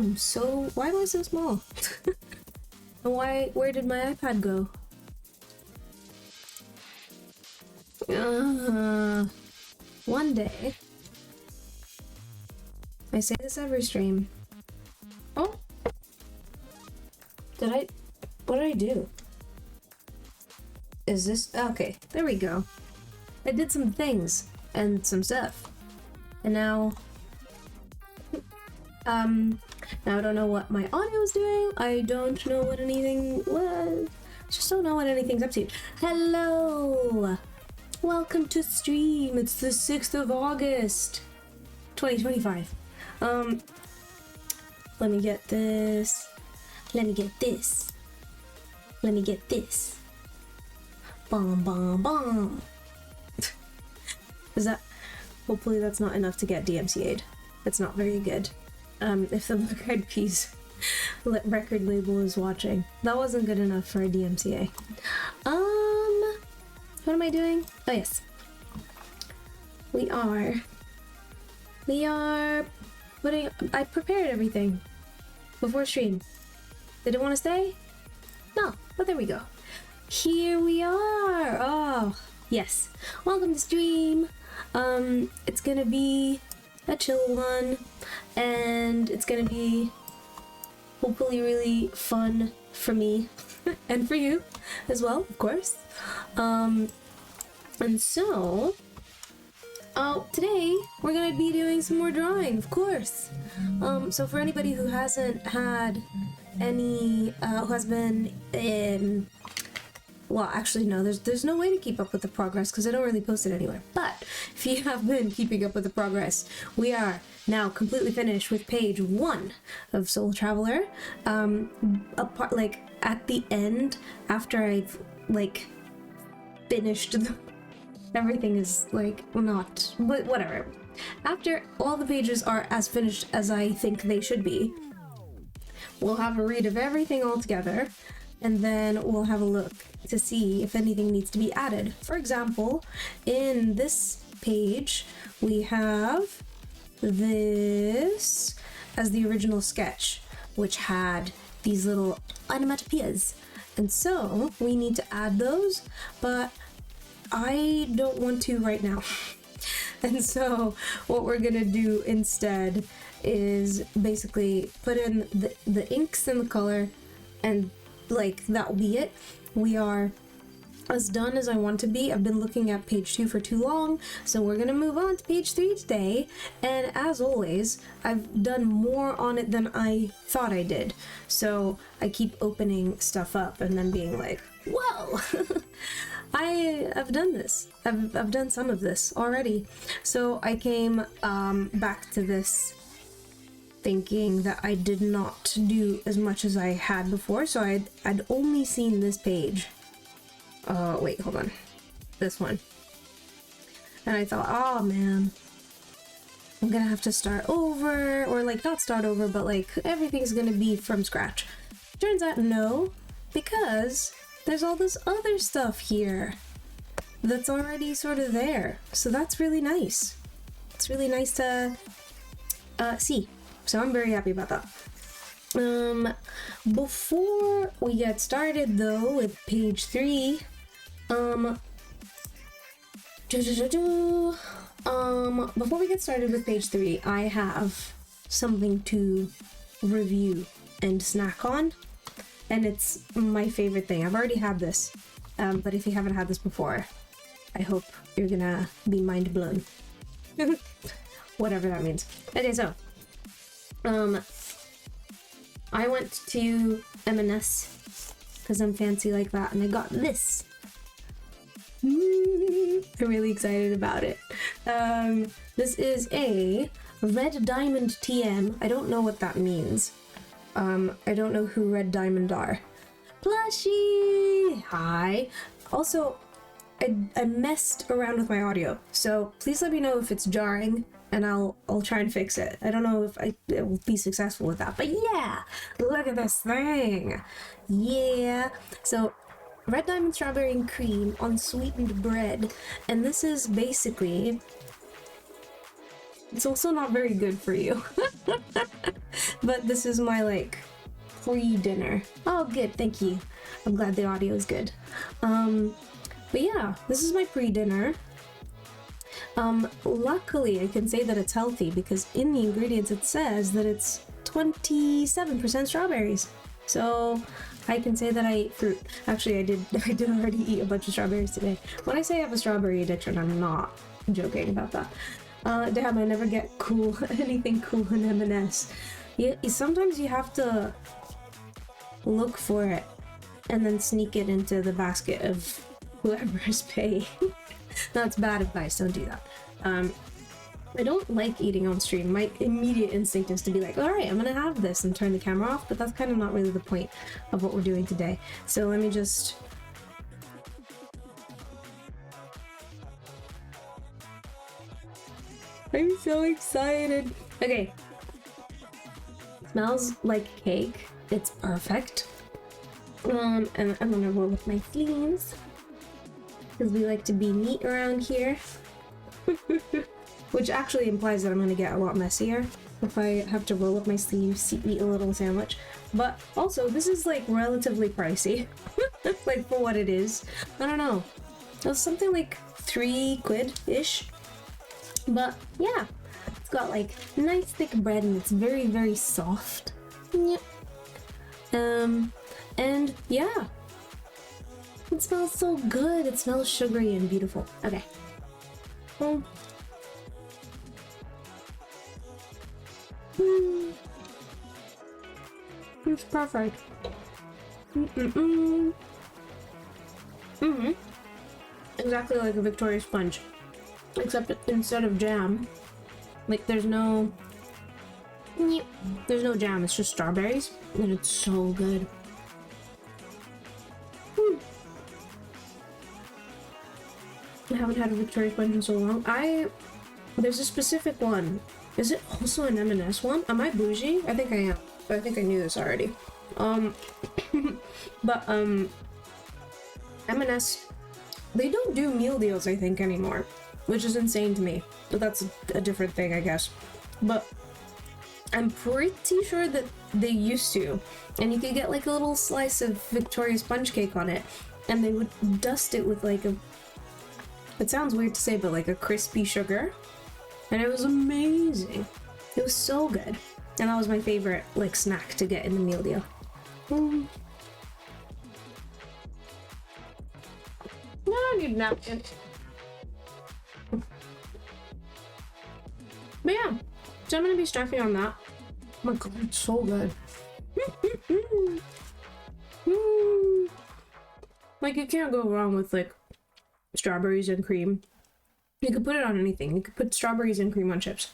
Why am I so small? And where did my iPad go? One day, I say this every stream. Oh, what did I do? Is this, okay, there we go. I did some things and some stuff. And now, now I don't know what my audio is doing. I don't know what anything was. I just don't know what anything's up to. Hello! Welcome to stream. It's the 6th of August, 2025. Let me get this. Let me get this. Let me get this. Bomb, bomb, bomb. Is that... Hopefully that's not enough to get DMCA'd. It's not very good. If the Black Eyed Peas record label is watching. That wasn't good enough for a DMCA. What am I doing? Oh yes. We are putting... I prepared everything before stream. Did it want to stay? No, but there we go. Here we are! Oh, yes. Welcome to stream. It's gonna be a chill one, and it's gonna be hopefully really fun for me and for you as well, of course. And so today we're gonna be doing some more drawing, of course. So for anybody who hasn't had any who has been in... Well, actually, no, there's no way to keep up with the progress because I don't really post it anywhere. But if you have been keeping up with the progress, we are now completely finished with page 1 of Soul Traveler. Apart, like, at the end, after I've, like, finished everything is, like, not... But whatever. After all the pages are as finished as I think they should be, we'll have a read of everything all together, and then we'll have a look to see if anything needs to be added. For example, in this page, we have this as the original sketch, which had these little onomatopoeias. And so we need to add those, but I don't want to right now. And so what we're gonna do instead is basically put in the inks and the color, and like that will be it. We are as done as I want to be. I've been looking at page 2 for too long, so we're gonna move on to page 3 today. And as always, I've done more on it than I thought I did, so I keep opening stuff up and then being like, whoa. I've done this. I've done some of this already. So I came back to this thinking that I did not do as much as I had before. So I'd only seen this page. Wait, hold on. This one. And I thought, oh man, I'm gonna have to start over, or like not start over, but like everything's gonna be from scratch. Turns out no, because there's all this other stuff here that's already sort of there. So that's really nice. It's really nice to see. So I'm very happy about that. Before we get started though with page 3, before we get started with page 3, I have something to review and snack on. And it's my favorite thing. I've already had this, but if you haven't had this before, I hope you're gonna be mind blown. Whatever that means. Okay, so, I went to M&S, because I'm fancy like that, and I got this. I'm really excited about it. This is a Red Diamond TM. I don't know what that means. I don't know who Red Diamond are. Plushie! Hi! Also, I messed around with my audio, so please let me know if it's jarring, and I'll try and fix it. I don't know if it will be successful with that, but yeah! Look at this thing! Yeah! So, Red Diamond Strawberry and Cream on sweetened bread, and this is basically It's also not very good for you. But this is my like pre-dinner. Oh, good, thank you. I'm glad the audio is good. But yeah, this is my pre-dinner. Luckily I can say that it's healthy because in the ingredients it says that it's 27% strawberries. So I can say that I ate fruit. Actually, I did already eat a bunch of strawberries today. When I say I have a strawberry addiction, I'm not joking about that. Damn, I never get cool, anything cool in M&S. Sometimes you have to look for it and then sneak it into the basket of whoever's paying. That's bad advice, don't do that. I don't like eating on stream. My immediate instinct is to be like, alright, I'm gonna have this and turn the camera off, but that's kind of not really the point of what we're doing today. So let me just... I'm so excited! Okay. Smells like cake. It's perfect. And I'm gonna roll with my sleeves, because we like to be neat around here. Which actually implies that I'm gonna get a lot messier if I have to roll up my sleeves to eat a little sandwich. But also, this is like relatively pricey. Like for what it is. I don't know. It was something like 3 quid-ish. But yeah, it's got like nice thick bread and it's very, very soft. Yep. And yeah. It smells so good. It smells sugary and beautiful. Okay. It's perfect. Exactly like a Victoria sponge. Except instead of jam, like there's no jam, it's just strawberries. And it's so good. I haven't had a Victoria sponge in so long. There's a specific one. Is it also an M&S one? Am I bougie? I think I am. But I think I knew this already. But M&S, they don't do meal deals, I think, anymore, which is insane to me. But that's a different thing, I guess. But I'm pretty sure that they used to. And you could get like a little slice of Victoria sponge cake on it, and they would dust it with like it sounds weird to say, but like a crispy sugar. And it was amazing. It was so good. And that was my favorite like snack to get in the meal deal. No, I need a napkin. But yeah, so I'm gonna be snacking on that. Oh my god, it's so good. Like you can't go wrong with like strawberries and cream. You could put it on anything. You could put strawberries and cream on chips.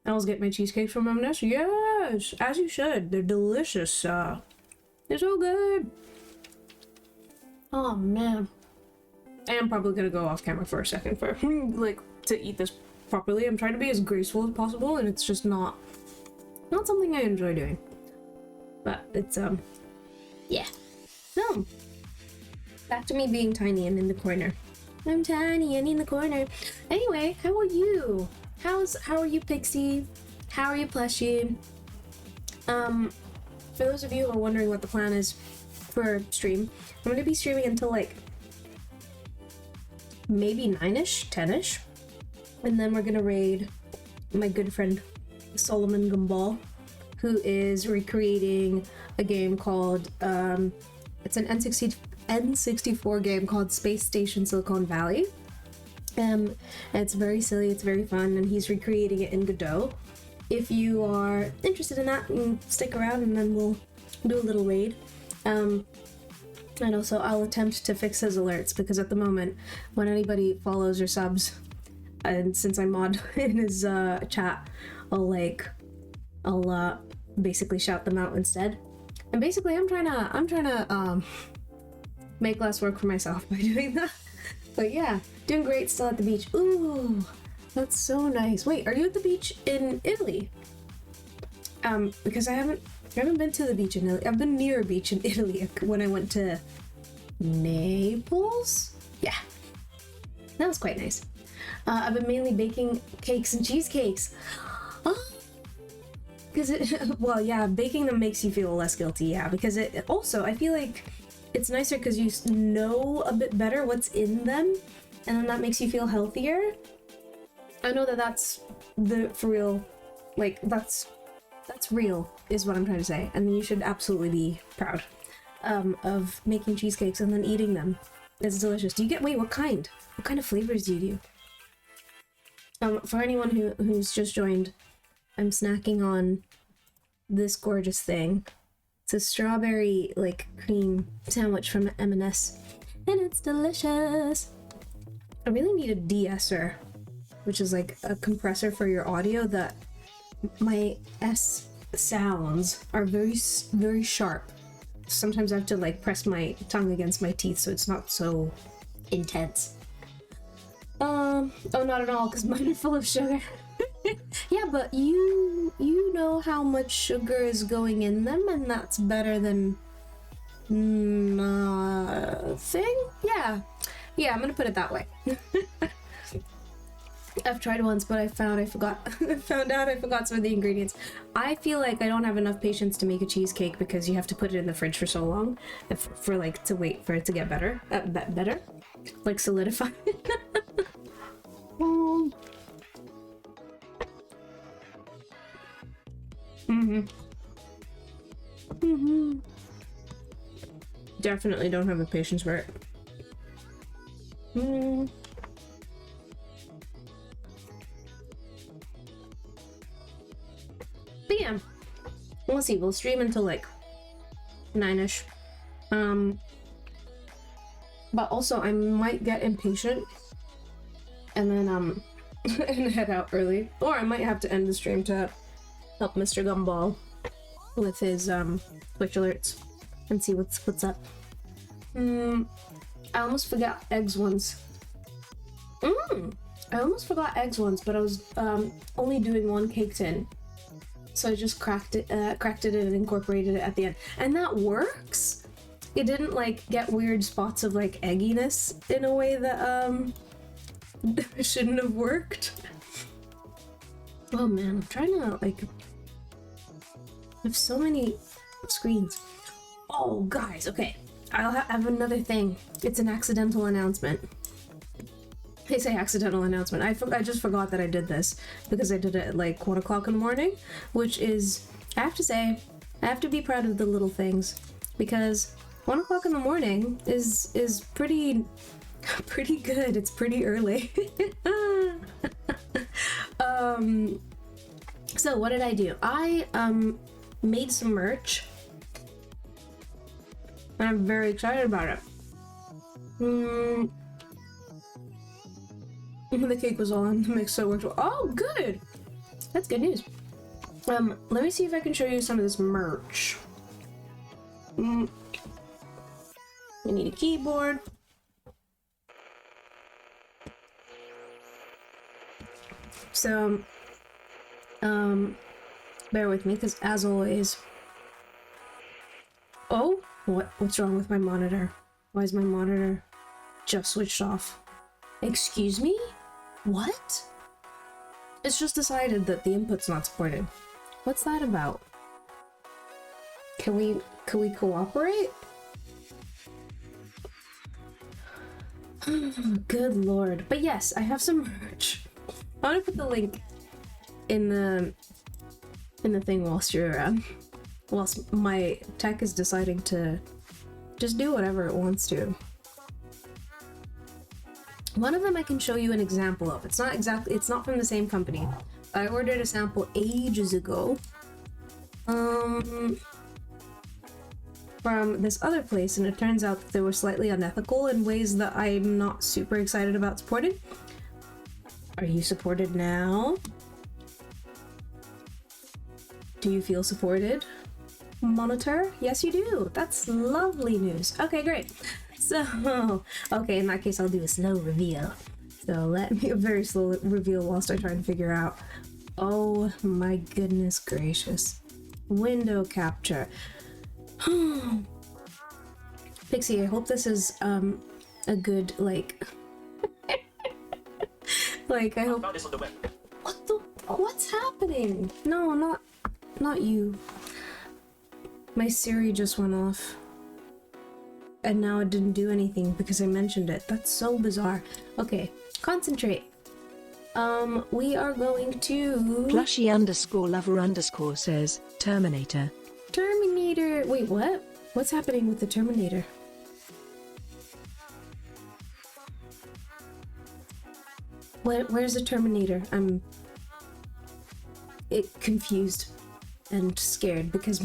I always get my cheesecakes from M&S. Yes, as you should. They're delicious. They're so good. Oh man. I am probably gonna go off camera for a second for like to eat this properly. I'm trying to be as graceful as possible, and it's just not something I enjoy doing. But it's yeah. So back to me being tiny and in the corner. I'm tiny and in the corner. Anyway, how are you? How are you, Pixie? How are you, Plushie? For those of you who are wondering what the plan is for stream, I'm gonna be streaming until like maybe 9ish, 10ish, and then we're gonna raid my good friend Solomon Gumball, who is recreating a game called it's an N64 game called Space Station Silicon Valley. And it's very silly, it's very fun, and he's recreating it in Godot. If you are interested in that, stick around and then we'll do a little raid. And also I'll attempt to fix his alerts, because at the moment when anybody follows or subs, and since I mod in his chat, I'll basically shout them out instead. And basically I'm trying to make less work for myself by doing that. But yeah, doing great, still at the beach. Ooh, that's so nice. Wait, are you at the beach in Italy? Because I haven't been to the beach in Italy. I've been near a beach in Italy when I went to Naples. Yeah, that was quite nice. I've been mainly baking cakes and cheesecakes. Because well, yeah, baking them makes you feel less guilty, yeah. Because it also, I feel like it's nicer because you know a bit better what's in them, and then that makes you feel healthier. I know that that's for real, like that's real is what I'm trying to say, and you should absolutely be proud of making cheesecakes and then eating them. It's delicious. Do you get, wait, what kind of flavors do you do? For anyone who's just joined, I'm snacking on this gorgeous thing. It's a strawberry like cream sandwich from M&S, and it's delicious. I really need a de-esser, which is like a compressor for your audio. That my S sounds are very, very sharp. Sometimes I have to like press my tongue against my teeth so it's not so intense. Oh, not at all, because mine are full of sugar. Yeah, but you know how much sugar is going in them, and that's better than nothing. Yeah, I'm gonna put it that way. I've tried once, but I found out I forgot some of the ingredients. I feel like I don't have enough patience to make a cheesecake because you have to put it in the fridge for so long, for like to wait for it to get better, like solidify. Definitely don't have the patience for it. But yeah, we'll see. We'll stream until like 9ish. But also I might get impatient and then and head out early, or I might have to end the stream to help Mr. Gumball with his Twitch alerts and see what's up. I almost forgot eggs once. I almost forgot eggs once, but I was only doing one cake tin, so I just cracked it and incorporated it at the end, and that works. It didn't like get weird spots of like egginess in a way that shouldn't have worked. Oh man, I'm trying to like. I have so many screens. Oh, guys, okay. I have another thing. It's an accidental announcement. I say accidental announcement. I just forgot that I did this because I did it at like 1 o'clock in the morning, which is, I have to say, I have to be proud of the little things, because 1 o'clock in the morning is pretty good. It's pretty early. So what did I do? I made some merch, and I'm very excited about it. The cake was all in the mix, so it worked well. Oh, good! That's good news. Let me see if I can show you some of this merch. We need a keyboard. So, bear with me, because as always... Oh, what's wrong with my monitor? Why is my monitor just switched off? Excuse me? What? It's just decided that the input's not supported. What's that about? Can we cooperate? Good lord. But yes, I have some merch. I'm gonna put the link in the thing whilst my tech is deciding to just do whatever it wants to. One of them I can show you an example of. It's not from the same company. I ordered a sample ages ago from this other place, and it turns out that they were slightly unethical in ways that I'm not super excited about supporting. Are you supported now? Do you feel supported, Monitor? Yes, you do. That's lovely news. Okay, great. So, okay, in that case, I'll do a slow reveal. So let me a very slow reveal whilst I try to figure out. Oh my goodness gracious. Window capture. Pixie, I hope this is a good, like, Like, I hope. Found this on the web. What's happening? No, not you. My Siri just went off. And now it didn't do anything because I mentioned it. That's so bizarre. Okay, concentrate. We are going to... Plushy_lover_ says, Terminator. Terminator. Wait, what? What's happening with the Terminator? Where's the Terminator? I'm confused and scared because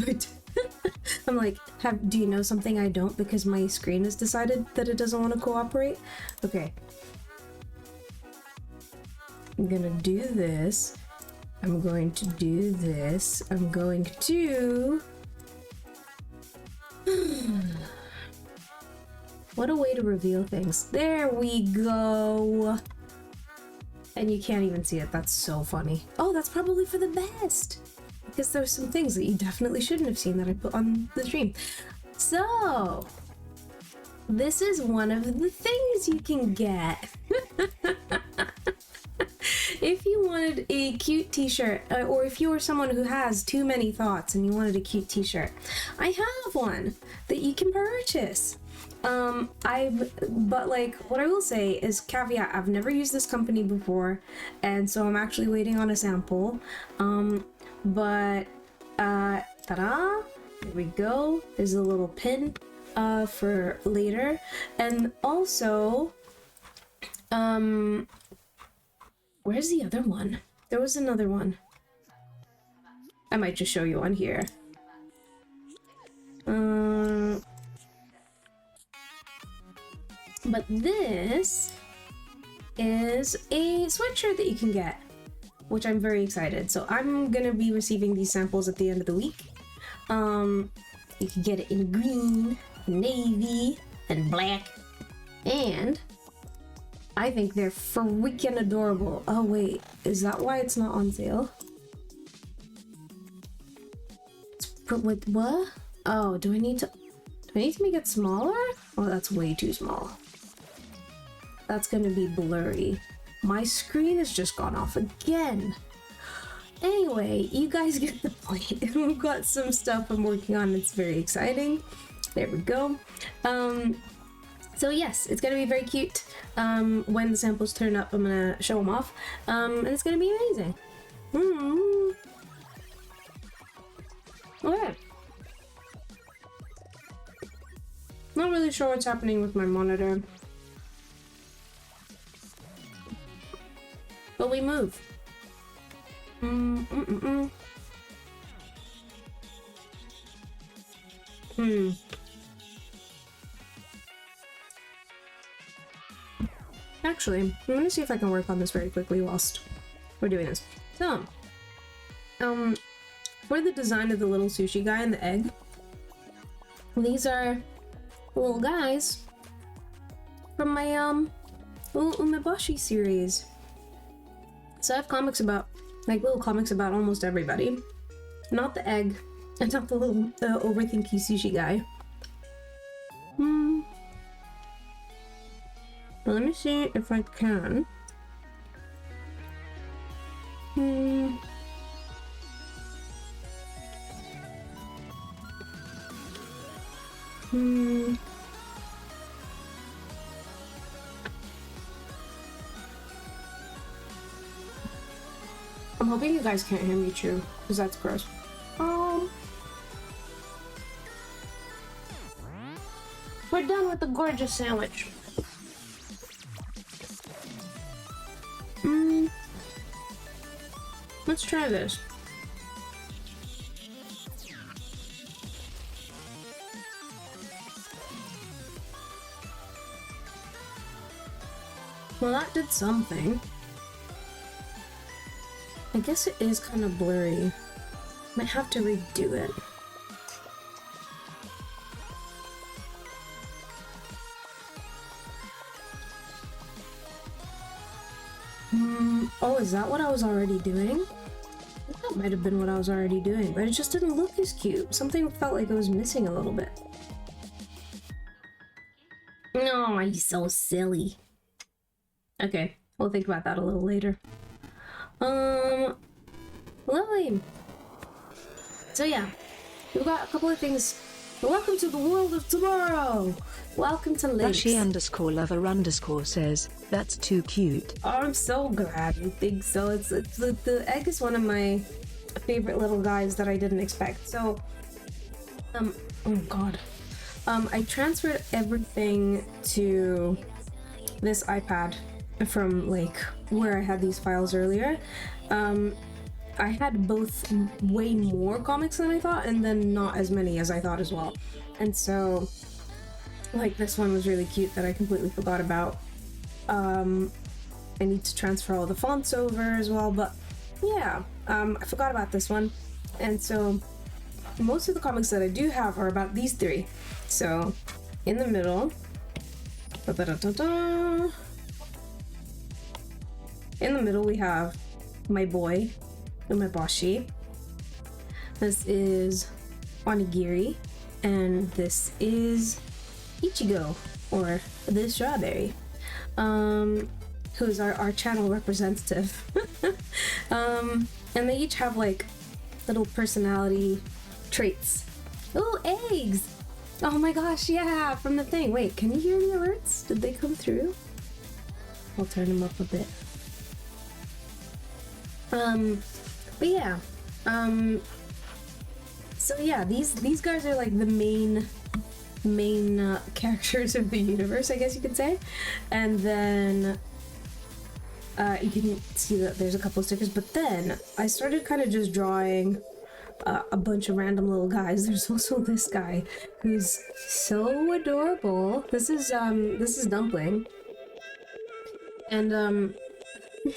I'm like, do you know something I don't because my screen has decided that it doesn't want to cooperate? Okay. I'm gonna do this. I'm going to do this. I'm going to... What a way to reveal things. There we go. And you can't even see it. That's so funny. Oh, that's probably for the best. Because there's some things that you definitely shouldn't have seen that I put on the stream. So, this is one of the things you can get. If you wanted a cute t-shirt, or if you were someone who has too many thoughts and you wanted a cute t-shirt, I have one that you can purchase. But like, what I will say is caveat, I've never used this company before, and so I'm actually waiting on a sample. But, ta-da, there we go. There's a little pin, for later. And also, where's the other one? There was another one. I might just show you on here. But this is a sweatshirt that you can get, which I'm very excited. So I'm gonna be receiving these samples at the end of the week. You can get it in green, navy, and black. And I think they're freaking adorable. Oh wait, is that why it's not on sale? With what? Oh, do I need to make it smaller? Oh, that's way too small. That's gonna be blurry. My screen has just gone off again. Anyway, you guys get the point. We've got some stuff I'm working on. It's very exciting. There we go. So yes, it's gonna be very cute. When the samples turn up, I'm gonna show them off. And it's gonna be amazing. Okay. Not really sure what's happening with my monitor. But we move. Actually, I'm gonna see if I can work on this very quickly whilst we're doing this. So, for the design of the little sushi guy and the egg, these are little guys from my little Umeboshi series. So I have comics about, like little comics about almost everybody. Not the egg, and not the little overthinky sushi guy. Let me see if I can. I'm hoping you guys can't hear me chew, because that's gross. We're done with the gorgeous sandwich. Let's try this. Well, that did something. I guess it is kind of blurry. Might have to redo it. Oh, is that what I was already doing? That might have been what I was already doing, but it just didn't look as cute. Something felt like it was missing a little bit. No, you're so silly. Okay, We'll think about that a little later. Lovely. So yeah, we've got a couple of things. Welcome to the world of tomorrow. Welcome to Links. Rushy_lover_ says, that's too cute. Oh, I'm so glad you think so. It's the egg is one of my favorite little guys that I didn't expect. So, oh god, I transferred everything to this iPad from like where I had these files earlier. I had both way more comics than I thought, and then not as many as I thought as well. And so, like, this one was really cute that I completely forgot about. I need to transfer all the fonts over as well, but yeah, I forgot about this one. And so, most of the comics that I do have are about these three. So, in the middle, in the middle we have my boy, Umeboshi. This is Onigiri, and this is Ichigo, or the strawberry, who's our channel representative. And they each have like little personality traits. Oh, eggs! Oh my gosh, yeah, from the thing. Wait, can you hear the alerts? Did they come through? I'll turn them up a bit. But yeah, so yeah, these guys are like the main characters of the universe, I guess you could say. And then you can see that there's a couple of stickers, but then I started kind of just drawing a bunch of random little guys. There's also this guy who's so adorable. This is Dumpling, and I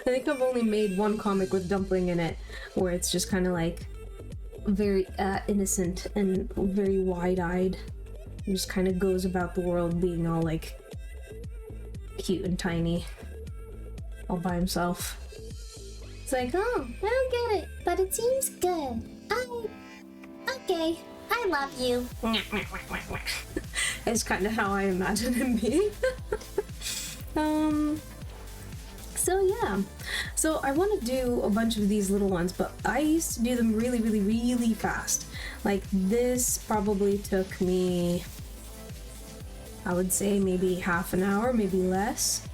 think I've only made one comic with Dumpling in it, where it's just kind of like very innocent and very wide-eyed, and just kind of goes about the world being all like cute and tiny, all by himself. It's like, oh, I don't get it, but it seems good. Okay, I love you. It's kind of how I imagine him being. So yeah, so I want to do a bunch of these little ones, but I used to do them really, really, really fast. Like this probably took me, I would say maybe half an hour, maybe less.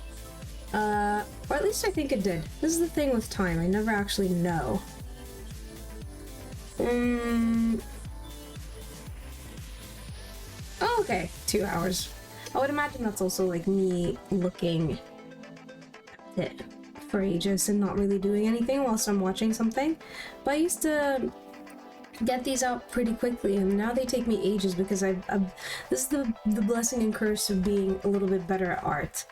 Or at least I think it did. This is the thing with time, I never actually know. Oh, okay, 2 hours. I would imagine that's also like me looking at it for ages and not really doing anything whilst I'm watching something. But I used to get these out pretty quickly, and now they take me ages because I've this is the blessing and curse of being a little bit better at art.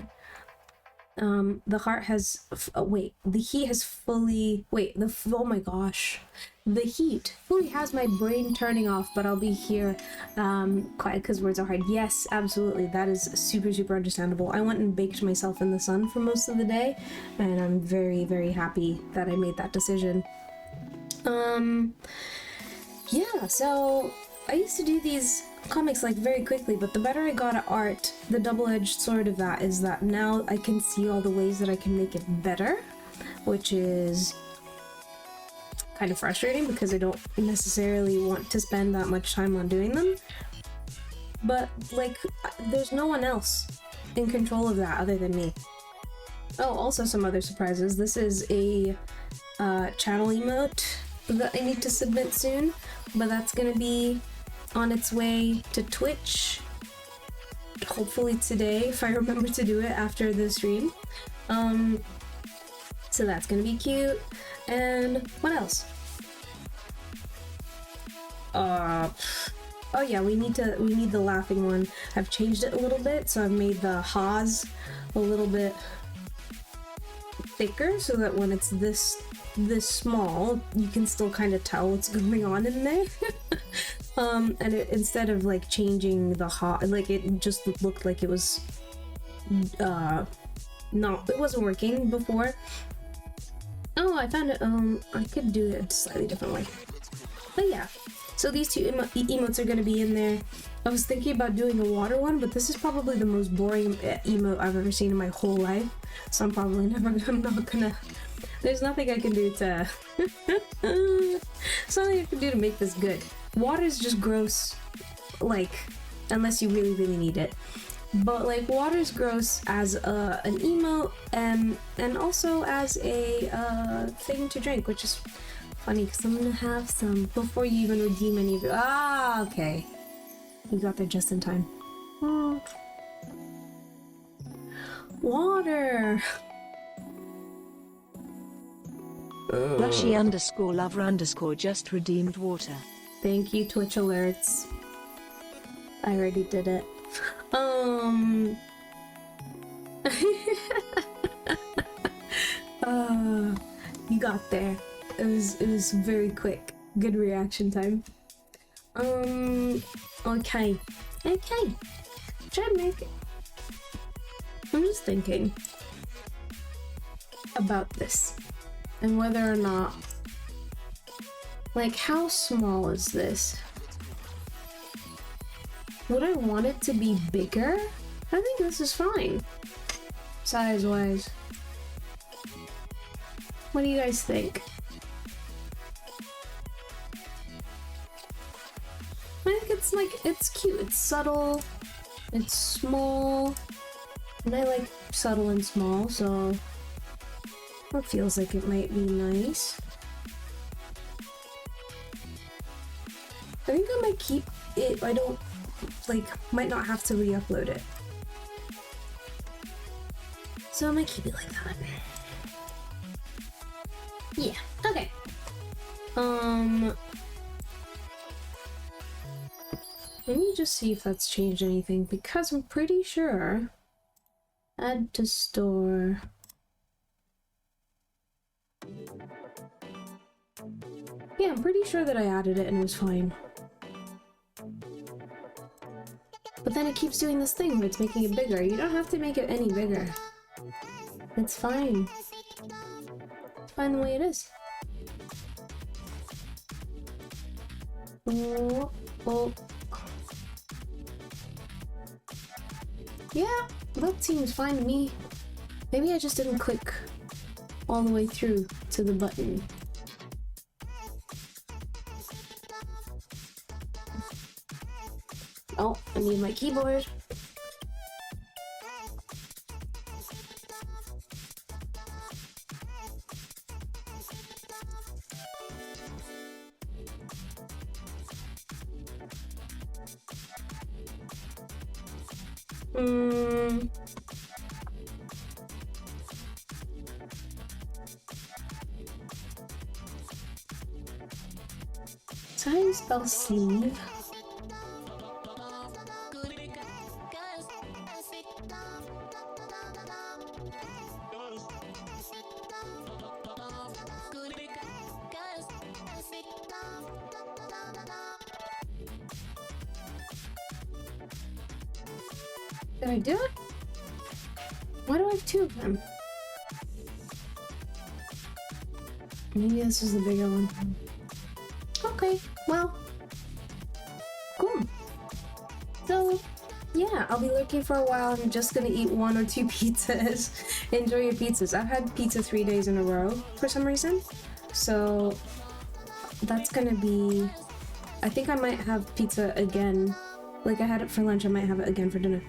The heart has the heat has fully oh my gosh, the heat fully has my brain turning off, but I'll be here quiet because words are hard. Yes, absolutely, that is super, super understandable. I went and baked myself in the sun for most of the day, and I'm very, very happy that I made that decision. Yeah, so I used to do these comics like very quickly, but the better I got at art, the double-edged sword of that is that now I can see all the ways that I can make it better, which is kind of frustrating because I don't necessarily want to spend that much time on doing them. But like, there's no one else in control of that other than me. Oh, also some other surprises. This is a channel emote that I need to submit soon, but that's gonna be on its way to Twitch, hopefully today, if I remember to do it after the stream. So that's gonna be cute. And what else? Oh yeah, we need the laughing one. I've changed it a little bit, so I've made the ha's a little bit thicker so that when it's this small, you can still kind of tell what's going on in there. And instead of like changing the hot, like it just looked like it was it wasn't working before. Oh, I found it. I could do it a slightly different way. But yeah, So these two emotes are gonna be in there. I was thinking about doing a water one, but this is probably the most boring emote I've ever seen in my whole life. So I'm probably I'm not gonna, there's nothing I can do to, there's nothing I can do to make this good. Water is just gross, like, unless you really, really need it. But like, water is gross as an emote and also as a thing to drink, which is funny because I'm gonna have some before you even redeem any of it. Ah, okay. You got there just in time. Oh. Water! Rushy_lover_ just redeemed water. Thank you, Twitch alerts. I already did it. You got there. It was very quick. Good reaction time. Okay. Try to make it. I'm just thinking about this and whether or not, like, how small is this? Would I want it to be bigger? I think this is fine, size-wise. What do you guys think? I think it's like, it's cute, it's subtle, it's small, and I like subtle and small, so it feels like it might be nice. I think I might keep it, I don't, like, might not have to re-upload it. So I might keep it like that. Yeah, okay. Let me just see if that's changed anything, because I'm pretty sure add to store. Yeah, I'm pretty sure that I added it and it was fine. But then it keeps doing this thing where it's making it bigger. You don't have to make it any bigger. It's fine. It's fine the way it is. Oh. Yeah, that seems fine to me. Maybe I just didn't click all the way through to the button. Oh, I need my keyboard. So how do you spell sleeve? Did I do it? Why do I have two of them? Maybe this is the bigger one. Okay, well, cool. So, yeah, I'll be lurking for a while. I'm just gonna eat 1 or 2 pizzas. Enjoy your pizzas. I've had pizza 3 days in a row for some reason. So, that's gonna be... I think I might have pizza again. Like, I had it for lunch, I might have it again for dinner.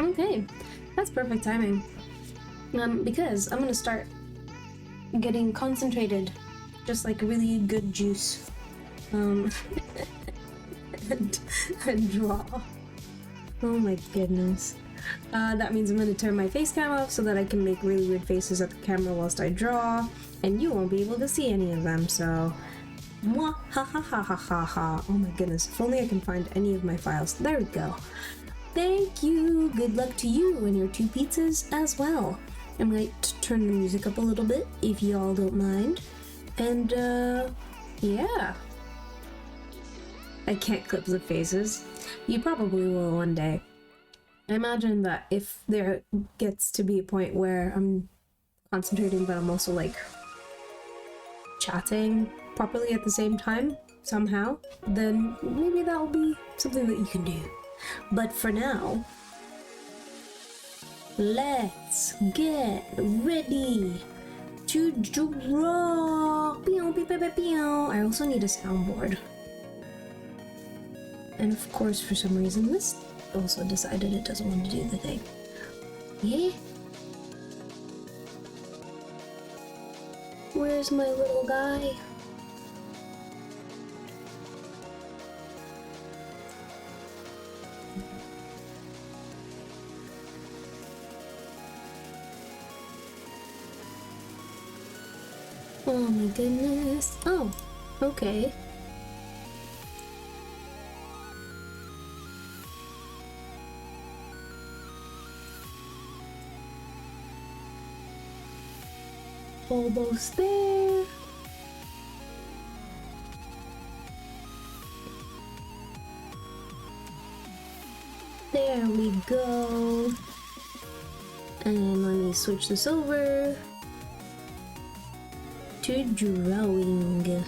Okay, that's perfect timing. Because I'm gonna start getting concentrated, just like really good juice, and draw. Oh my goodness. That means I'm gonna turn my face cam off so that I can make really weird faces at the camera whilst I draw, and you won't be able to see any of them, so... Mwah, ha ha ha ha ha ha. Oh my goodness, if only I can find any of my files. There we go. Thank you! Good luck to you and your 2 pizzas as well. I'm going to turn the music up a little bit, if y'all don't mind. And, yeah. I can't clip the faces. You probably will one day. I imagine that if there gets to be a point where I'm concentrating, but I'm also like chatting properly at the same time somehow, then maybe that'll be something that you can do. But for now, let's get ready to draw. Pew, pew, pew, pew, pew. I also need a soundboard. And of course, for some reason, this also decided it doesn't want to do the thing. Yeah? Where's my little guy? Oh my goodness. Oh, okay. Almost there. There we go. And let me switch this over to drawing.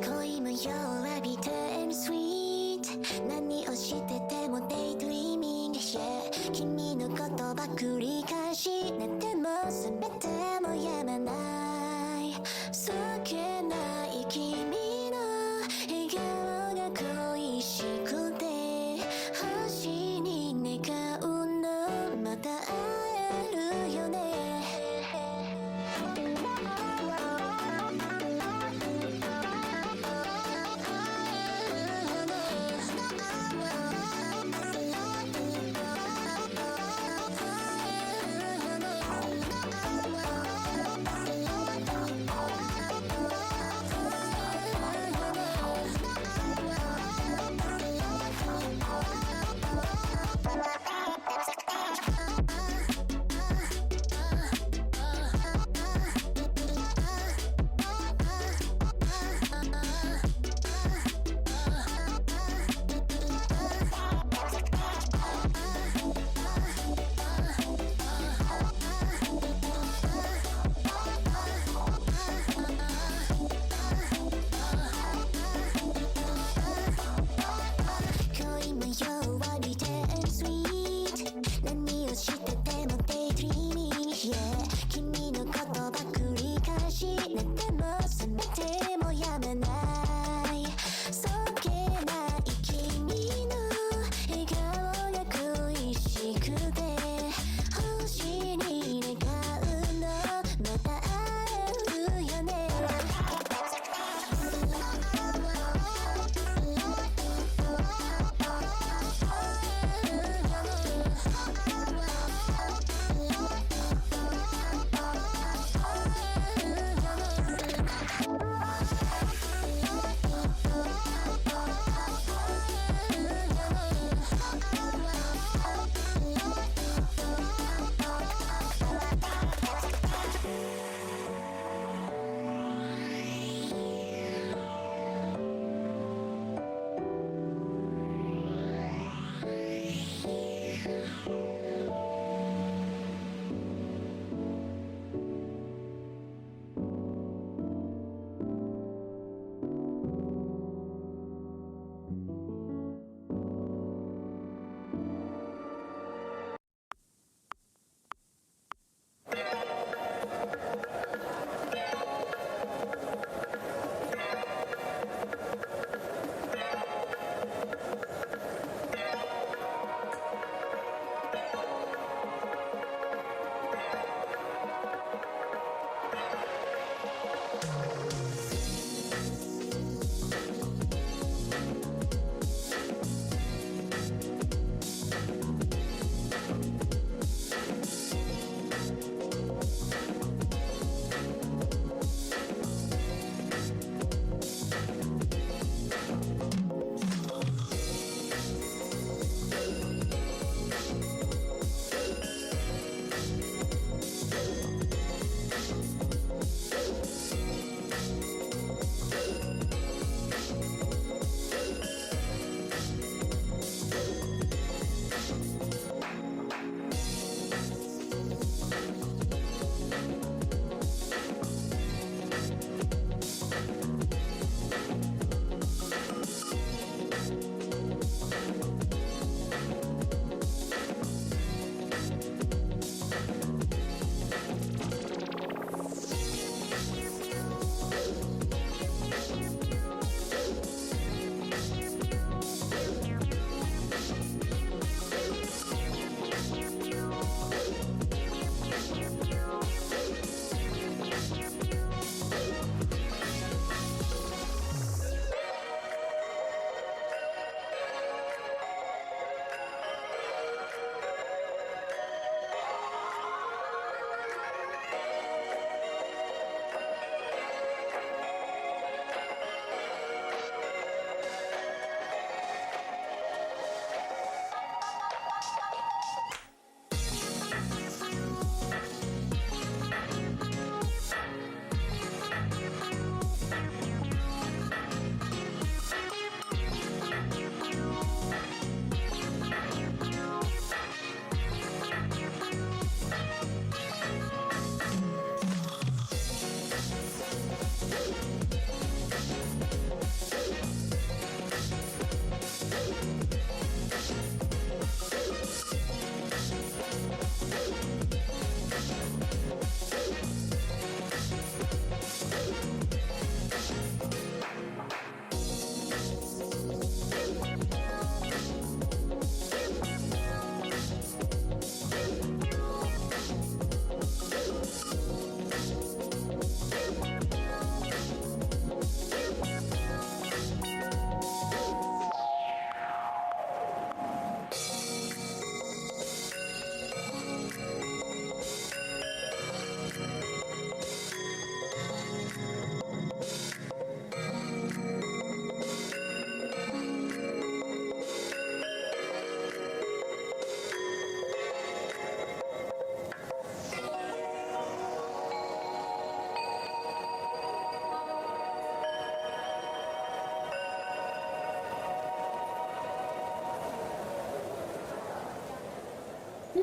恋も弱火テールスイート何をしててもデイドリーミングシェ君の言葉繰り返し寝ても全てもやまないそけない君の笑顔が恋しくて星に願うのまた会えるよね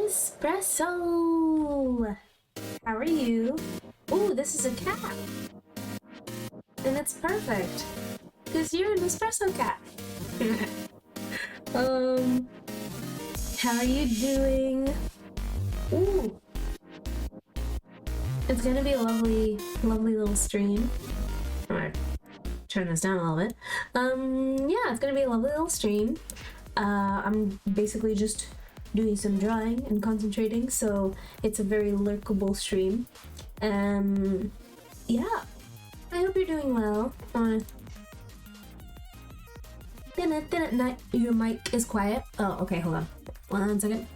Nespresso! How are you? Ooh, this is a cat. And it's perfect. Because you're an espresso cat. How are you doing? Ooh. It's gonna be a lovely, lovely little stream. Alright, turn this down a little bit. Yeah, it's gonna be a lovely little stream. I'm basically just doing some drawing and concentrating, so it's a very lurkable stream. Yeah. I hope you're doing well. Your mic is quiet. Oh, okay, hold on. 1 second.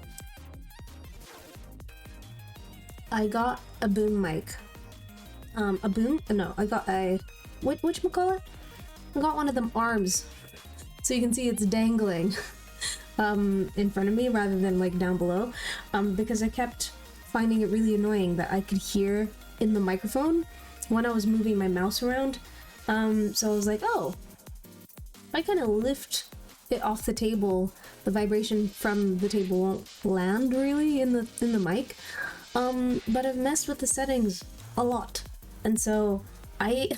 I got a boom mic. A boom? No, I got a... whatchamacallit? I got one of them arms. So you can see it's dangling in front of me rather than like down below. Because I kept finding it really annoying that I could hear in the microphone when I was moving my mouse around. So I was like, oh, if I kind of lift it off the table, the vibration from the table won't land really in the mic. But I've messed with the settings a lot, and so I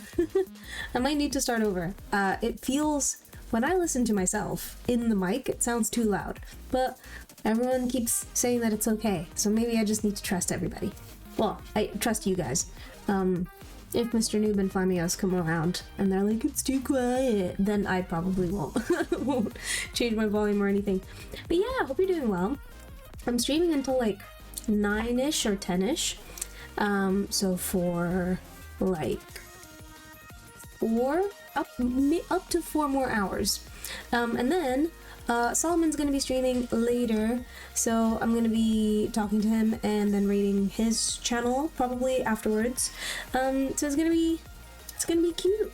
might need to start over. It feels, when I listen to myself in the mic, it sounds too loud, but everyone keeps saying that it's okay, so maybe I just need to trust everybody. Well, I trust you guys. If Mr. Noob and Flamios come around and they're like, it's too quiet, then I probably won't change my volume or anything. But yeah, hope you're doing well. I'm streaming until like 9-ish or 10-ish. So for like up to 4 more hours. And then Solomon's gonna be streaming later, so I'm gonna be talking to him and then rating his channel probably afterwards. So it's gonna be cute.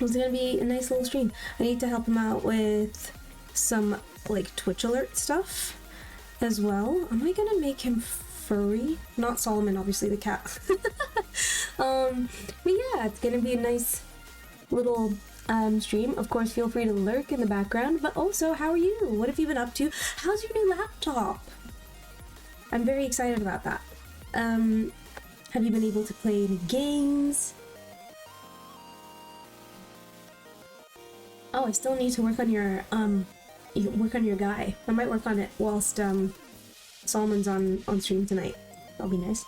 It's gonna be a nice little stream. I need to help him out with some like Twitch alert stuff as well. Am I gonna make him furry? Not Solomon, obviously, the cat. But yeah, it's gonna be a nice little stream. Of course, feel free to lurk in the background, but also, how are you? What have you been up to? How's your new laptop? I'm very excited about that. Have you been able to play any games? Oh, I still need to work on your guy. I might work on it whilst Solomon's on stream tonight. That'll be nice.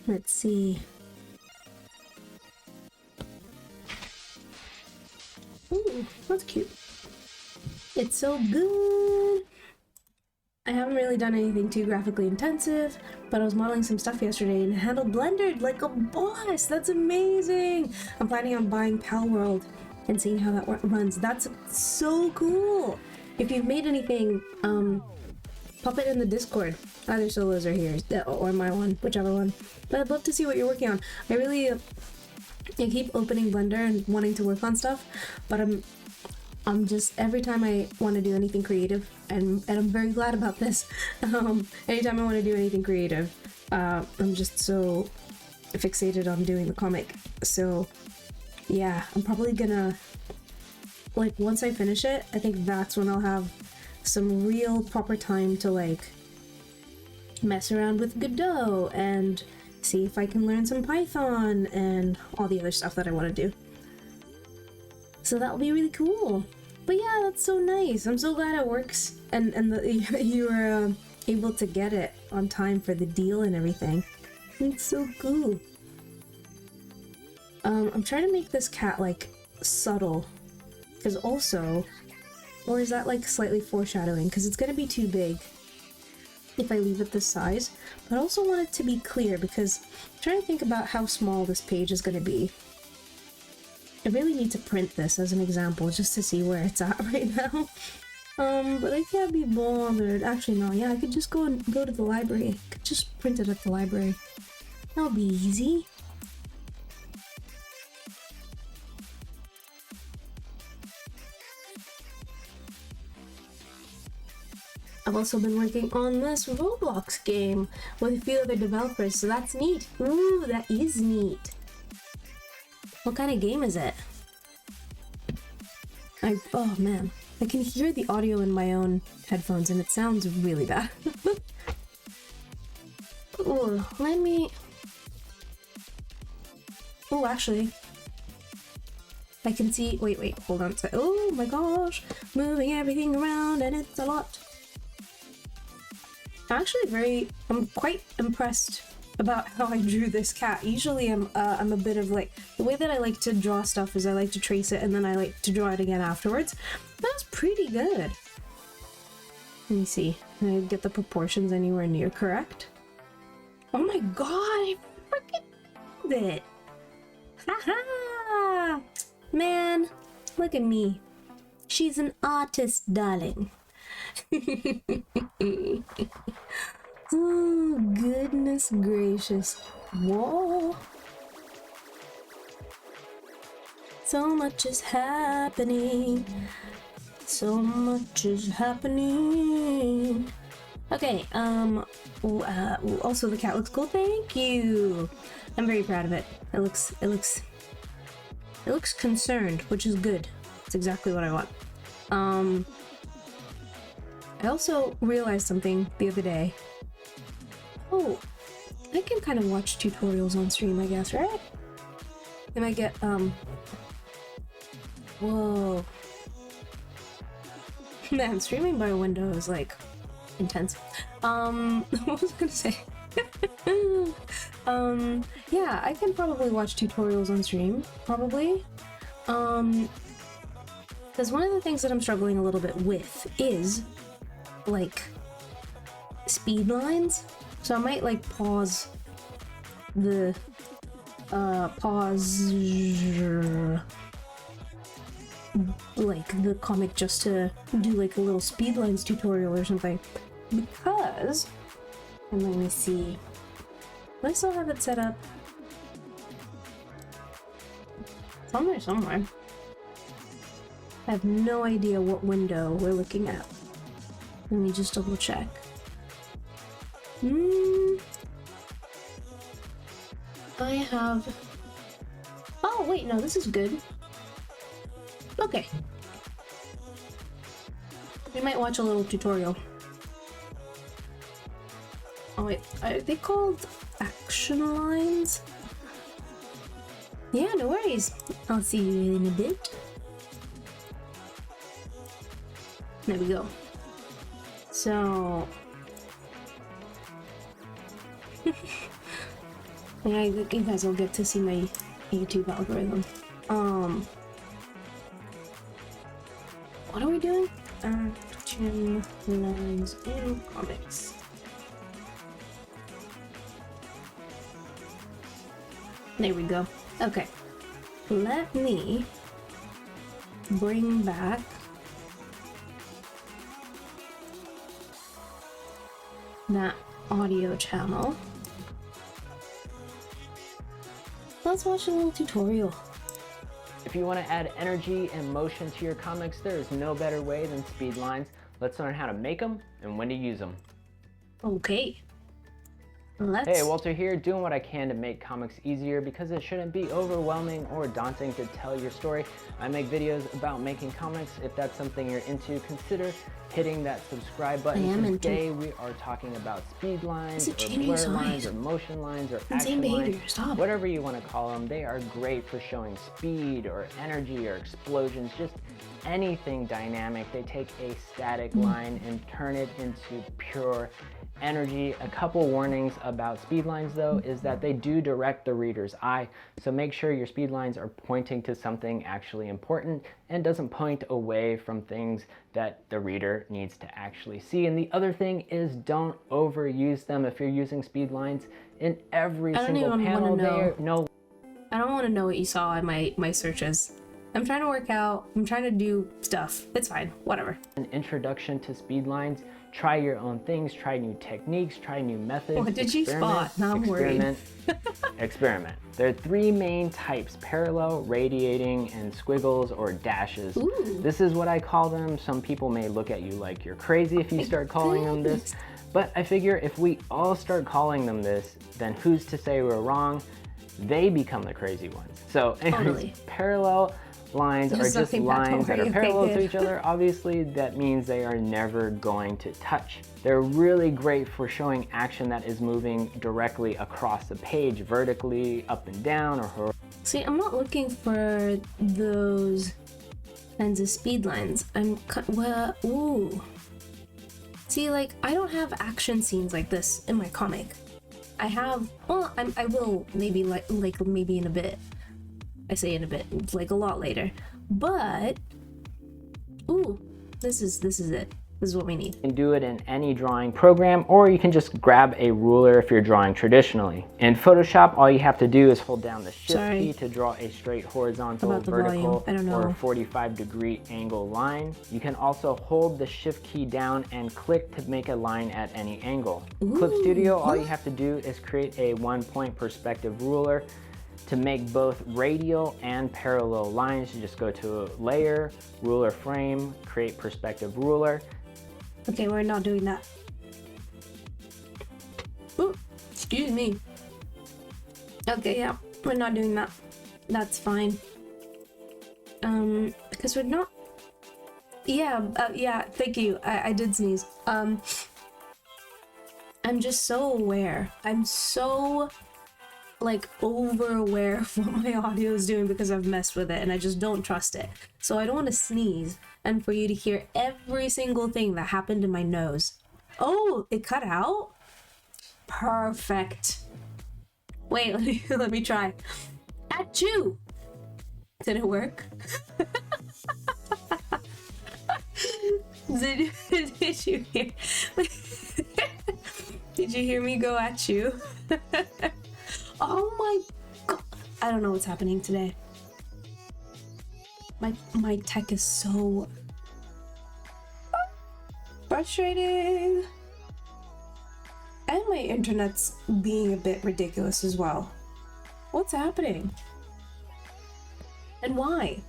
Let's see. Ooh, that's cute. It's so good. I haven't really done anything too graphically intensive, but I was modeling some stuff yesterday and handled Blender like a boss. That's amazing. I'm planning on buying Palworld and seeing how that runs. That's so cool. If you've made anything, pop it in the Discord. Either Solos or here, or my one, whichever one. But I'd love to see what you're working on. I keep opening Blender and wanting to work on stuff, but I'm just, every time I want to do anything creative, and I'm very glad about this, anytime I want to do anything creative, I'm just so fixated on doing the comic. So yeah, I'm probably gonna, like, once I finish it, I think that's when I'll have some real proper time to like mess around with Godot and see if I can learn some Python and all the other stuff that I want to do. So that'll be really cool. But yeah, that's so nice. I'm so glad it works and you were able to get it on time for the deal and everything. It's so cool. I'm trying to make this cat like subtle, because also, or is that like slightly foreshadowing? Because it's gonna be too big if I leave it this size, but I also want it to be clear because I'm trying to think about how small this page is gonna be. I really need to print this as an example just to see where it's at right now. But I can't be bothered. Actually, no, yeah, I could just go to the library. I could just print it at the library. That'll be easy. I've also been working on this Roblox game with a few other developers, so that's neat. Ooh, that is neat. What kind of game is it? Oh man, I can hear the audio in my own headphones and it sounds really bad. Ooh, let me... Oh, actually, I can see... Wait, hold on. Oh my gosh, moving everything around and it's a lot. I'm quite impressed about how I drew this cat. Usually I'm a bit of like, the way that I like to draw stuff is I like to trace it and then I like to draw it again afterwards. That's pretty good. Let me see. Can I get the proportions anywhere near correct? Oh my god, I freaking did it! Haha! Man, look at me. She's an artist, darling. Oh, goodness gracious. Whoa. So much is happening. So much is happening. Okay, also the cat looks cool. Thank you. I'm very proud of it. It looks concerned, which is good. It's exactly what I want. I also realized something the other day. Oh, I can kind of watch tutorials on stream, I guess, right? I might get, whoa. Man, streaming by a window is, like, intense. What was I gonna say? Yeah, I can probably watch tutorials on stream, probably. Because one of the things that I'm struggling a little bit with is, like, speed lines. So I might like pause the like the comic just to do like a little speed lines tutorial or something, because, and let me see, do I still have it set up? It's on there somewhere. I have no idea what window we're looking at. Let me just double check. I have... Oh, wait, no, this is good. Okay. We might watch a little tutorial. Oh, wait, are they called action lines? Yeah, no worries. I'll see you in a bit. There we go. So... yeah, you guys will get to see my YouTube algorithm. What are we doing? Action lines in comics. There we go. Okay. Let me bring back that audio channel. Let's watch a little tutorial. If you want to add energy and motion to your comics, there is no better way than speed lines. Let's learn how to make them and when to use them. Okay. Let's... Hey, Walter here, doing what I can to make comics easier because it shouldn't be overwhelming or daunting to tell your story. I make videos about making comics. If that's something you're into, consider hitting that subscribe button. Today we are talking about speed lines, or blur lines, or motion lines, or action lines, whatever you want to call them. They are great for showing speed or energy or explosions, just anything dynamic. They take a static line and turn it into pure energy. A couple warnings about speed lines though is that they do direct the reader's eye, so make sure your speed lines are pointing to something actually important and doesn't point away from things that the reader needs to actually see. And the other thing is, don't overuse them. If you're using speed lines in every single panel, I don't want to know what you saw in my searches. I'm trying to work out, I'm trying to do stuff. It's fine, whatever. An introduction to speed lines. Try your own things, try new techniques, try new methods. What did you spot? Now I'm worried. Experiment. There are three main types: parallel, radiating, and squiggles or dashes. Ooh. This is what I call them. Some people may look at you like you're crazy if you start calling them this, but I figure if we all start calling them this, then who's to say we're wrong? they become the crazy ones. So anyways, Totally. parallel lines are just nothing bad, don't lines that are worry. Okay, parallel to good. each other. Obviously, that means they are never going to touch. They're really great for showing action that is moving directly across the page, vertically, up and down, or horizontally. See, I'm not looking for those kinds of speed lines. Well, ooh. See, like, I don't have action scenes like this in my comic. I have, well, I will maybe like maybe in a bit. I say in a bit, like a lot later. But, ooh, this is it. This is what we need. You can do it in any drawing program, or you can just grab a ruler if you're drawing traditionally. In Photoshop, all you have to do is hold down the shift key to draw a straight horizontal, About the vertical, volume. I don't know. or 45-degree angle line. You can also hold the shift key down and click to make a line at any angle. Clip Studio, all you have to do is create a 1-point perspective ruler. To make both radial and parallel lines, you just go to Layer, Ruler Frame, Create Perspective Ruler. Okay, we're not doing that. Ooh, excuse me. Okay, yeah, we're not doing that. That's fine. Because we're not. Yeah, thank you. I did sneeze. I'm just so aware. I'm so like over aware of what my audio is doing because I've messed with it and I just don't trust it. So I don't want to sneeze and for you to hear every single thing that happened in my nose. Oh, it cut out? Perfect. Wait, let me try. Achoo! Did it work? Did you hear? Did you hear me go at you? Oh my god. I don't know what's happening today. My tech is so frustrating. And my internet's being a bit ridiculous as well. What's happening? And why?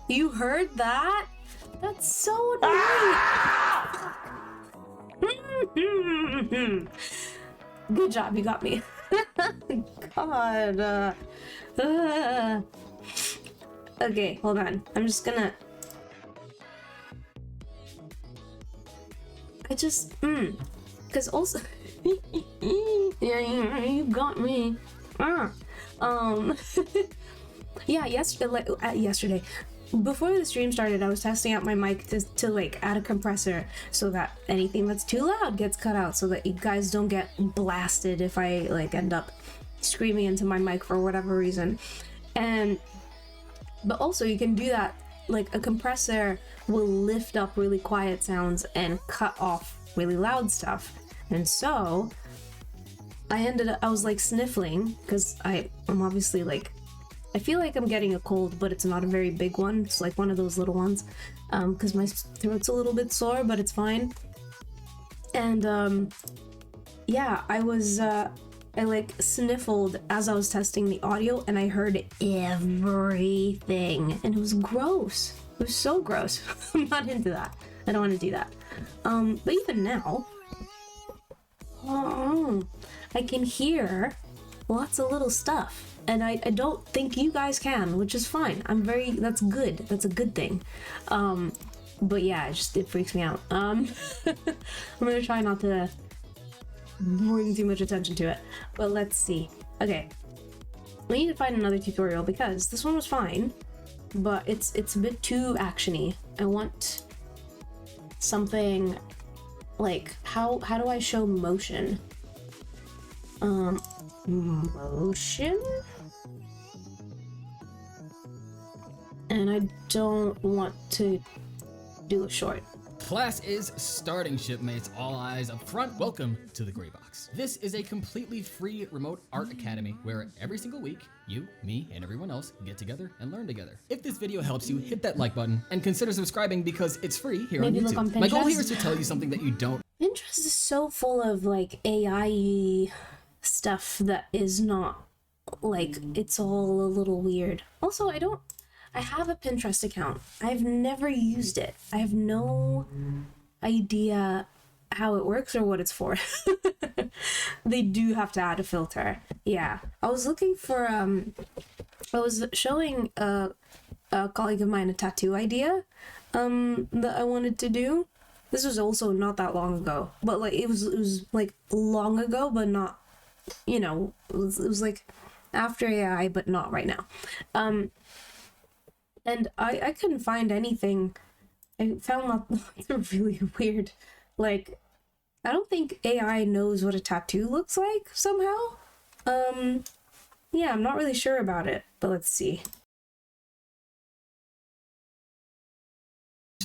You heard that? That's so annoying. Good job, you got me. God. Okay, hold on. I'm just gonna. Because also. Yeah, you got me. Yeah, yesterday. Before the stream started, I was testing out my mic to like add a compressor so that anything that's too loud gets cut out so that you guys don't get blasted if I like end up screaming into my mic for whatever reason. But also you can do that, like a compressor will lift up really quiet sounds and cut off really loud stuff. And so I was like sniffling because I'm obviously like, I feel like I'm getting a cold, but it's not a very big one. It's like one of those little ones, because my throat's a little bit sore, but it's fine. And yeah, I like sniffled as I was testing the audio, and I heard everything, and it was gross. It was so gross. I'm not into that. I don't want to do that. But even now, I can hear lots of little stuff. And I don't think you guys can, which is fine. That's good. That's a good thing. But yeah, it freaks me out. I'm gonna try not to bring too much attention to it. But let's see. Okay. We need to find another tutorial because this one was fine, but it's a bit too actiony. I want something like, how do I show motion? Motion? And I don't want to do a short. Class is starting, shipmates. All eyes up front. Welcome to the Gray Box. This is a completely free remote art academy where every single week, you, me, and everyone else get together and learn together. If this video helps you, hit that like button and consider subscribing because it's free here Maybe on look on YouTube. My goal Pinterest. here is to tell you something that you don't. Pinterest is so full of like AI stuff that is not like, it's all a little weird. Also, I have a Pinterest account. I've never used it. I have no idea how it works or what it's for. They do have to add a filter. Yeah. I was looking for I was showing a colleague of mine a tattoo idea that I wanted to do. This was also not that long ago, but like it was like long ago, but not, you know, it was like after AI, but not right now. And I couldn't find anything. I found that really weird. Like, I don't think AI knows what a tattoo looks like somehow. Yeah, I'm not really sure about it, but let's see.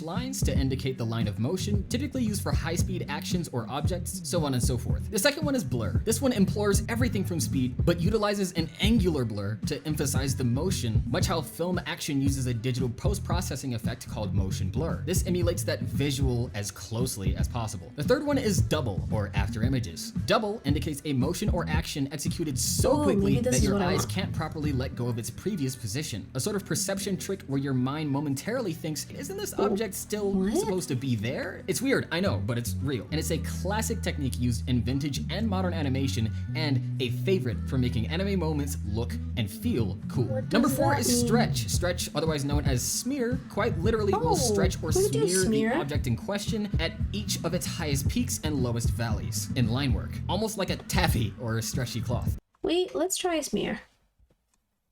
Lines to indicate the line of motion, typically used for high-speed actions or objects, so on and so forth. The second one is blur. This one implores everything from speed, but utilizes an angular blur to emphasize the motion, much how film action uses a digital post-processing effect called motion blur. This emulates that visual as closely as possible. The third one is double, or after images. Double indicates a motion or action executed so quickly that your eyes can't properly let go of its previous position. A sort of perception trick where your mind momentarily thinks, isn't this object still supposed to be there? It's weird, I know, but it's real. And it's a classic technique used in vintage and modern animation, and a favorite for making anime moments look and feel cool. Number 4 is stretch. Stretch, otherwise known as smear, quite literally will stretch or smear the object in question at each of its highest peaks and lowest valleys in line work, almost like a taffy or a stretchy cloth. Wait, let's try a smear.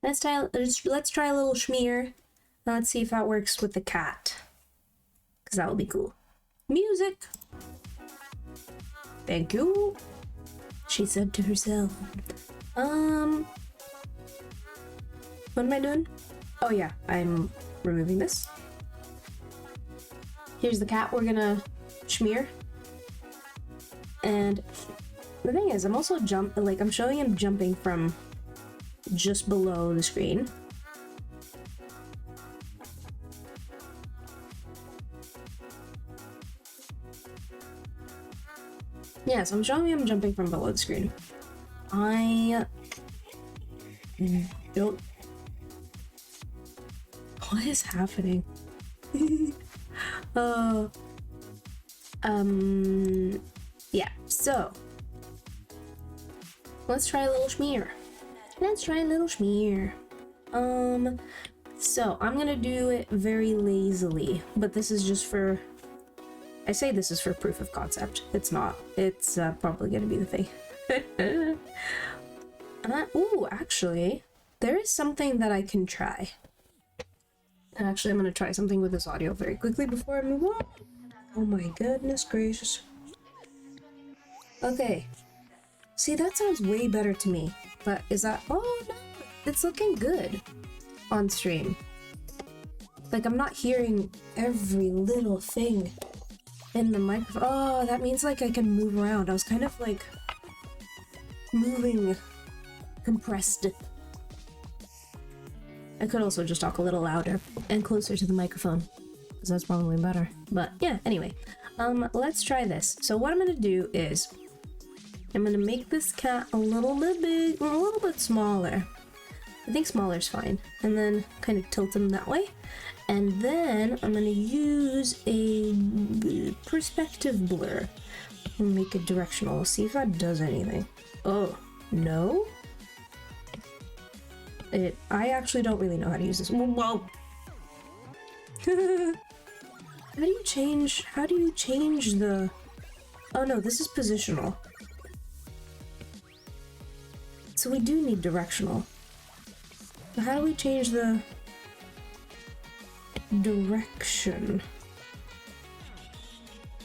Let's try a little smear. Let's see if that works with the cat, because that would be cool. Music. Thank you, she said to herself. What am I doing? Oh yeah, I'm removing this. Here's the cat we're gonna smear. And the thing is, I'm also I'm showing him jumping from just below the screen. Yes, I'm showing him jumping from below the screen. I don't... What is happening? Yeah, so let's try a little smear. So I'm gonna do it very lazily, but this is just for, I say this is for proof of concept. It's not. It's probably gonna be the thing. Ooh, actually, there is something that I can try. And actually, I'm gonna try something with this audio very quickly before I move on. Oh my goodness gracious. Okay. See, that sounds way better to me. But is that... Oh no! It's looking good on stream. Like, I'm not hearing every little thing in the microphone. Oh, that means like I can move around. I was kind of like moving compressed. I could also just talk a little louder and closer to the microphone, because that's probably better. But yeah, anyway, let's try this. So what I'm gonna do is I'm gonna make this cat a little bit big, a little bit smaller. I think smaller is fine. And then kind of tilt him that way. And then I'm gonna use a perspective blur and make it directional. See if that does anything. Oh, no? I actually don't really know how to use this. Whoa! How do you change the... Oh no, this is positional. So we do need directional. But how do we change the direction?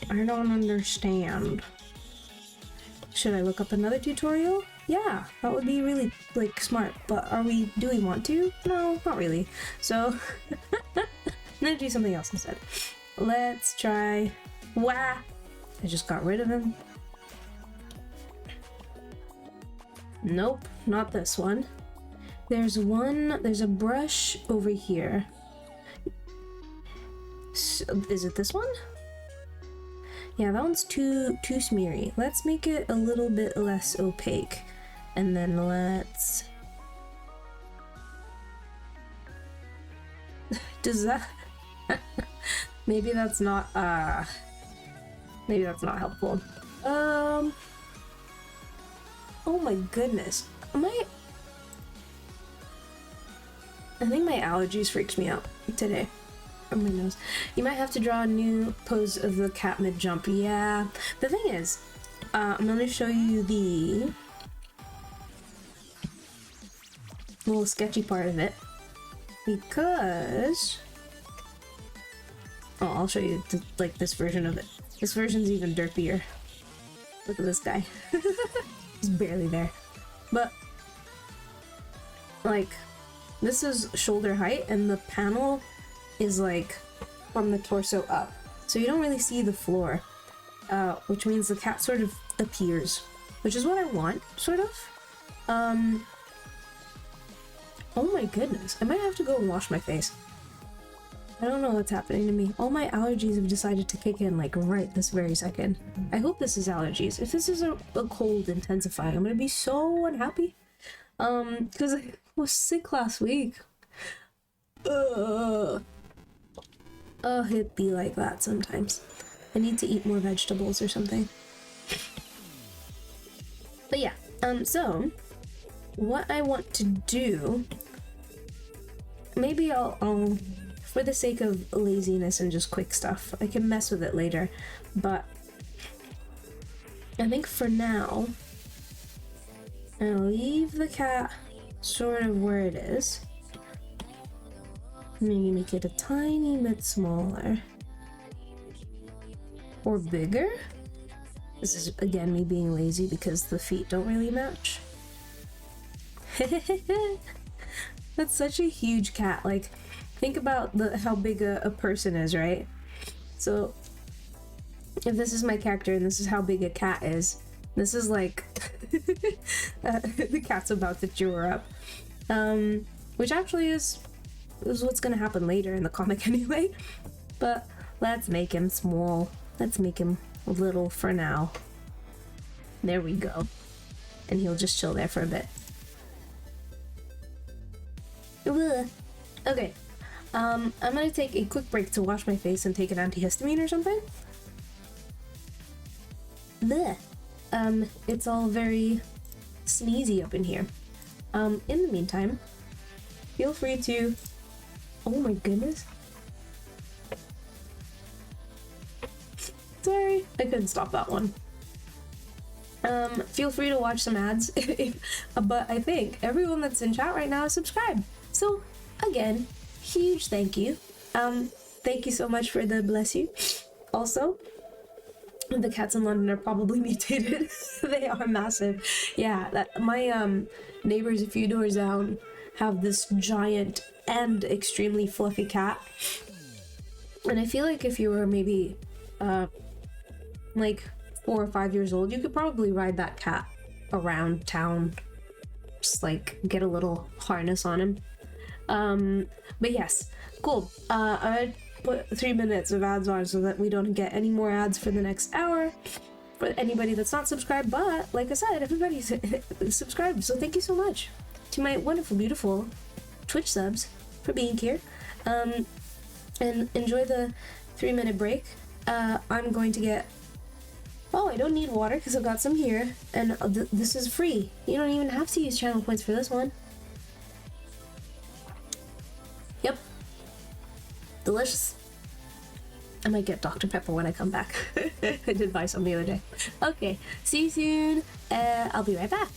I don't understand. Should I look up another tutorial? Yeah, that would be really, like, smart. But do we want to? No, not really. So, I'm gonna do something else instead. Let's try... Wah! I just got rid of him. Nope, not this one. There's a brush over here. So, is it this one? Yeah, that one's too smeary. Let's make it a little bit less opaque. And then let's... Does that... Maybe that's not, Maybe that's not helpful. Oh my goodness. I think my allergies freaked me out today. On my nose. You might have to draw a new pose of the cat mid-jump. Yeah. The thing is, I'm gonna show you the little sketchy part of it. Because... Oh, I'll show you like this version of it. This version's even derpier. Look at this guy. He's barely there. But, like, this is shoulder height, and the panel is like from the torso up. So you don't really see the floor, which means the cat sort of appears, which is what I want, sort of. Oh my goodness. I might have to go and wash my face. I don't know what's happening to me. All my allergies have decided to kick in like right this very second. I hope this is allergies. If this is a cold intensifying, I'm gonna be so unhappy. Because I was sick last week. It'd be like that sometimes. I need to eat more vegetables or something. But yeah, so what I want to do, maybe I'll for the sake of laziness and just quick stuff, I can mess with it later, but I think for now I'll leave the cat sort of where it is. Maybe make it a tiny bit smaller. Or bigger? This is again me being lazy because the feet don't really match. That's such a huge cat. Like, think about how big a person is, right? So if this is my character and this is how big a cat is, this is like the cat's about to chew her up. Which actually is what's gonna happen later in the comic anyway. But let's make him small. Let's make him little for now. There we go. And he'll just chill there for a bit. Ugh. Okay. I'm gonna take a quick break to wash my face and take an antihistamine or something. Blech. It's all very sneezy up in here. In the meantime, feel free to... Oh my goodness. Sorry, I couldn't stop that one. Feel free to watch some ads, but I think everyone that's in chat right now is subscribed. So, again, huge thank you. Thank you so much for the bless you. Also, the cats in London are probably mutated. They are massive. Yeah, my neighbors a few doors down have this giant and extremely fluffy cat. And I feel like if you were maybe like 4 or 5 years old, you could probably ride that cat around town. Just like get a little harness on him. But yes, cool. I put 3 minutes of ads on so that we don't get any more ads for the next hour for anybody that's not subscribed. But like I said, everybody's subscribed, so thank you so much to my wonderful, beautiful Twitch subs for being here. And enjoy the 3-minute break. I'm going to get... Oh, I don't need water because I've got some here, and this is free. You don't even have to use channel points for this one. Yep. Delicious. I might get Dr. Pepper when I come back. I did buy some the other day. Okay, see you soon. I'll be right back.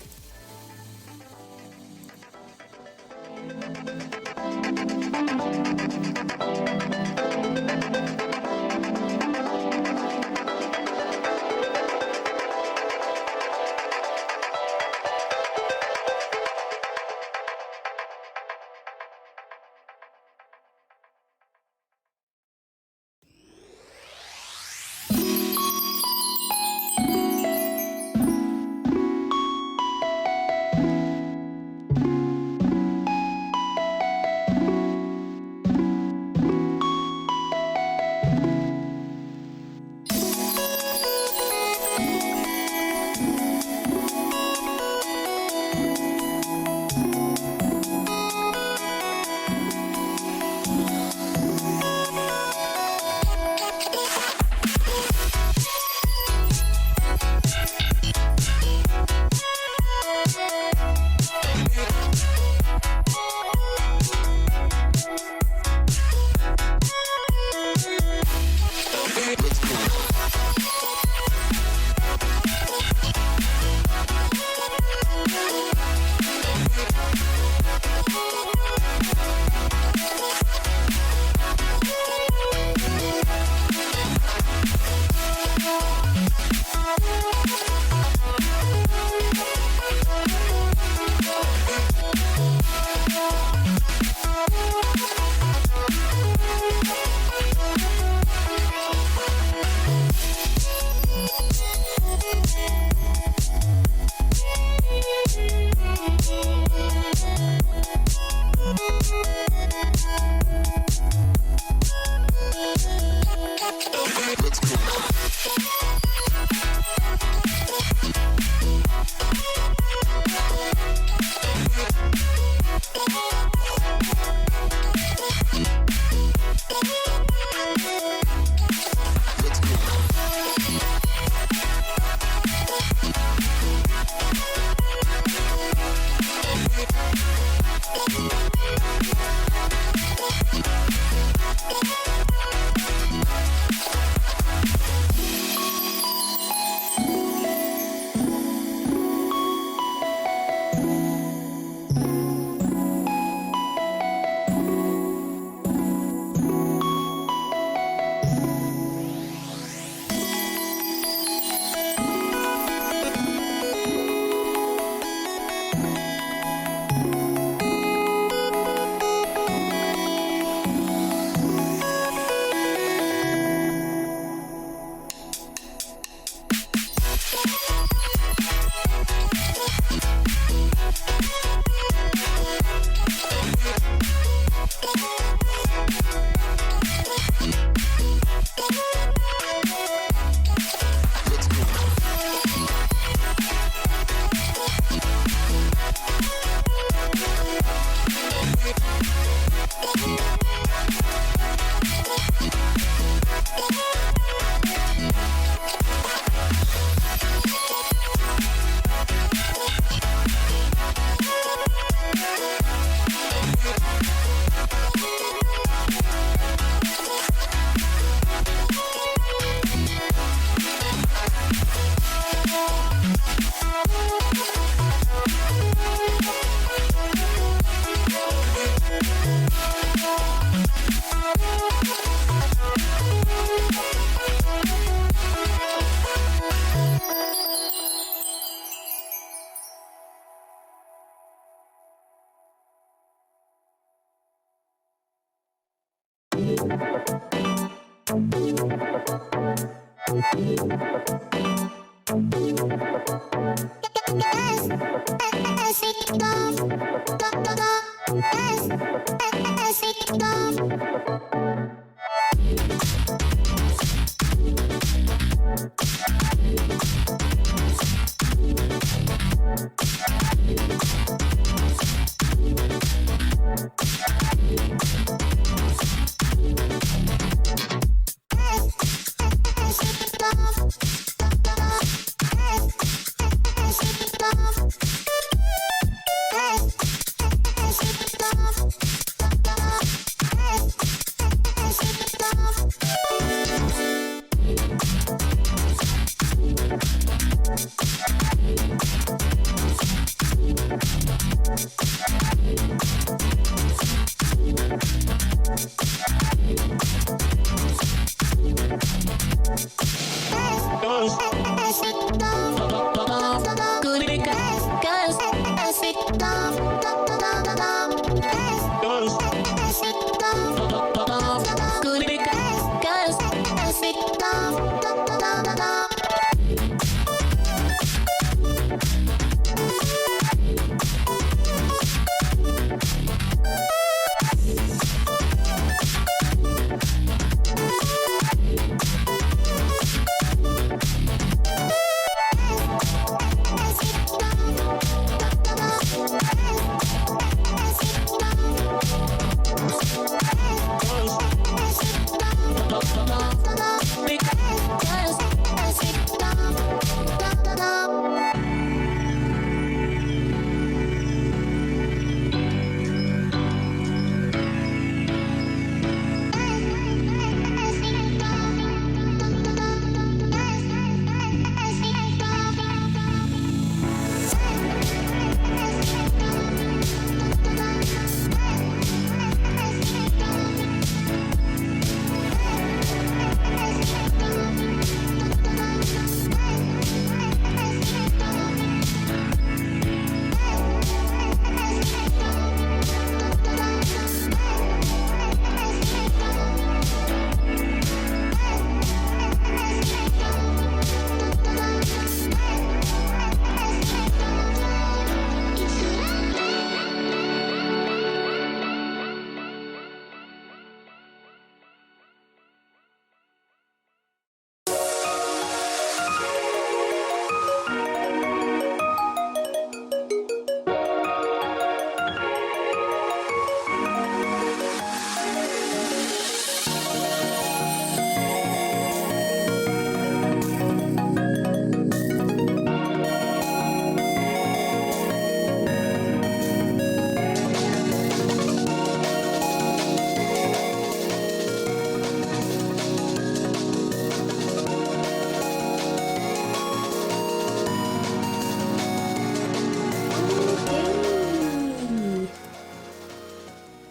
Okay.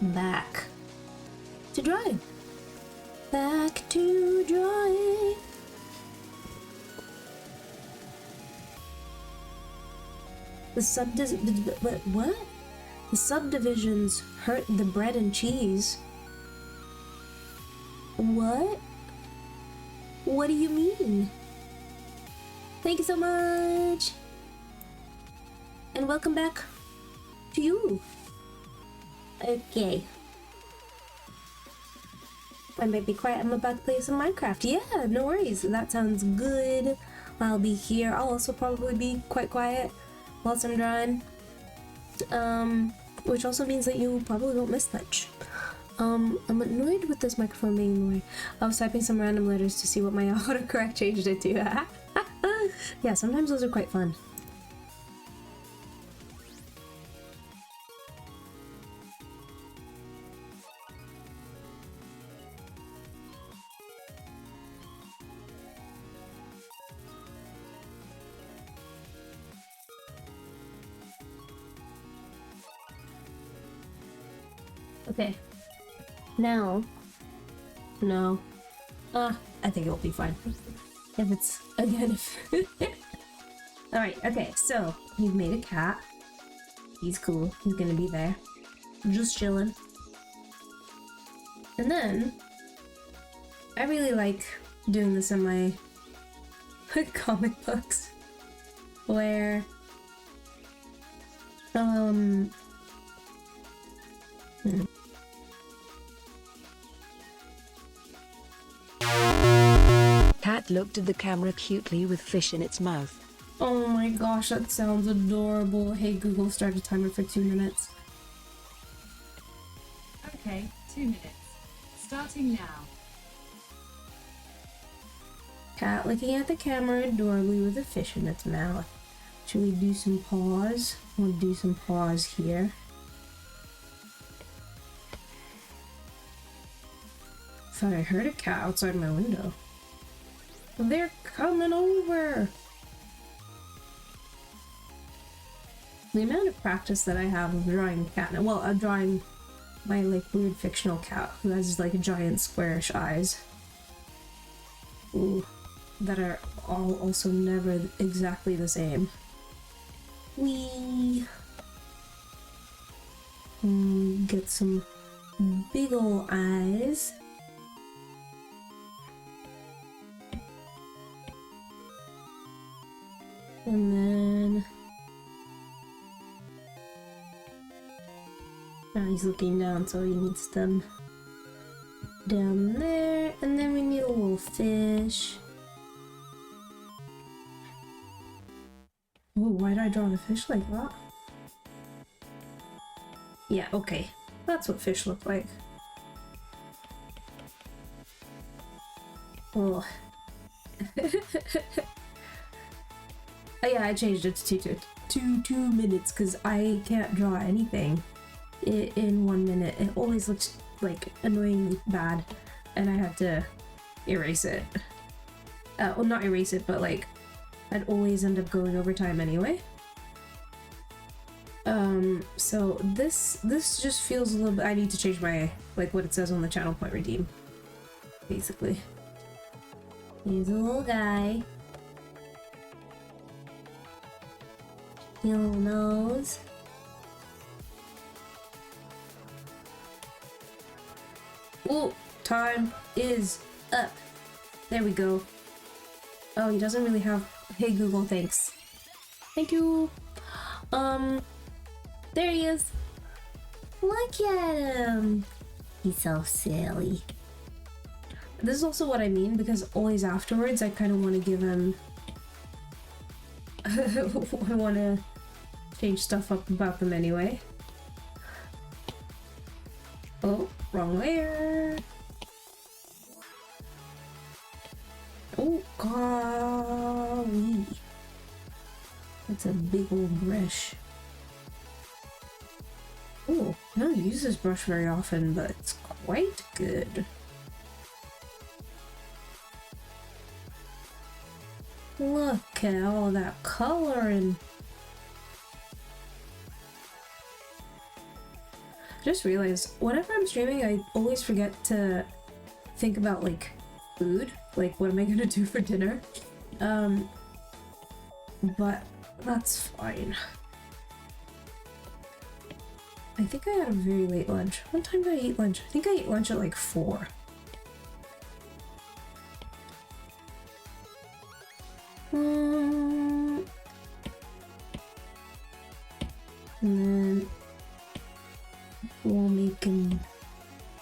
Back to drawing. Back to drawing. What? The subdivisions hurt the bread and cheese. What? What do you mean? Thank you so much. And welcome back to you. Okay. I might be quiet. I'm about to play some Minecraft. Yeah, no worries. That sounds good. I'll be here. I'll also probably be quite quiet whilst I'm drawing. Which also means that you probably won't miss much. I'm annoyed with this microphone being in the way. I was typing some random letters to see what my autocorrect changed it to. Yeah, sometimes those are quite fun. Okay. Now. No. I think it'll be fine. If it's, again, if... Alright, okay, so, you've made a cat. He's cool. He's gonna be there. Just chilling. And then, I really like doing this in my comic books where Cat looked at the camera cutely with fish in its mouth. oh my gosh, that sounds adorable. Hey Google, start a timer for 2 minutes. Okay, 2 minutes. Starting now. Cat looking at the camera adorably with a fish in its mouth. Should we do some paws? We'll do some paws here. Thought I heard a cat outside my window. They're coming over! The amount of practice that I have of drawing a cat, well, I'm drawing my like weird fictional cat who has like giant squarish eyes. Ooh, that are all also never exactly the same. We get some big ol' eyes. And then now he's looking down, so he needs them down there. And then we need a little fish. Oh, why did I draw the fish like that? Yeah, okay. That's what fish look like. Oh. Oh yeah, I changed it to 2 minutes because I can't draw anything in 1 minute. It always looks like annoyingly bad, and I have to erase it. Well, not erase it, but like I'd always end up going over time anyway. So this just feels a little bit. I need to change my like what it says on the channel point redeem. Basically, here's a little guy. Your little nose. Ooh, time is up. There we go. Oh, he doesn't really have. Hey Google, thanks. Thank you. There he is. Look at him. He's so silly. This is also what I mean because always afterwards I kind of want to give him. I want to change stuff up about them anyway. Oh, wrong layer. Oh, golly. That's a big old brush. Oh, I don't use this brush very often, but it's quite good. Look at all that coloring. Just realized whenever I'm streaming, I always forget to think about like food, like what am I gonna do for dinner? But that's fine. I think I had a very late lunch. What time did I eat lunch? I think I ate lunch at like 4. And then we'll make him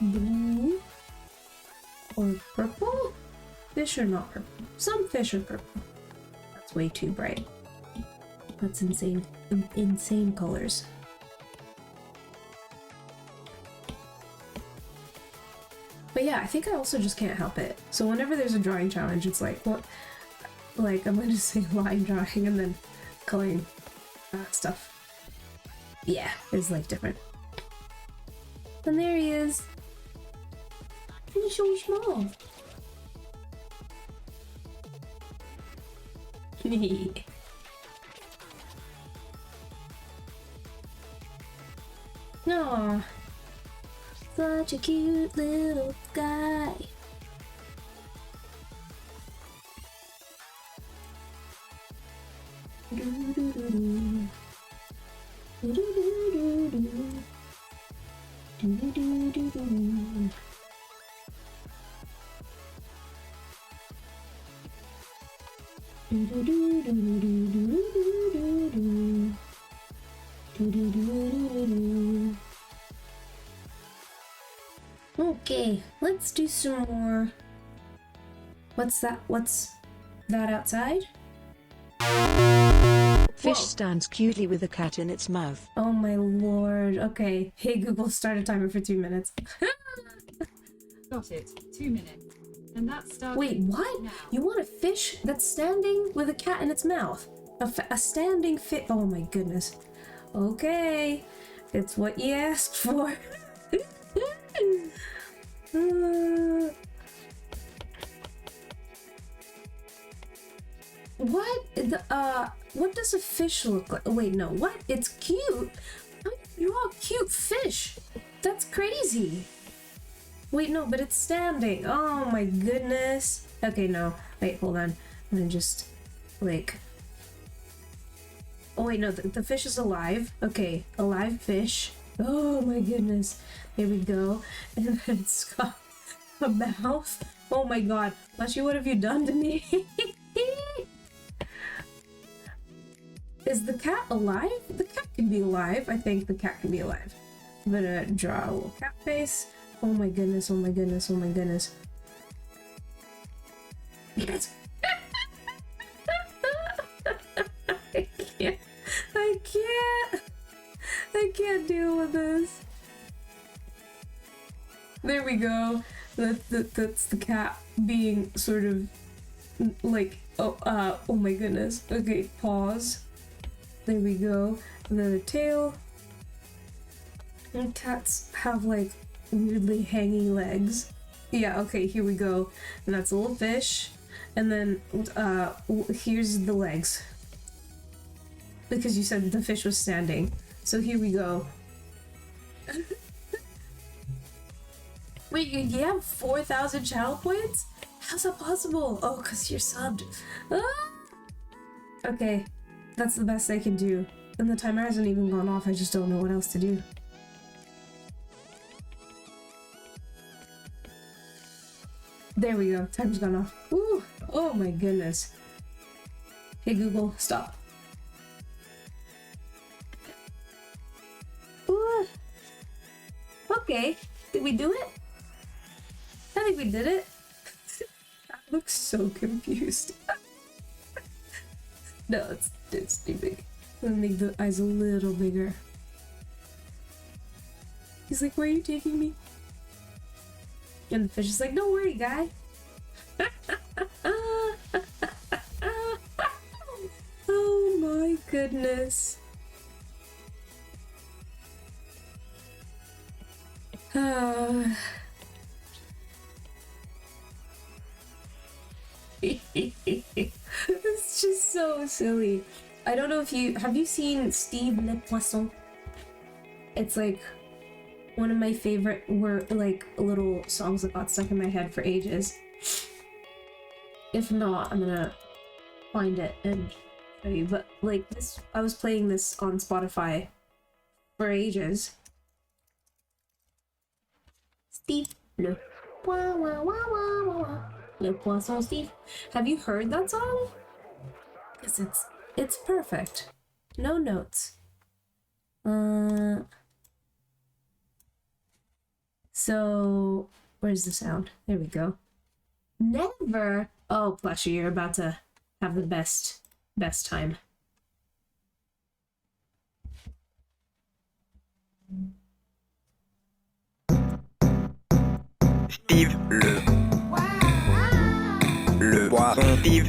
blue or purple. Fish are not purple. Some fish are purple. That's way too bright. That's insane. Insane colors. But yeah, I think I also just can't help it. So whenever there's a drawing challenge, it's like, what? Like, I'm going to say line drawing and then coloring stuff. Yeah, it's like different. And there he is. He's so small. Aww. Such a cute little guy. Okay, let's do some more. What's that? What's that outside? Fish Whoa. stands cutely with a cat in its mouth. Oh my lord. Okay. Hey Google, start a timer for 2 minutes. Got it. 2 minutes. And that starts. Wait, what? now. You want a fish that's standing with a cat in its mouth? A standing fish? Oh my goodness. Okay. It's what you asked for. What does a fish look like? Wait, no, what? It's cute. You draw a cute fish. That's crazy. Wait, no, but it's standing. Oh my goodness. Okay, no. Wait, hold on. I'm gonna just, like... Oh wait, no, the fish is alive. Okay, alive fish. Oh my goodness. Here we go. And then it's got a mouth. Oh my god. Leshy, what have you done to me? Is the cat alive? The cat can be alive. I think the cat can be alive. I'm gonna draw a little cat face. Oh my goodness, oh my goodness, oh my goodness. Yes. I can't deal with this. There we go. That's the cat being sort of like, oh my goodness. Okay, pause. There we go. And then the tail. And cats have like weirdly hanging legs. Yeah, okay, here we go. And that's a little fish. And then here's the legs. Because you said the fish was standing. So here we go. Wait, you have 4,000 channel points? How's that possible? Oh, because you're subbed. Ah! Okay, that's the best I can do. And the timer hasn't even gone off, I just don't know what else to do. There we go, timer's gone off. Ooh, oh my goodness. Hey Google, stop. Ooh. Okay, did we do it? I think we did it. I look so confused. No, it's too big. I'm gonna make the eyes a little bigger. He's like, where are you taking me? And the fish is like, don't worry, guy. Oh my goodness. It's just so silly. I don't know if have you seen Steve Le Poisson? It's like one of my favorite like little songs that got stuck in my head for ages. If not, I'm gonna find it and show you. But like this, I was playing this on Spotify for ages. Steve Le Le Poisson Steve. Have you heard that song? Because it's perfect. No notes. So where's the sound? There we go. Never. Oh, Plushy, you're about to have the best time. Steve le poisson Steve.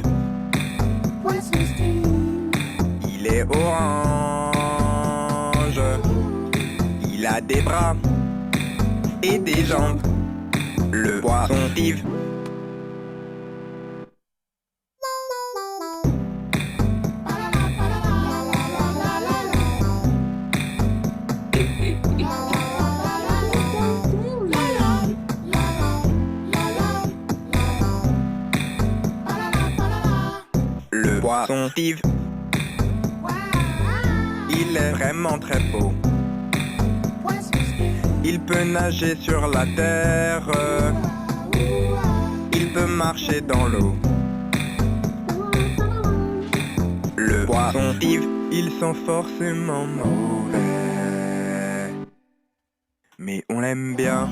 Il est orange. Il a des bras et des jambes. Le poisson Steve. Le poisson Steve. Il est vraiment très beau. Il peut nager sur la terre. Il peut marcher dans l'eau. poissons Steve, ils sont forcément mauvais. Mais on l'aime bien.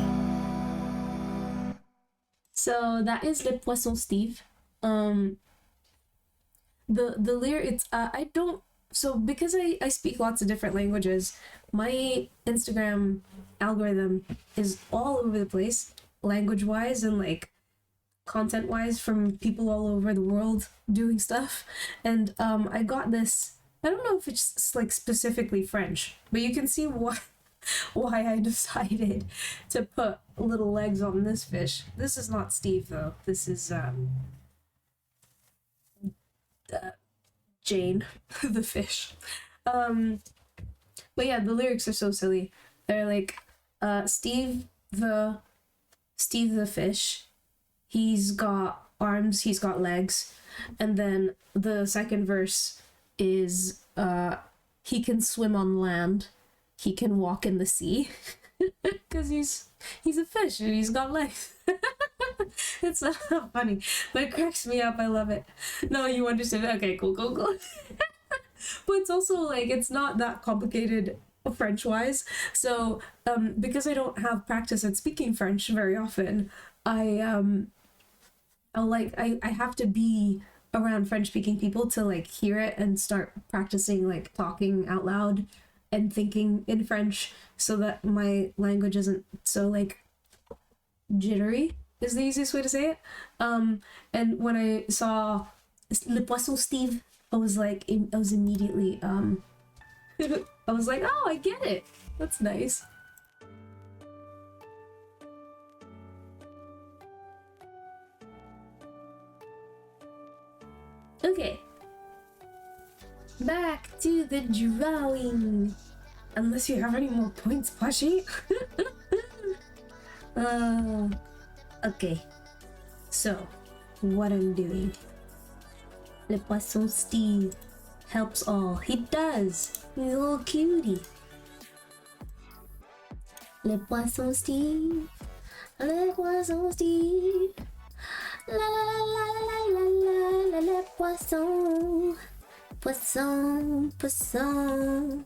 So that is Le Poisson Steve. The lyrics, I don't, so because I speak lots of different languages, my Instagram algorithm is all over the place, language wise and like content wise, from people all over the world doing stuff. And I got this, I don't know if it's like specifically French, but you can see why I decided to put little legs on this fish. This is not Steve though. This is Jane, the fish. But yeah, the lyrics are so silly. They're like, Steve the fish, he's got arms, he's got legs, and then the second verse is he can swim on land, he can walk in the sea, because he's a fish and he's got legs. It's not funny, but it cracks me up. I love it. No, you understand. Okay, cool. But it's also like, it's not that complicated French wise. So because I don't have practice at speaking French very often, I have to be around French speaking people to like hear it and start practicing like talking out loud and thinking in French, so that my language isn't so like jittery, is the easiest way to say it. And when I saw Le Poisson Steve, I was immediately I was like, oh, I get it. That's nice. Okay. Back to the drawing. Unless you have any more points, Plushie. Okay. So, what I'm doing. Le Poisson Steve helps all. He does. He's a little cutie. Le Poisson Steve. Le Poisson Steve. La la la la la la la la, le poisson. Poisson, poisson.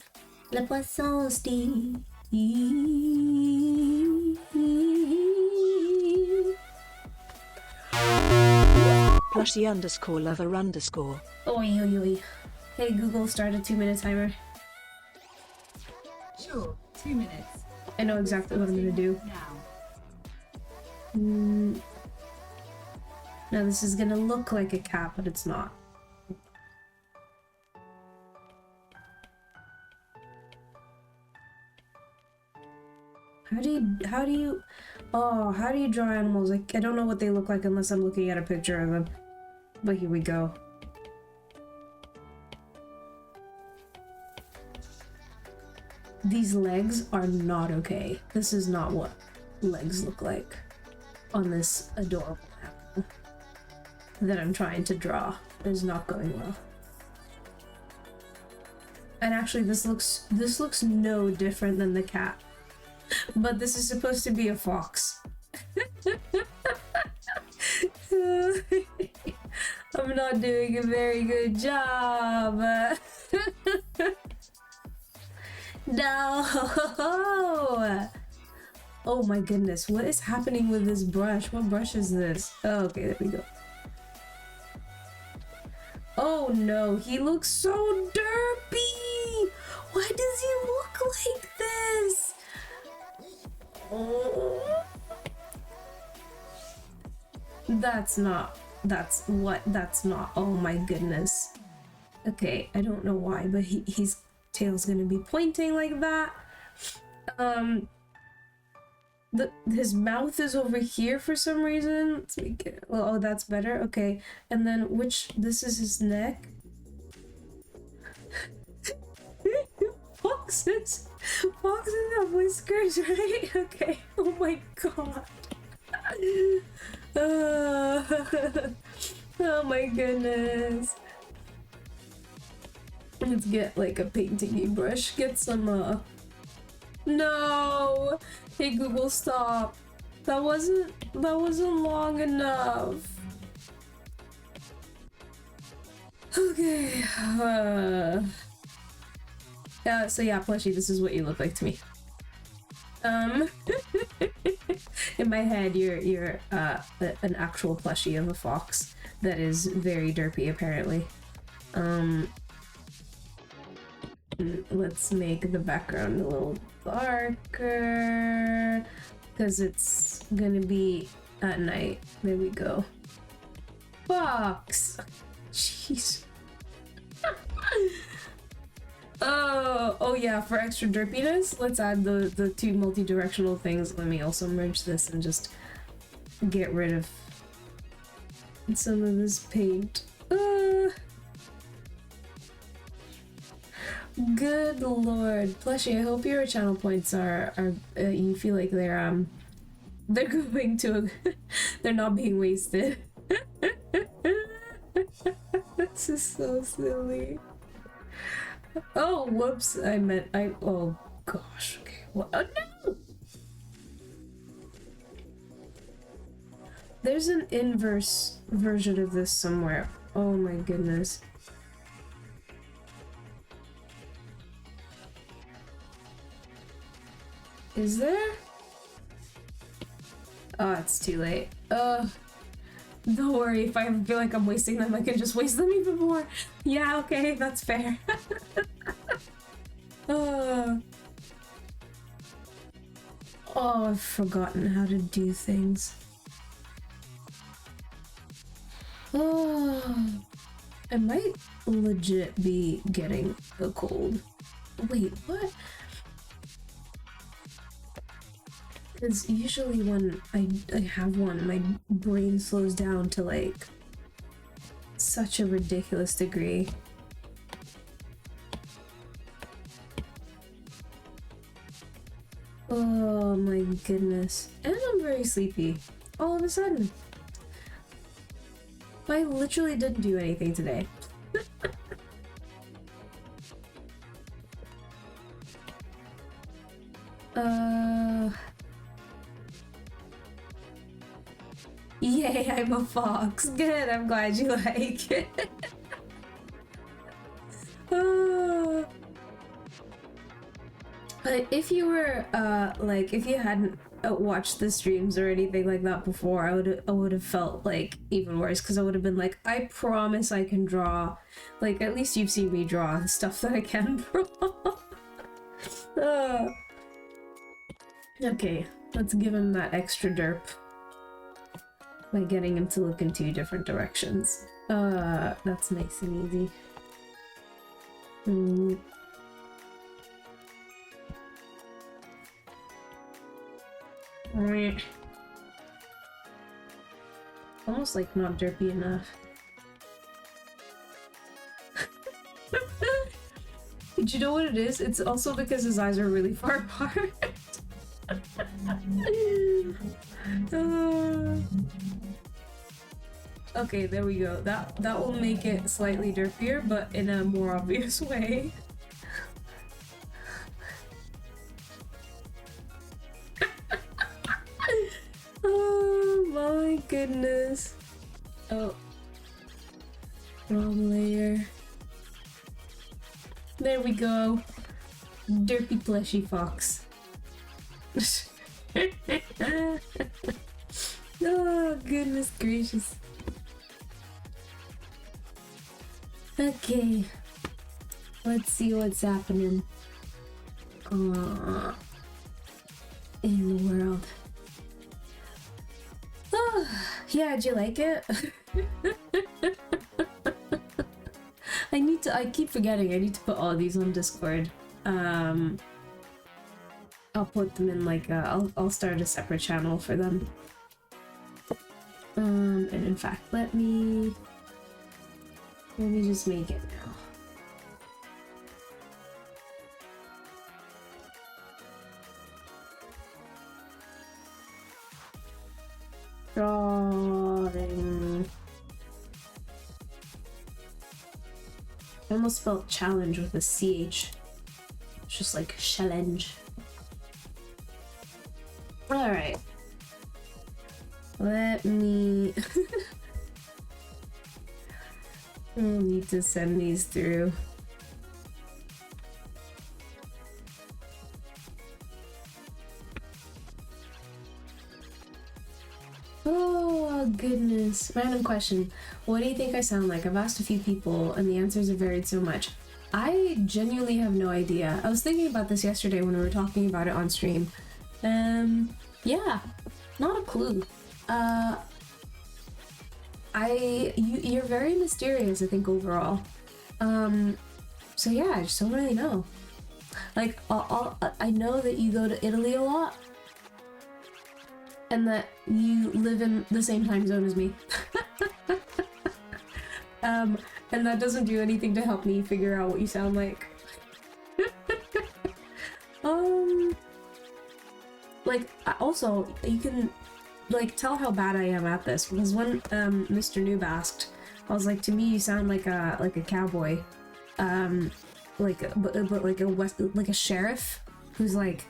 Le Poisson Steve. Plushie_lover_. Oi, oi, oi. Hey Google, start a 2-minute timer. Sure, 2 minutes. I know exactly what I'm gonna do. Now. Now this is gonna look like a cat, but it's not. How do you draw animals? Like, I don't know what they look like unless I'm looking at a picture of them. But here we go. These legs are not okay. This is not what legs look like on this adorable animal that I'm trying to draw. It is not going well. And actually this looks no different than the cat. But this is supposed to be a fox. I'm not doing a very good job. No! Oh my goodness, what is happening with this brush? What brush is this? Oh, okay, there we go. Oh no, he looks so derpy! Why does he look like this? Oh. That's not, oh my goodness. Okay, I don't know why, but his tail's gonna be pointing like that. His mouth is over here for some reason. Let's make it, oh, that's better, okay. And then this is his neck. Foxes have whiskers, right? Okay, oh my god. Oh my goodness. Let's get like a painting brush. Get some No! Hey Google, stop. That wasn't long enough. Okay. So yeah, plushie, this is what you look like to me. In my head, you're an actual plushie of a fox that is very derpy, apparently. Let's make the background a little darker because it's gonna be at night. There we go. Fox. Jeez. Oh yeah, for extra derpiness, let's add the two multi-directional things. Let me also merge this and just get rid of some of this paint. Good lord. Plushie, I hope your channel points are you feel like they're going to they're not being wasted. This is so silly. Oh, whoops. Oh gosh. Okay. What? Oh no! There's an inverse version of this somewhere. Oh my goodness. Is there? Oh, it's too late. Don't worry, if I feel like I'm wasting them, I can just waste them even more. Yeah, okay, that's fair. Oh, I've forgotten how to do things. Oh, I might legit be getting a cold. Wait, what? Because usually when I have one, my brain slows down to like such a ridiculous degree. Oh my goodness. And I'm very sleepy all of a sudden. I literally didn't do anything today. Yay, I'm a fox. Good, I'm glad you like it. But if you were, like, if you hadn't watched the streams or anything like that before, I would have felt, like, even worse, because I would have been like, I promise I can draw. Like, at least you've seen me draw the stuff that I can draw. Okay, let's give him that extra derp by getting him to look in two different directions. That's nice and easy. Almost like not derpy enough. Did you know what it is? It's also because his eyes are really far apart. Okay, there we go. That will make it slightly derpier, but in a more obvious way. Oh my goodness. Oh. Wrong layer. There we go. Derpy plushy fox. Oh, goodness gracious. Okay. Let's see what's happening in the world. Oh, yeah, did you like it? I keep forgetting, I need to put all these on Discord. I'll put them in like I'll start a separate channel for them. And in fact, let me just make it now. Drawing. I almost spelled challenge with a CH. It's just like challenge. Alright. Let me I'll need to send these through. Oh goodness. Random question. What do you think I sound like? I've asked a few people and the answers have varied so much. I genuinely have no idea. I was thinking about this yesterday when we were talking about it on stream. Yeah, not a clue. You're very mysterious, I think, overall. So yeah, I just don't really know. Like, I know that you go to Italy a lot, and that you live in the same time zone as me. And that doesn't do anything to help me figure out what you sound like. Like, also, you can, like, tell how bad I am at this, because when, Mr. Noob asked, I was like, to me, you sound like a cowboy. But like a sheriff who's like,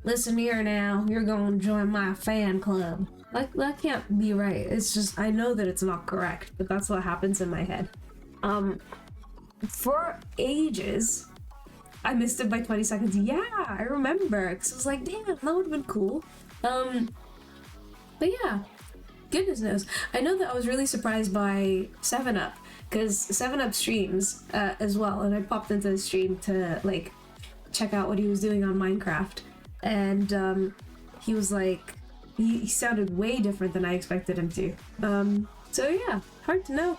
listen here now, you're gonna join my fan club. Like, that can't be right. It's just, I know that it's not correct, but that's what happens in my head. For ages, I missed it by 20 seconds. Yeah, I remember, because I was like, damn, that would have been cool. But yeah, goodness knows. I know that I was really surprised by 7up, because 7up streams as well, and I popped into the stream to, like, check out what he was doing on Minecraft, and he was like, he sounded way different than I expected him to. So yeah, hard to know.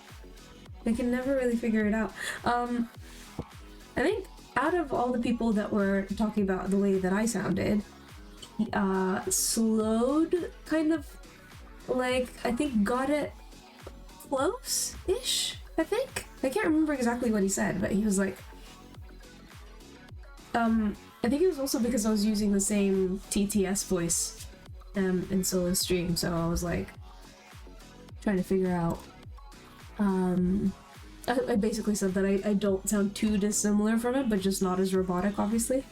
I can never really figure it out. I think out of all the people that were talking about the way that I sounded, Slowed kind of, like, I think got it close-ish, I think? I can't remember exactly what he said, but he was like, I think it was also because I was using the same TTS voice in solo stream, so I was like trying to figure out. I basically said that I don't sound too dissimilar from it, but just not as robotic, obviously.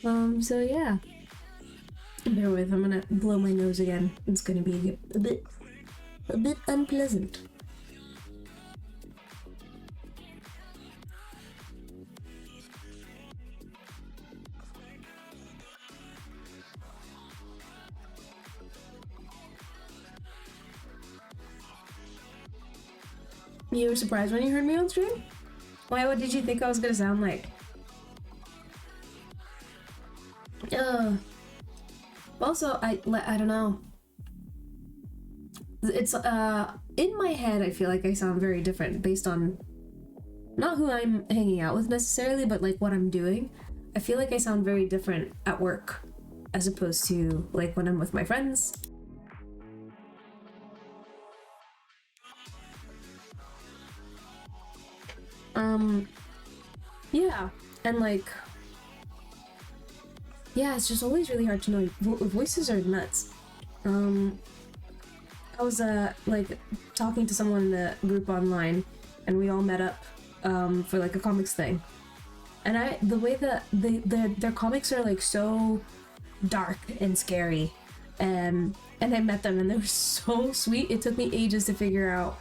So yeah. Bear with, I'm gonna blow my nose again. It's gonna be a bit unpleasant. You were surprised when you heard me on stream? Why, what did you think I was gonna sound like? Also, I don't know. It's, in my head, I feel like I sound very different based on not who I'm hanging out with necessarily, but like what I'm doing. I feel like I sound very different at work as opposed to like when I'm with my friends. Yeah, and like, yeah, it's just always really hard to know. Voices are nuts. I was like talking to someone in the group online, and we all met up for like a comics thing. And the way that their comics are like so dark and scary, and I met them and they were so sweet. It took me ages to figure out,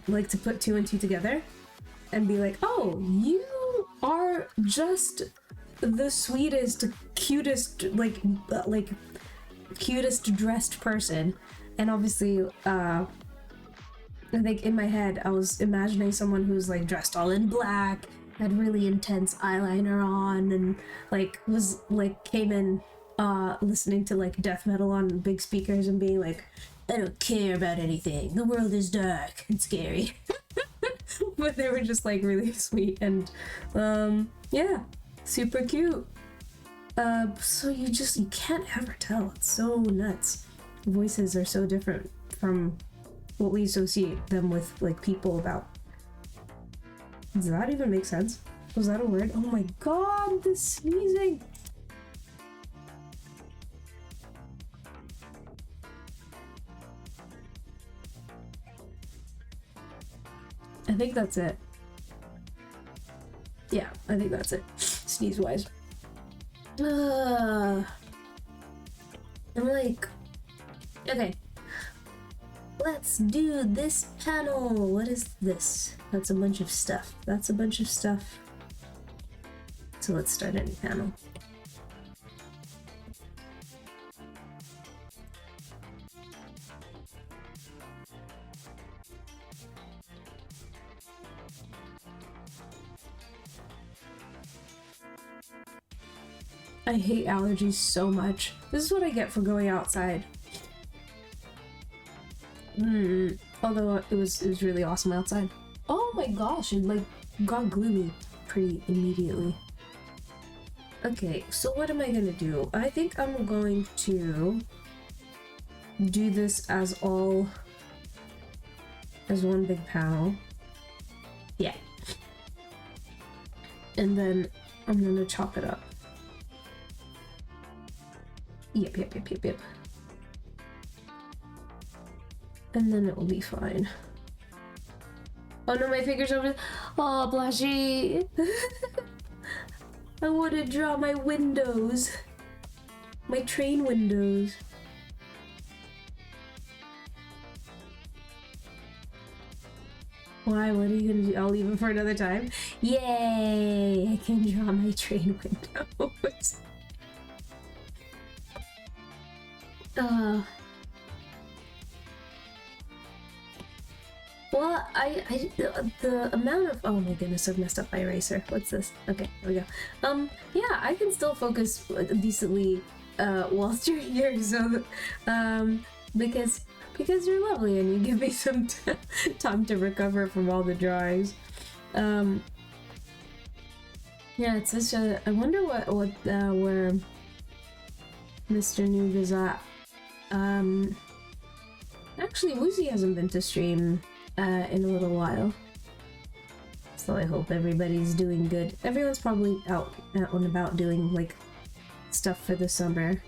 like to put two and two together, and be like, oh, you are just the sweetest, cutest, like cutest dressed person. And obviously, I think in my head I was imagining someone who's like dressed all in black, had really intense eyeliner on, and like was like came in listening to like death metal on big speakers and being like, I don't care about anything, the world is dark and scary. But they were just like really sweet and yeah, super cute. So you can't ever tell. It's so nuts. Voices are so different from what we associate them with, like, people about. Does that even make sense? Was that a word? Oh my god, the sneezing! I think that's it. Yeah, I think that's it. Sneeze-wise. I'm like... Okay. let's do this panel. What is this? That's a bunch of stuff. That's a bunch of stuff. So let's start a new panel. I hate allergies so much. This is what I get for going outside. Although it was really awesome outside. Oh my gosh, it like got gloomy pretty immediately. Okay, so what am I gonna do? I think I'm going to do this as one big panel. Yeah. And then I'm gonna chop it up. Yep. And then it will be fine. Oh no, my fingers over. Oh, blushy. I want to draw my windows. My train windows. Why? What are you gonna do? I'll leave it for another time. Yay! I can draw my train windows. Well, the amount of, oh my goodness, I've messed up my eraser. What's this? Okay, there we go. Yeah, I can still focus decently whilst you're here, so because you're lovely and you give me some time to recover from all the drawings. Yeah, it's such a, I wonder where Mr. Noob is at. Actually, Woozy hasn't been to stream in a little while, so I hope everybody's doing good. Everyone's probably out and about doing like stuff for the summer.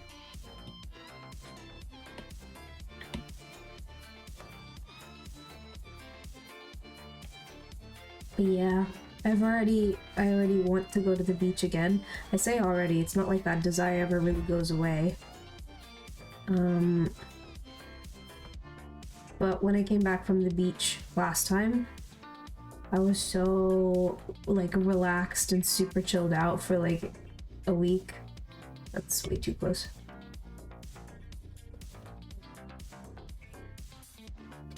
But yeah, I already want to go to the beach again. I say already, it's not like that desire ever really goes away. But when I came back from the beach last time, I was so like relaxed and super chilled out for like a week. That's way too close.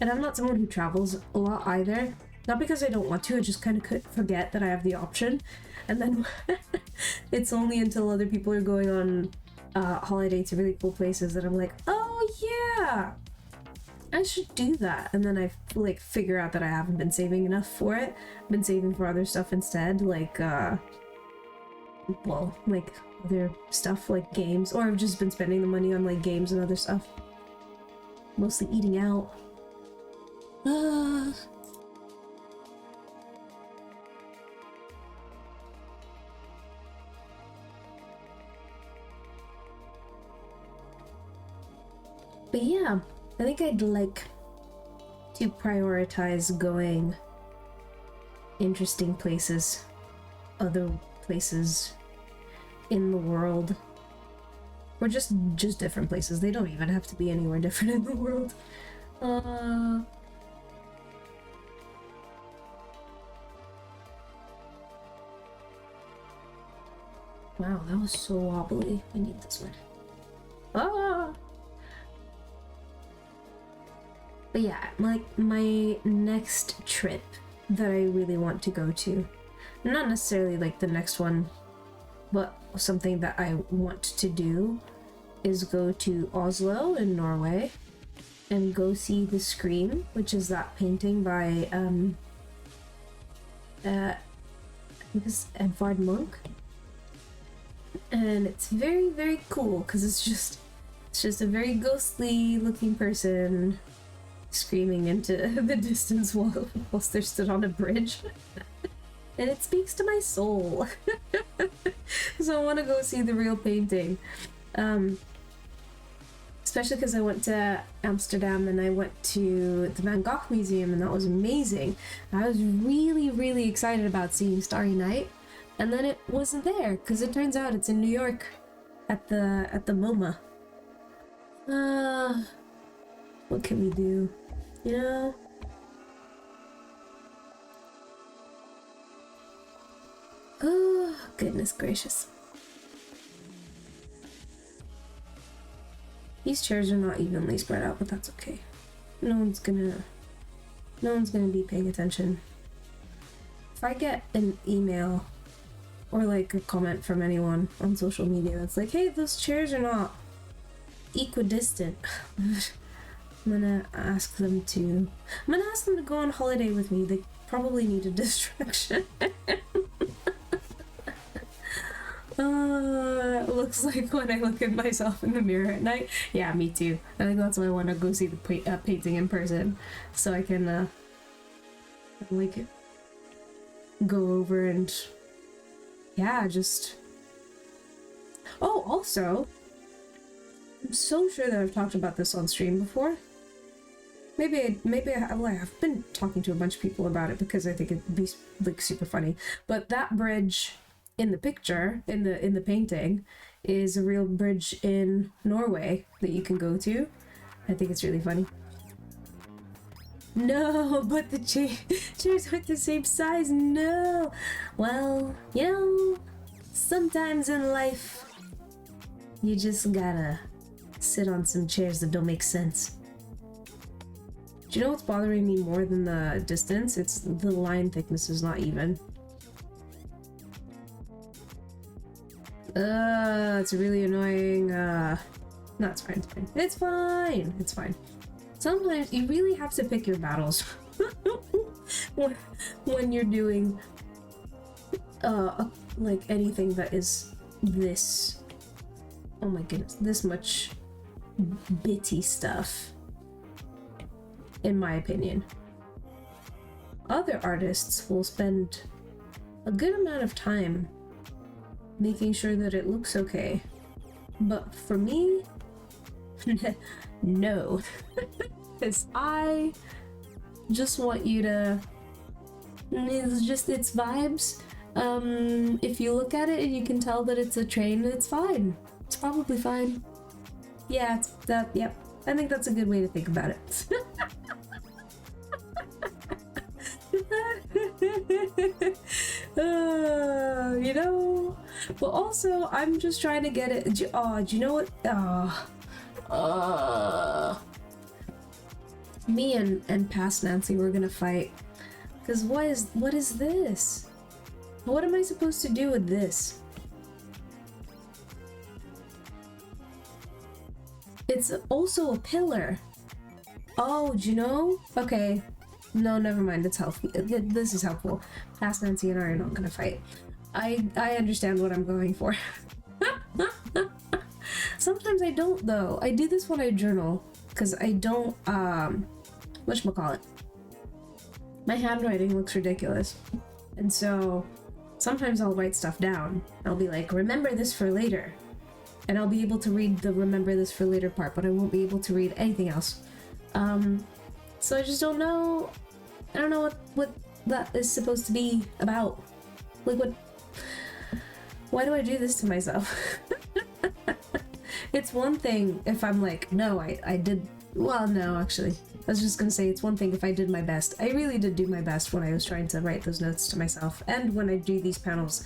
And I'm not someone who travels a lot either. Not because I don't want to, I just kind of forget that I have the option. And then it's only until other people are going on holiday to really cool places that I'm like, oh yeah, I should do that. And then I like figure out that I haven't been saving enough for it. I've been saving for other stuff instead, like well, like other stuff like games, or I've just been spending the money on like games and other stuff. Mostly eating out. But yeah, I think I'd like to prioritize going interesting places, other places in the world, or just different places. They don't even have to be anywhere different in the world. Wow, that was so wobbly. I need this one. But yeah, like my next trip that I really want to go to, not necessarily like the next one, but something that I want to do is go to Oslo in Norway and go see The Scream, which is that painting by I think it's Edvard Munch. And it's very, very cool because it's just a very ghostly looking person screaming into the distance whilst they're stood on a bridge. And it speaks to my soul. So I want to go see the real painting. Especially because I went to Amsterdam and I went to the Van Gogh Museum, and that was amazing. I was really, really excited about seeing Starry Night, and then it wasn't there because it turns out it's in New York at the MoMA. What can we do? You know? Oh, goodness gracious. These chairs are not evenly spread out, but that's okay. No one's gonna be paying attention. If I get an email or like a comment from anyone on social media that's like, hey, those chairs are not equidistant, I'm gonna ask them to go on holiday with me. They probably need a distraction. It looks like when I look at myself in the mirror at night. Yeah, me too. I think that's why I want to go see the painting in person, so I can like go over and yeah, just. Oh, also, I'm so sure that I've talked about this on stream before. Maybe I've been talking to a bunch of people about it because I think it'd be like super funny. But that bridge in the picture, in the painting, is a real bridge in Norway that you can go to. I think it's really funny. No, but the chairs aren't the same size. No. Well, you know, sometimes in life, you just gotta sit on some chairs that don't make sense. Do you know what's bothering me more than the distance? It's the line thickness is not even. It's really annoying. No, it's fine, it's fine. It's fine, it's fine. Sometimes you really have to pick your battles when you're doing like anything that is this, oh my goodness, this much bitty stuff, in my opinion. Other artists will spend a good amount of time making sure that it looks okay, but for me, no. Because I just want you to, it's vibes. If you look at it and you can tell that it's a train, it's fine. It's probably fine. Yeah, it's that, yep. I think that's a good way to think about it. You know, but also I'm just trying to get it. Do you know what? Me and past Nancy were gonna fight. Cause what is this? What am I supposed to do with this? It's also a pillar. Oh, do you know? Okay. No, never mind. It's helpful. This is helpful. Past Nancy and I are not gonna fight. I understand what I'm going for. Sometimes I don't though. I do this when I journal because I don't whatchamacallit. My handwriting looks ridiculous. And so sometimes I'll write stuff down. I'll be like, remember this for later. And I'll be able to read the remember this for later part, but I won't be able to read anything else. So I just don't know. I don't know what that is supposed to be about. Like what? Why do I do this to myself? It's one thing if I'm like, no, I did. Well, no, actually, I was just gonna say it's one thing if I did my best. I really did do my best when I was trying to write those notes to myself, and when I do these panels.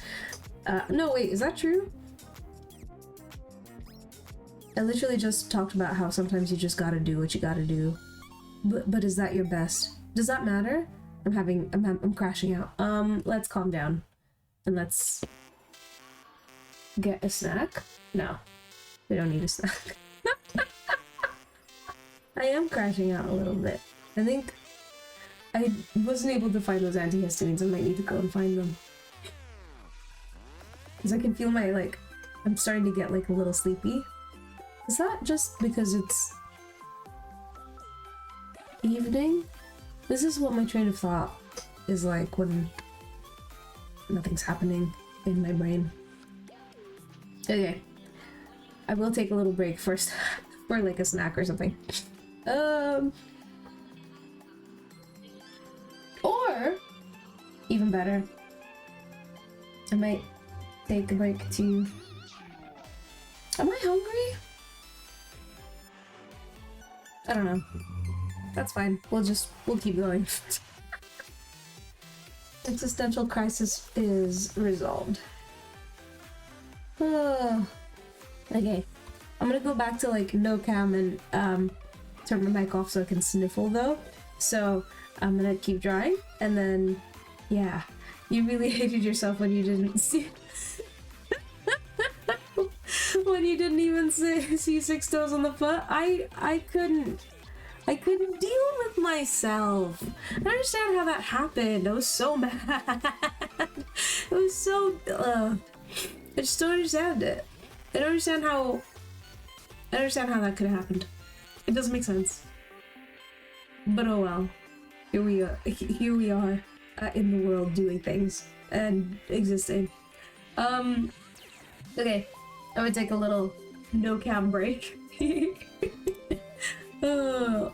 No, wait, is that true? I literally just talked about how sometimes you just gotta do what you gotta do. But is that your best? Does that matter? I'm crashing out. Let's calm down. And let's get a snack. No, we don't need a snack. I am crashing out a little bit. I think I wasn't able to find those antihistamines. I might need to go and find them. Because I can feel I'm starting to get like a little sleepy. Is that just because it's evening? This is what my train of thought is like when nothing's happening in my brain. Okay. I will take a little break first for like a snack or something. Or even better, I might take a break to. Am I hungry? I don't know. That's fine. We'll keep going. Existential crisis is resolved. Okay. I'm gonna go back to like no cam and turn my mic off so I can sniffle though. So I'm gonna keep drawing and then yeah. You really hated yourself when you didn't see when you didn't even see 6 toes on the foot. I couldn't deal with myself. I don't understand how that happened. I was so mad. It was so I just don't understand it. I don't understand how that could have happened. It doesn't make sense. But oh well. Here we are in the world doing things and existing. Okay. I'm gonna take a little no cam break. Oh.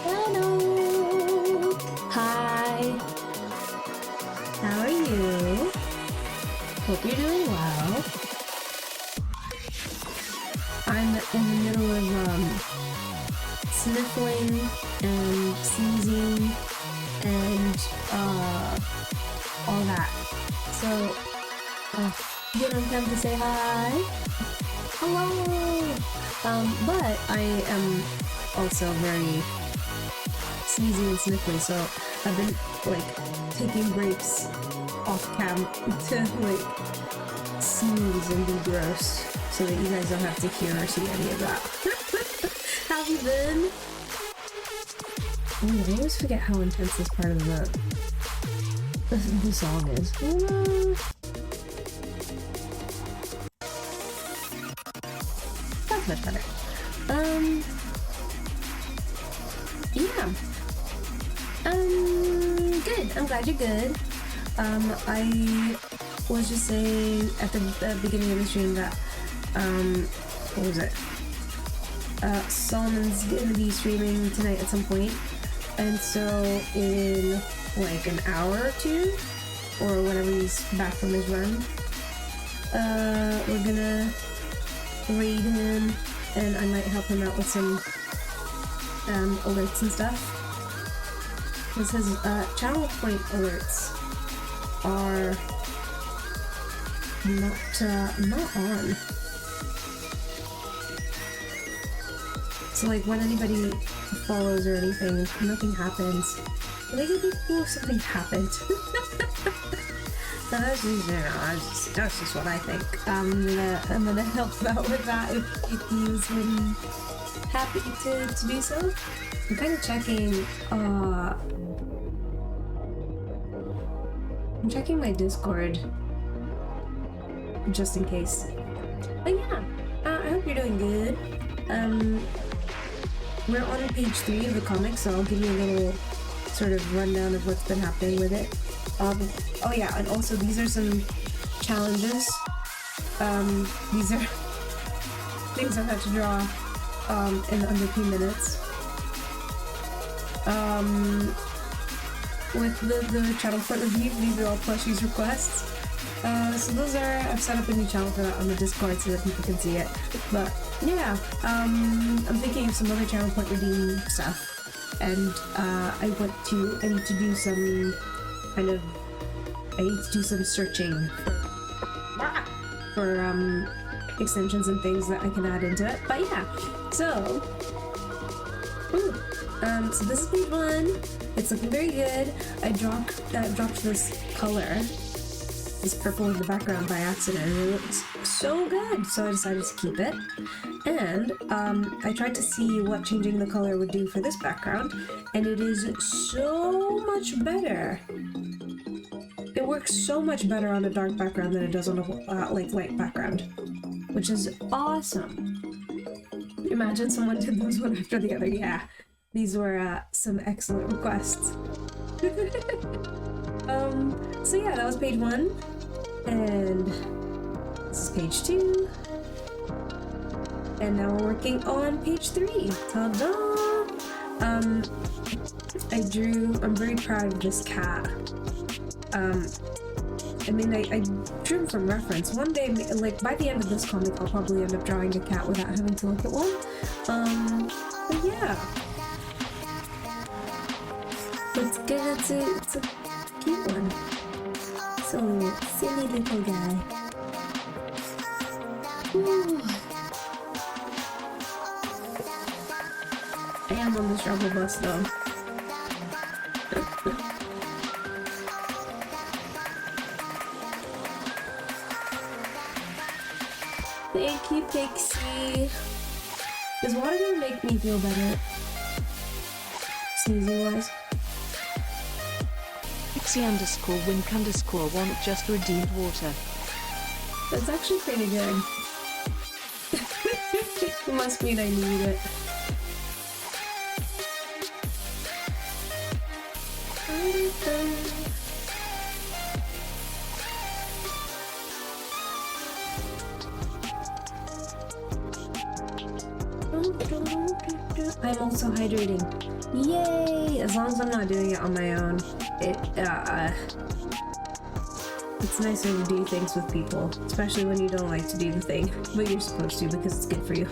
Hello! Hi! How are you? Hope you're doing well. I'm in the middle of sniffling and sneezing and all that. So, you don't have to say hi. Hello! But I am also very sneezing and sniffly, so I've been like taking breaks off cam to like sneeze and be gross so that you guys don't have to hear or see any of that. How have you been? Ooh, I always forget how intense this part of the song is. That's much better. Yeah. Good. I'm glad you're good. I was just saying at the beginning of the stream that, what was it? Solomon's gonna be streaming tonight at some point, and so in like an hour or two, or whenever he's back from his run, we're gonna raid him, and I might help him out with some alerts and stuff. Because his channel point alerts are not on. So like when anybody follows or anything, nothing happens. Maybe if something happened. That's just what I think. I'm gonna help out with that if he's happy to do so. I'm kind of checking. I'm checking my Discord just in case. But yeah, I hope you're doing good. we're on page 3 of the comic, so I'll give you a little sort of rundown of what's been happening with it. Oh yeah, and also these are some challenges. These are things I've had to draw in under 2 minutes. With the channel front review, these are all plushies requests. So those are, I've set up a new channel for that on the Discord so that people can see it. But yeah, I'm thinking of some other channel point redeem stuff. And I need to do some kind of, I need to do some searching for extensions and things that I can add into it. But yeah, so so this is page 1. It's looking very good. I dropped this color, this purple in the background by accident, and it looks so good, so I decided to keep it. And I tried to see what changing the color would do for this background, and it is so much better. It works so much better on a dark background than it does on a light background, which is awesome. Imagine someone did those one after the other. Yeah, these were some excellent requests. So yeah, that was page 1, and this is page 2, and now we're working on page 3. Ta-da! I'm very proud of this cat. I mean, I drew him from reference. One day, like, by the end of this comic, I'll probably end up drawing a cat without having to look at one. But yeah. It's good, it's a cute one. So, silly little guy. Ooh. I am on the struggle bus, though. Thank you, Pixie. Is water gonna make me feel better? Sneezing wise? Pixie_wink_want just redeemed water. That's actually pretty good. It must mean I need it. I'm also hydrating. Yay! As long as I'm not doing it on my own, it's nicer to do things with people, especially when you don't like to do the thing, but you're supposed to because it's good for you.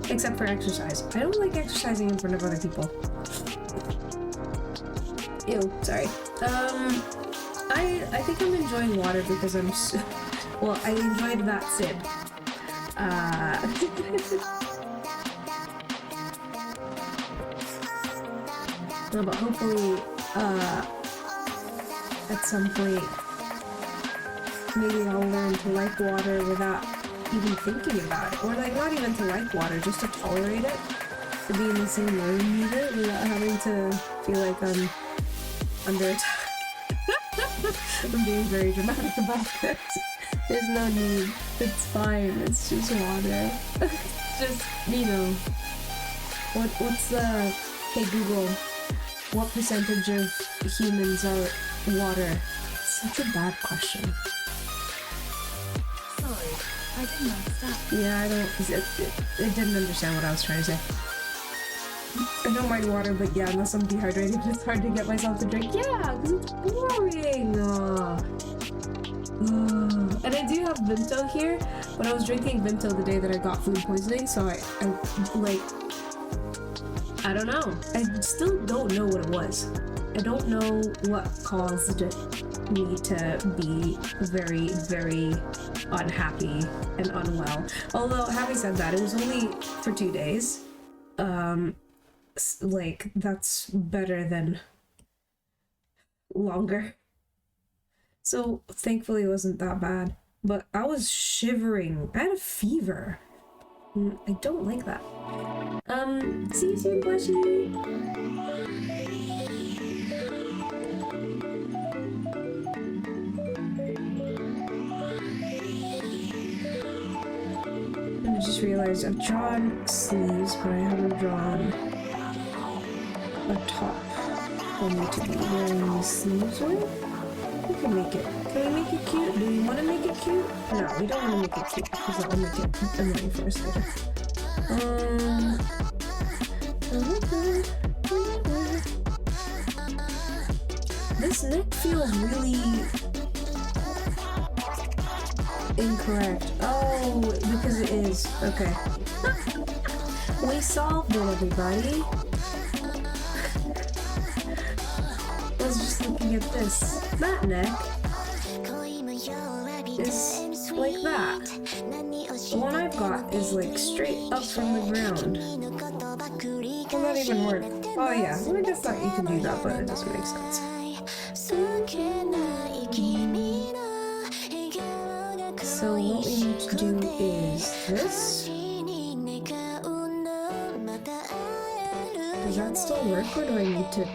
Except for exercise. I don't like exercising in front of other people. Ew, sorry. I think I'm enjoying water because I'm well, I enjoyed that sip. No, but hopefully, at some point, maybe I'll learn to like water without even thinking about it. Or like, not even to like water, just to tolerate it. To be in the same room with it without having to feel like I'm under attack. I'm being very dramatic about this. There's no need. It's fine. It's just water. It's just, you know. What's the... Hey Google, what percentage of humans are water? Such a bad question. Sorry, I didn't understand. Yeah, I don't... It didn't understand what I was trying to say. I don't mind water, but yeah, unless I'm dehydrated, it's hard to get myself to drink. Yeah, because it's boring. And I do have Vimto here, but I was drinking Vimto the day that I got food poisoning, so I don't know. I still don't know what it was. I don't know what caused me to be very, very unhappy and unwell. Although, having said that, it was only for 2 days. Like, that's better than longer. So, thankfully it wasn't that bad. But I was shivering. I had a fever. I don't like that. See you soon, Blushy! I just realized I've drawn sleeves, but I haven't drawn a top for me to be wearing these sleeves with. We can make it. Can we make it cute? Do we want to make it cute? No, we don't want to make it cute because that will make it annoying for us later. This neck feels really incorrect. Oh, because it is. Okay. We solved it, everybody. I was just looking at this. That neck is like that. The one I've got is like straight up from the ground. Will that even work? Oh yeah, I just thought you could do that, but it doesn't make sense. So what we need to do is this. Does that still work, or do I need to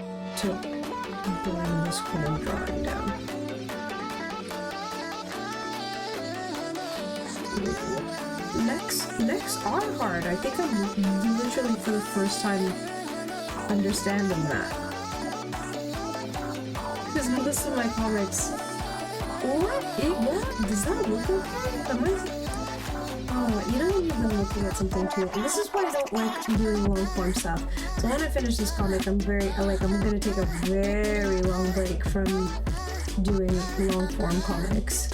bring this whole drawing down? Necks are hard. I think I'm literally for the first time understanding that. Because most of my comics. What? Does that look okay? Oh, you know, you've been looking at something too. And this is why I don't like doing long form stuff. So when I finish this comic, I'm gonna take a very long break from doing long form comics.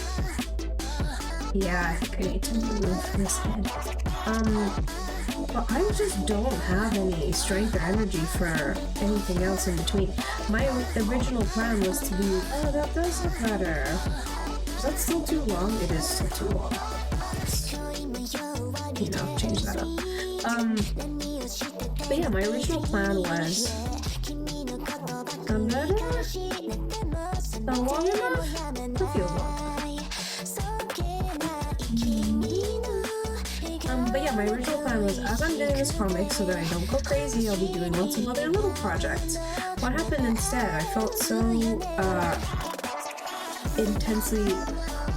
Yeah, I think I need to move this head. But I just don't have any strength or energy for anything else in between. My original plan was to be, oh, that does look better. Is that still too long? It is still too long. You know, change that up. But yeah, my original plan was, long enough? It feels long. But yeah, my original plan was, as I'm doing this comic so that I don't go crazy, I'll be doing lots of other little projects. What happened instead, I felt so intensely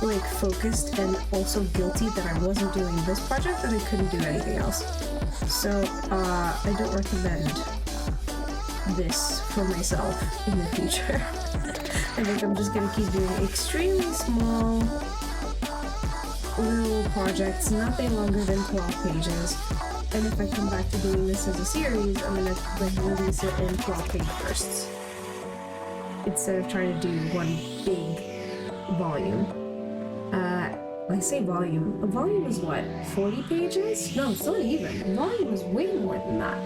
like focused and also guilty that I wasn't doing this project that I couldn't do anything else. So I don't recommend this for myself in the future. I think I'm just gonna keep doing extremely small little projects, nothing longer than 12 pages. And if I come back to doing this as a series, I'm gonna release it in 12-page bursts instead of trying to do one big volume. When I say volume, a volume is what? 40 pages? No, it's not even. A volume is way more than that.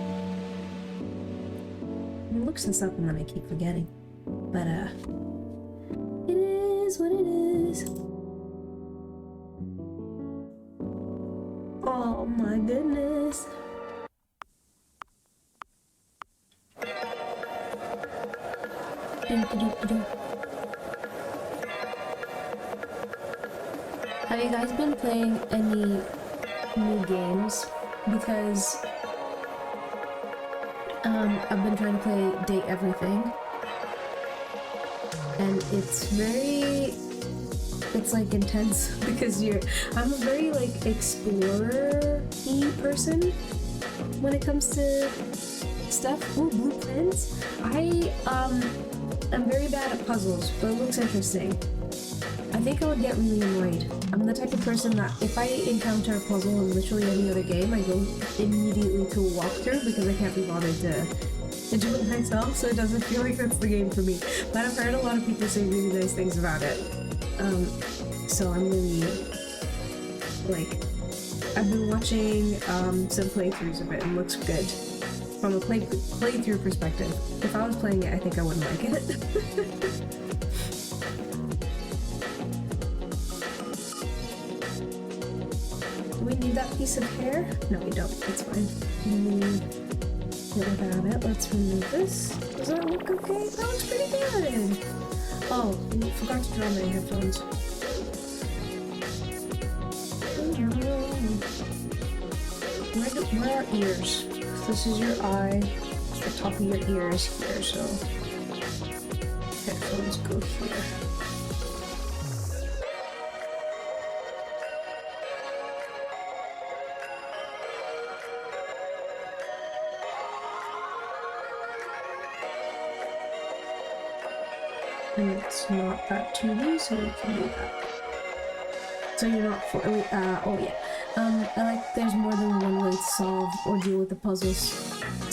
I look this up and then I keep forgetting. But it is what it is. Oh my goodness. Have you guys been playing any new games? Because I've been trying to play Date Everything, and it's like intense because I'm a very like explorer-y person when it comes to stuff. Ooh, blueprints. I'm very bad at puzzles, but it looks interesting. I think I would get really annoyed. I'm the type of person that if I encounter a puzzle in literally any other game, I go immediately to a walkthrough because I can't be bothered to do it myself, so it doesn't feel like that's the game for me. But I've heard a lot of people say really nice things about it. So I'm really, like, I've been watching some playthroughs of it and it looks good. From a playthrough perspective. If I was playing it, I think I wouldn't like it. Do we need that piece of hair? No, we don't. It's fine. What about it? Let's remove this. Does that look okay? That looks pretty good. Oh, I forgot to draw my headphones. Where are ears? This is your eye. The top of your ear is here, so headphones go here. And it's not that 2D, so we can do that. So you're not for oh yeah. I like there's more than one way to solve or deal with the puzzles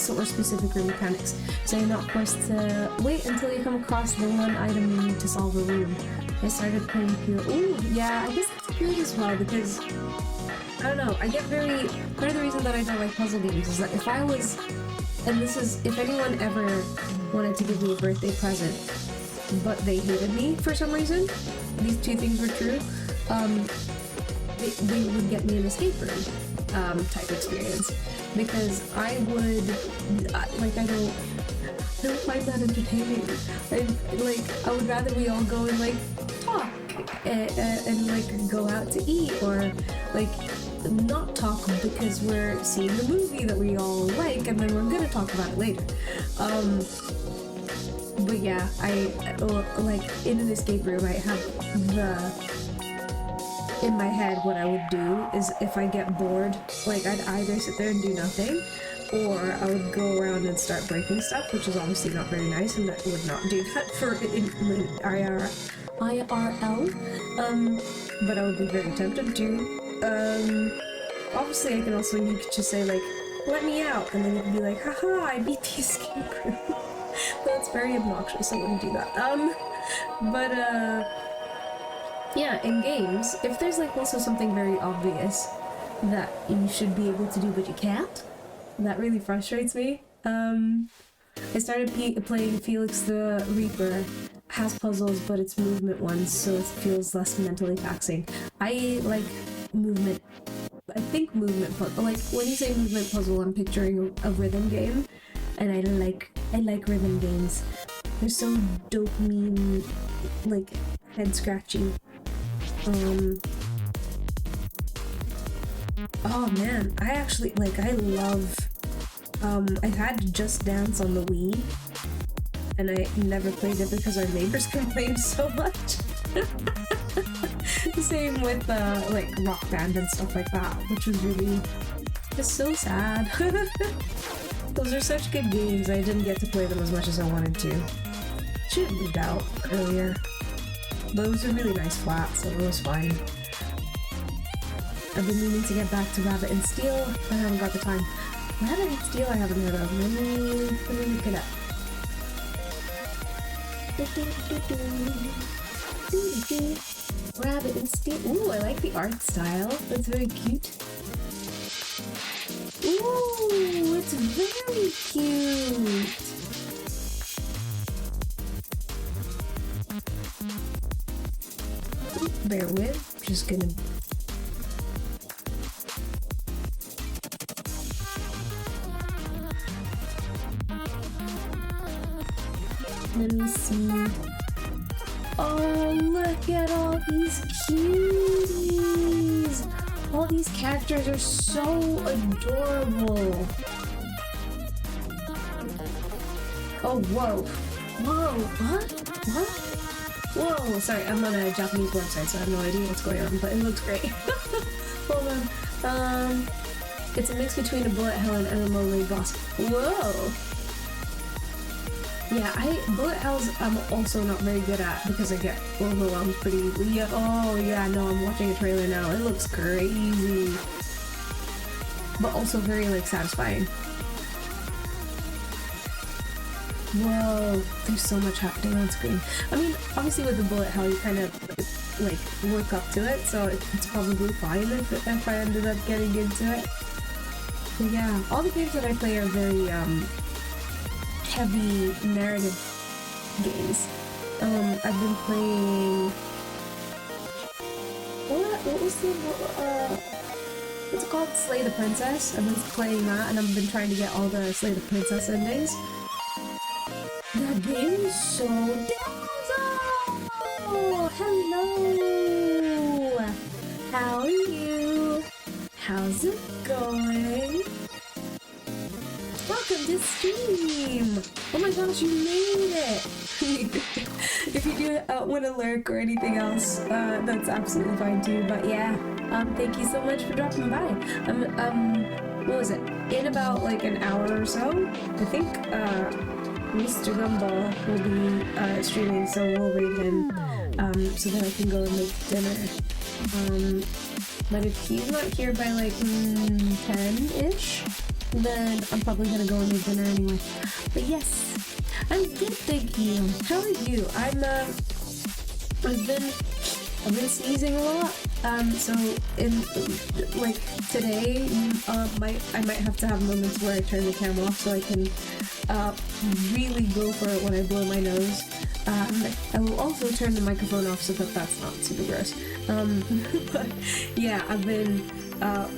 or specific room mechanics. So you're not forced to wait until you come across the one item you need to solve a room. I started playing through. Ooh, yeah, I guess that's good as well because I don't know. I get very. Part of the reason that I don't like puzzle games is that if I was, and this is if anyone ever wanted to give me a birthday present, but they hated me for some reason, these two things were true. They would get me an escape room type experience because I would like I don't find that entertaining. I would rather we all go and like talk and like go out to eat or like not talk because we're seeing the movie that we all like and then we're gonna talk about it later. But yeah, I like in an escape room I have in my head what I would do is if I get bored, like I'd either sit there and do nothing or I would go around and start breaking stuff, which is obviously not very nice and I would not do that for IRL. But I would be very tempted to. Obviously I can also, you could just say like, let me out, and then you can be like, haha, I beat the escape room. That's very obnoxious, I wouldn't do that. Yeah, in games, if there's like also something very obvious that you should be able to do but you can't, that really frustrates me. I started playing Felix the Reaper. Has puzzles, but it's movement ones, so it feels less mentally taxing. I like movement. I think movement puzzle. Like when you say movement puzzle, I'm picturing a rhythm game, and I like rhythm games. They're so dopamine, like head scratchy. Oh man, I actually I love. I had Just Dance on the Wii, and I never played it because our neighbors complained so much. Same with like Rock Band and stuff like that, which was really just so sad. Those are such good games. I didn't get to play them as much as I wanted to. Should have moved out earlier. Those are really nice flats, so it was fine. I've been meaning to get back to Rabbit and Steel, but I haven't got the time. Rabbit and Steel I haven't heard of. Let me look it up. Rabbit and Steel. Ooh, I like the art style. That's very cute. Ooh, it's very cute. Bear with. Just gonna. Let me see. Oh, look at all these cuties! All these characters are so adorable. Oh, whoa. Whoa, what? What? Whoa, sorry, I'm on a Japanese website, so I have no idea what's going on, but it looks great. Hold on. It's a mix between a bullet hell and MMO raid boss. Whoa! Yeah, bullet hells I'm also not very good at because I get overwhelmed pretty easily. Yeah, oh yeah, no, I'm watching a trailer now. It looks crazy. But also very, satisfying. Whoa, there's so much happening on screen. I mean, obviously with the bullet hell, you kind of, work up to it, so it's probably fine if I ended up getting into it. But yeah, all the games that I play are very, heavy narrative games. I've been playing... What was the... what's it called? Slay the Princess. I've been playing that, and I've been trying to get all the Slay the Princess endings. That game is so dazzle! Hello! How are you? How's it going? Welcome to stream! Oh my gosh, you made it! If you do want to lurk or anything else, that's absolutely fine too. But yeah, thank you so much for dropping by. What was it? In about an hour or so, I think, Mr. Gumball will be streaming, so we'll raid him so that I can go and make dinner. But if he's not here by like 10-ish, then I'm probably gonna go and make dinner anyway. But yes, I'm good, thank you. How are you? I've been sneezing a lot. So in like today, I might have to have moments where I turn the camera off so I can really go for it when I blow my nose. I will also turn the microphone off so that that's not super gross. But yeah, I've been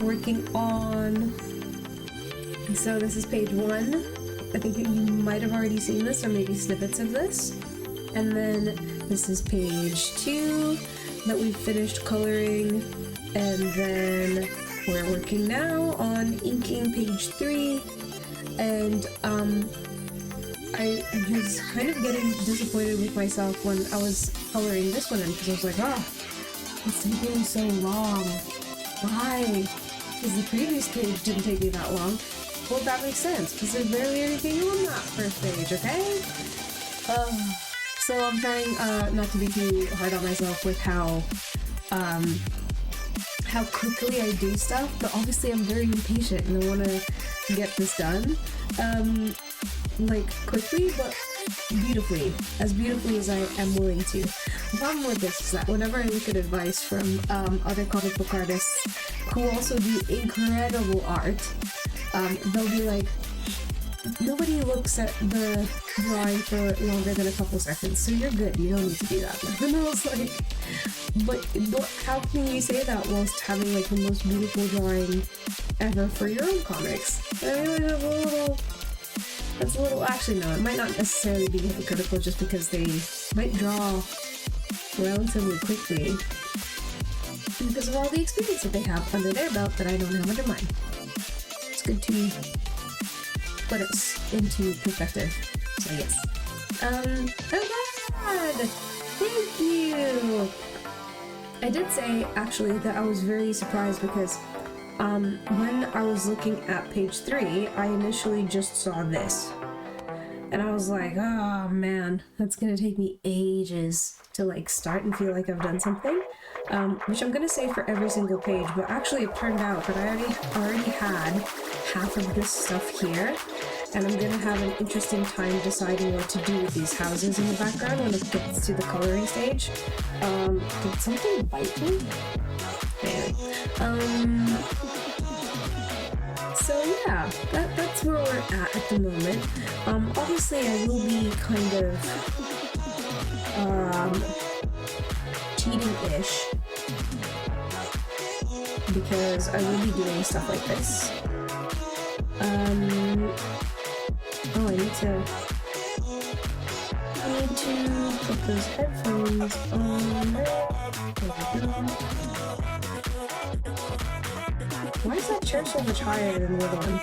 working on. So this is page 1. I think you might have already seen this or maybe snippets of this. And then this is page 2 that we finished coloring, and then we're working now on inking page 3. And I was kind of getting disappointed with myself when I was coloring this one in, because I was like, oh, it's taking so long. Why? Because the previous page didn't take me that long. Well, that makes sense, because there's barely anything on that first page, okay? So I'm trying not to be too hard on myself with how quickly I do stuff, but obviously I'm very impatient and I want to get this done, like quickly, but beautifully as I am willing to. The problem with this is that whenever I look at advice from other comic book artists who also do incredible art, they'll be like, nobody looks at the drawing for longer than a couple seconds, so you're good, you don't need to do that. And I was like, but how can you say that whilst having like the most beautiful drawing ever for your own comics? I mean, that's a little, actually no, it might not necessarily be hypocritical just because they might draw relatively quickly because of all the experience that they have under their belt that I don't have under mine. It's good to put it into perspective. So yes. Oh God! Thank you! I did say, actually, that I was very surprised because when I was looking at page 3, I initially just saw this. And I was like, oh man, that's gonna take me ages to like start and feel like I've done something. Which I'm gonna say for every single page, but actually it turned out that I already had half of this stuff here, and I'm gonna have an interesting time deciding what to do with these houses in the background when it gets to the coloring stage. Did something bite me? Anyway, so yeah, that's where we're at the moment. Obviously I will be kind of cheating-ish because I will be doing stuff like this. Oh, I need to put those headphones on. Why is that chair so much higher than the other one?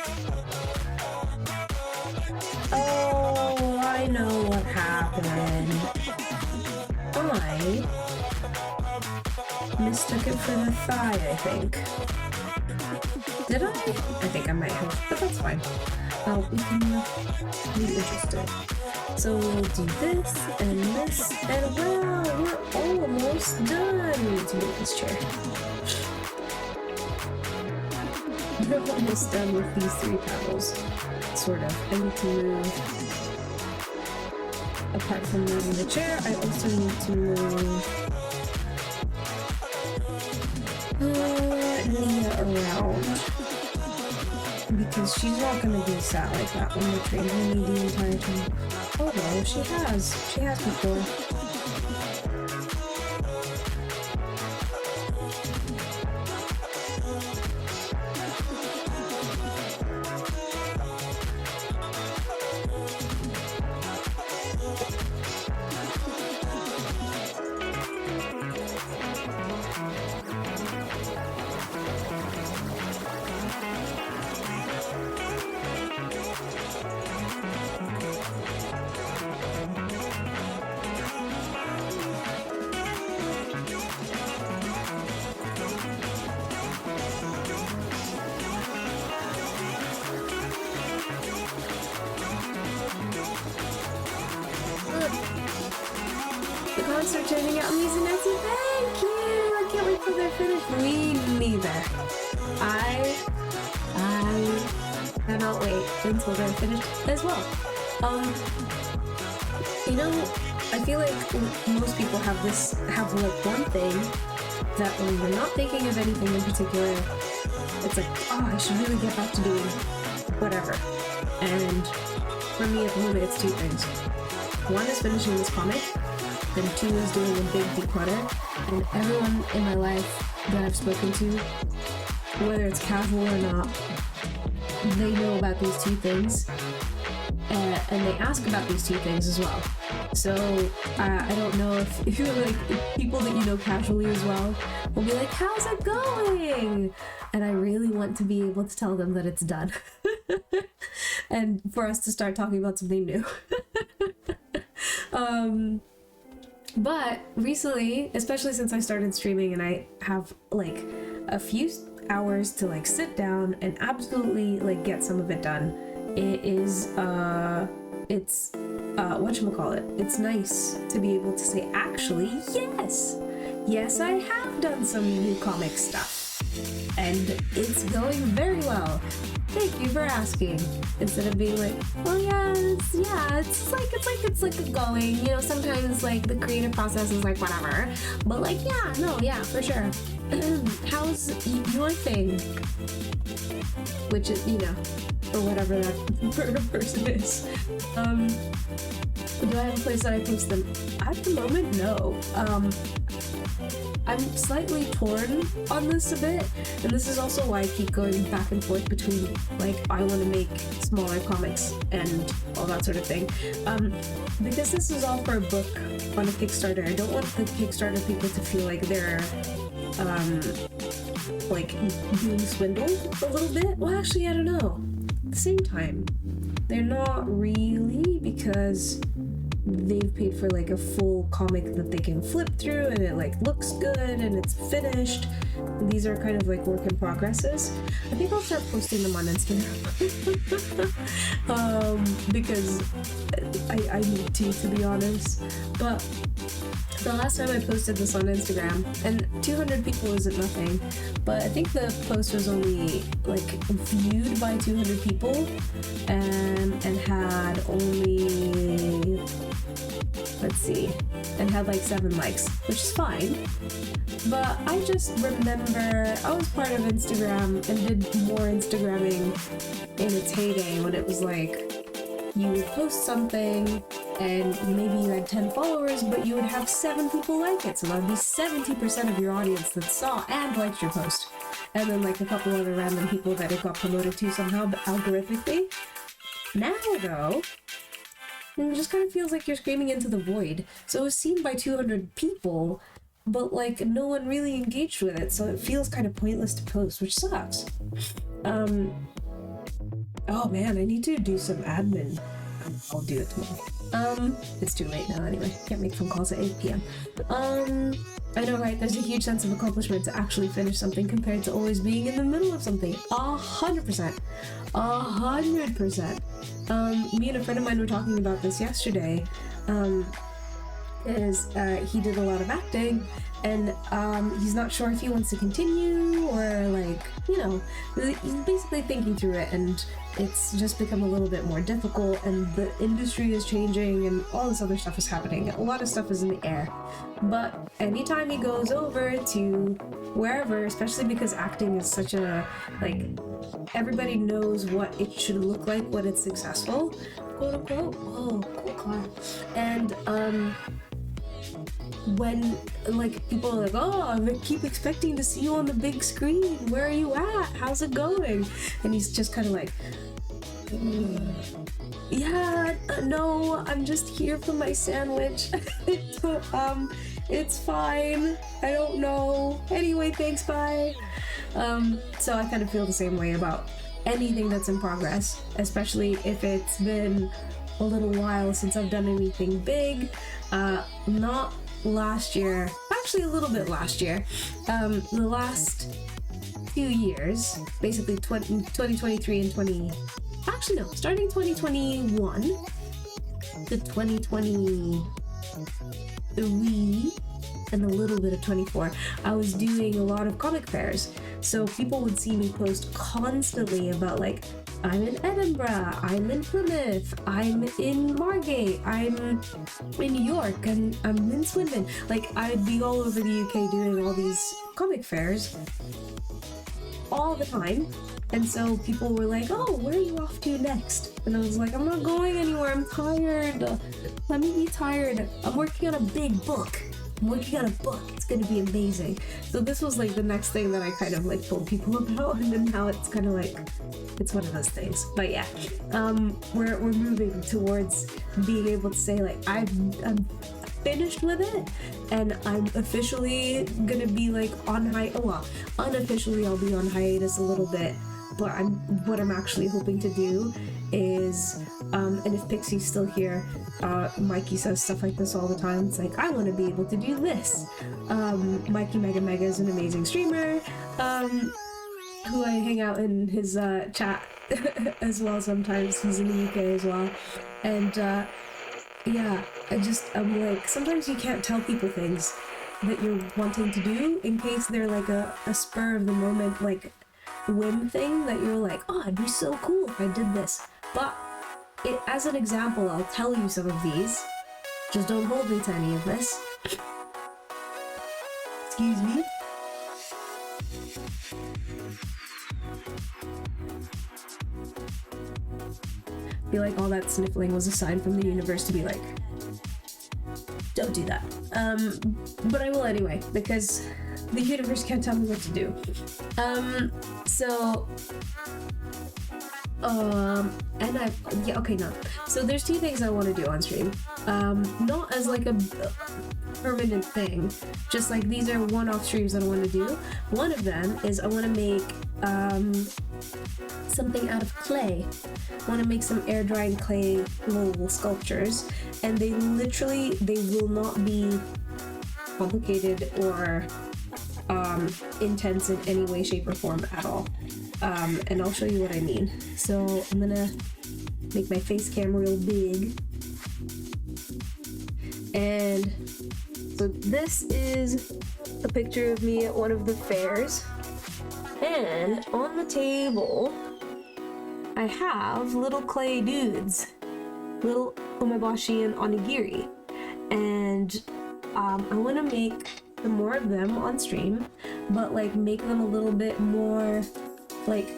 Oh, I know what happened. I mistook it for the thigh, I think. Did I? I think I might have, but that's fine. We can be interested. So we'll do this, and wow, we're almost done. We need to move this chair. We're almost done with these 3 panels. Sort of. I need to move. Apart from moving the chair, I also need to move Nia around. Because she's not going to be sat like that when we're training me the entire time. Although she has before. comics are turning out amazing, Nancy. Thank you. I can't wait till they're finished. Me neither. I cannot wait until they're finished as well. You know, I feel like most people have like one thing that when they're not thinking of anything in particular, it's like, oh, I should really get back to doing whatever. And for me at the moment, it's two things. One is finishing this comic, and two is doing a big declutter. And everyone in my life that I've spoken to, whether it's casual or not, they know about these two things, and they ask about these two things as well. So I don't know if you're like people that you know casually as well will be like, how's it going? And I really want to be able to tell them that it's done and for us to start talking about something new. But recently, especially since I started streaming and I have like a few hours to like sit down and absolutely like get some of it done, it's whatchamacallit, it's nice to be able to say, actually, yes, I have done some new comic stuff, and it's going very well. Thank you for asking. Instead of being like, well, it's going. You know, sometimes like the creative process is like whatever, but like for sure. How's your thing? Which is, you know, or whatever that person is. Do I have a place that I post them? At the moment, no. I'm slightly torn on this a bit, and this is also why I keep going back and forth between like I want to make smaller comics and all that sort of thing. Because this is all for a book on a Kickstarter. I don't want the Kickstarter people to feel like they're like being swindled a little bit. Well, actually, I don't know. At the same time, they're not really, because they've paid for like a full comic that they can flip through and it like looks good and it's finished. These are kind of like work in progresses. I think I'll start posting them on Instagram because I need to be honest. But the last time I posted this on Instagram, and 200 people isn't nothing, but I think the post was only like viewed by 200 people and had only, and had like 7 likes, which is fine. But I just remember I was part of Instagram and did more Instagramming in its heyday when it was like you would post something and maybe you had 10 followers, but you would have 7 people like it. So that would be 70% of your audience that saw and liked your post. And then like a couple other random people that it got promoted to somehow, but algorithmically. Now though, it just kind of feels like you're screaming into the void. So it was seen by 200 people, but like no one really engaged with it. So it feels kind of pointless to post, which sucks. Oh man, I need to do some admin. I'll do it tomorrow. It's too late now anyway. Can't make phone calls at 8 p.m. I know, right? There's a huge sense of accomplishment to actually finish something compared to always being in the middle of something. 100%. 100%. Me and a friend of mine were talking about this yesterday. He did a lot of acting, and he's not sure if he wants to continue or like, you know, he's basically thinking through it, and it's just become a little bit more difficult, and the industry is changing and all this other stuff is happening. A lot of stuff is in the air. But anytime he goes over to wherever, especially because acting is such a, like, everybody knows what it should look like when it's successful, quote unquote. Oh, cool car. And when like people are like, oh, I keep expecting to see you on the big screen, where are you at, how's it going? And he's just kind of like, no, I'm just here for my sandwich. It's fine, I don't know, anyway, thanks, bye. So I kind of feel the same way about anything that's in progress, especially if it's been a little while since I've done anything big. Not last year, actually a little bit last year. The last few years, basically 2023 and starting 2021 to 2020, 3 and a little bit of 24, I was doing a lot of comic fairs. So people would see me post constantly about like, I'm in Edinburgh, I'm in Plymouth, I'm in Margate, I'm in New York, and I'm in Swindon. Like, I'd be all over the UK doing all these comic fairs all the time. And so people were like, oh, where are you off to next? And I was like, I'm not going anywhere, I'm tired. Let me be tired. I'm working on a big book. It's gonna be amazing. So this was like the next thing that I kind of like told people about, and then now it's kind of like, it's one of those things. But yeah, we're moving towards being able to say like, I'm finished with it, and I'm officially gonna be like on unofficially I'll be on hiatus a little bit, but what I'm actually hoping to do is, and if Pixie's still here, Mikey says stuff like this all the time. It's like, I want to be able to do this. Mikey Mega Mega is an amazing streamer, who I hang out in his chat as well sometimes. He's in the UK as well. And yeah, I'm like, sometimes you can't tell people things that you're wanting to do in case they're like a spur of the moment, like, whim thing that you're like, oh, it'd be so cool if I did this. But as an example, I'll tell you some of these. Just don't hold me to any of this. Excuse me. I feel like all that sniffling was a sign from the universe to be like, don't do that. But I will anyway, because the universe can't tell me what to do. So there's 2 things I want to do on stream. Not as like a permanent thing, just like these are one-off streams that I want to do. One of them is I want to make something out of clay. I want to make some air drying clay little sculptures, and they will not be complicated or intense in any way, shape, or form at all. And I'll show you what I mean. So I'm gonna make my face cam real big. And so this is a picture of me at one of the fairs. And on the table, I have little clay dudes, little umeboshi and onigiri. And I want to make some more of them on stream, but like make them a little bit more, like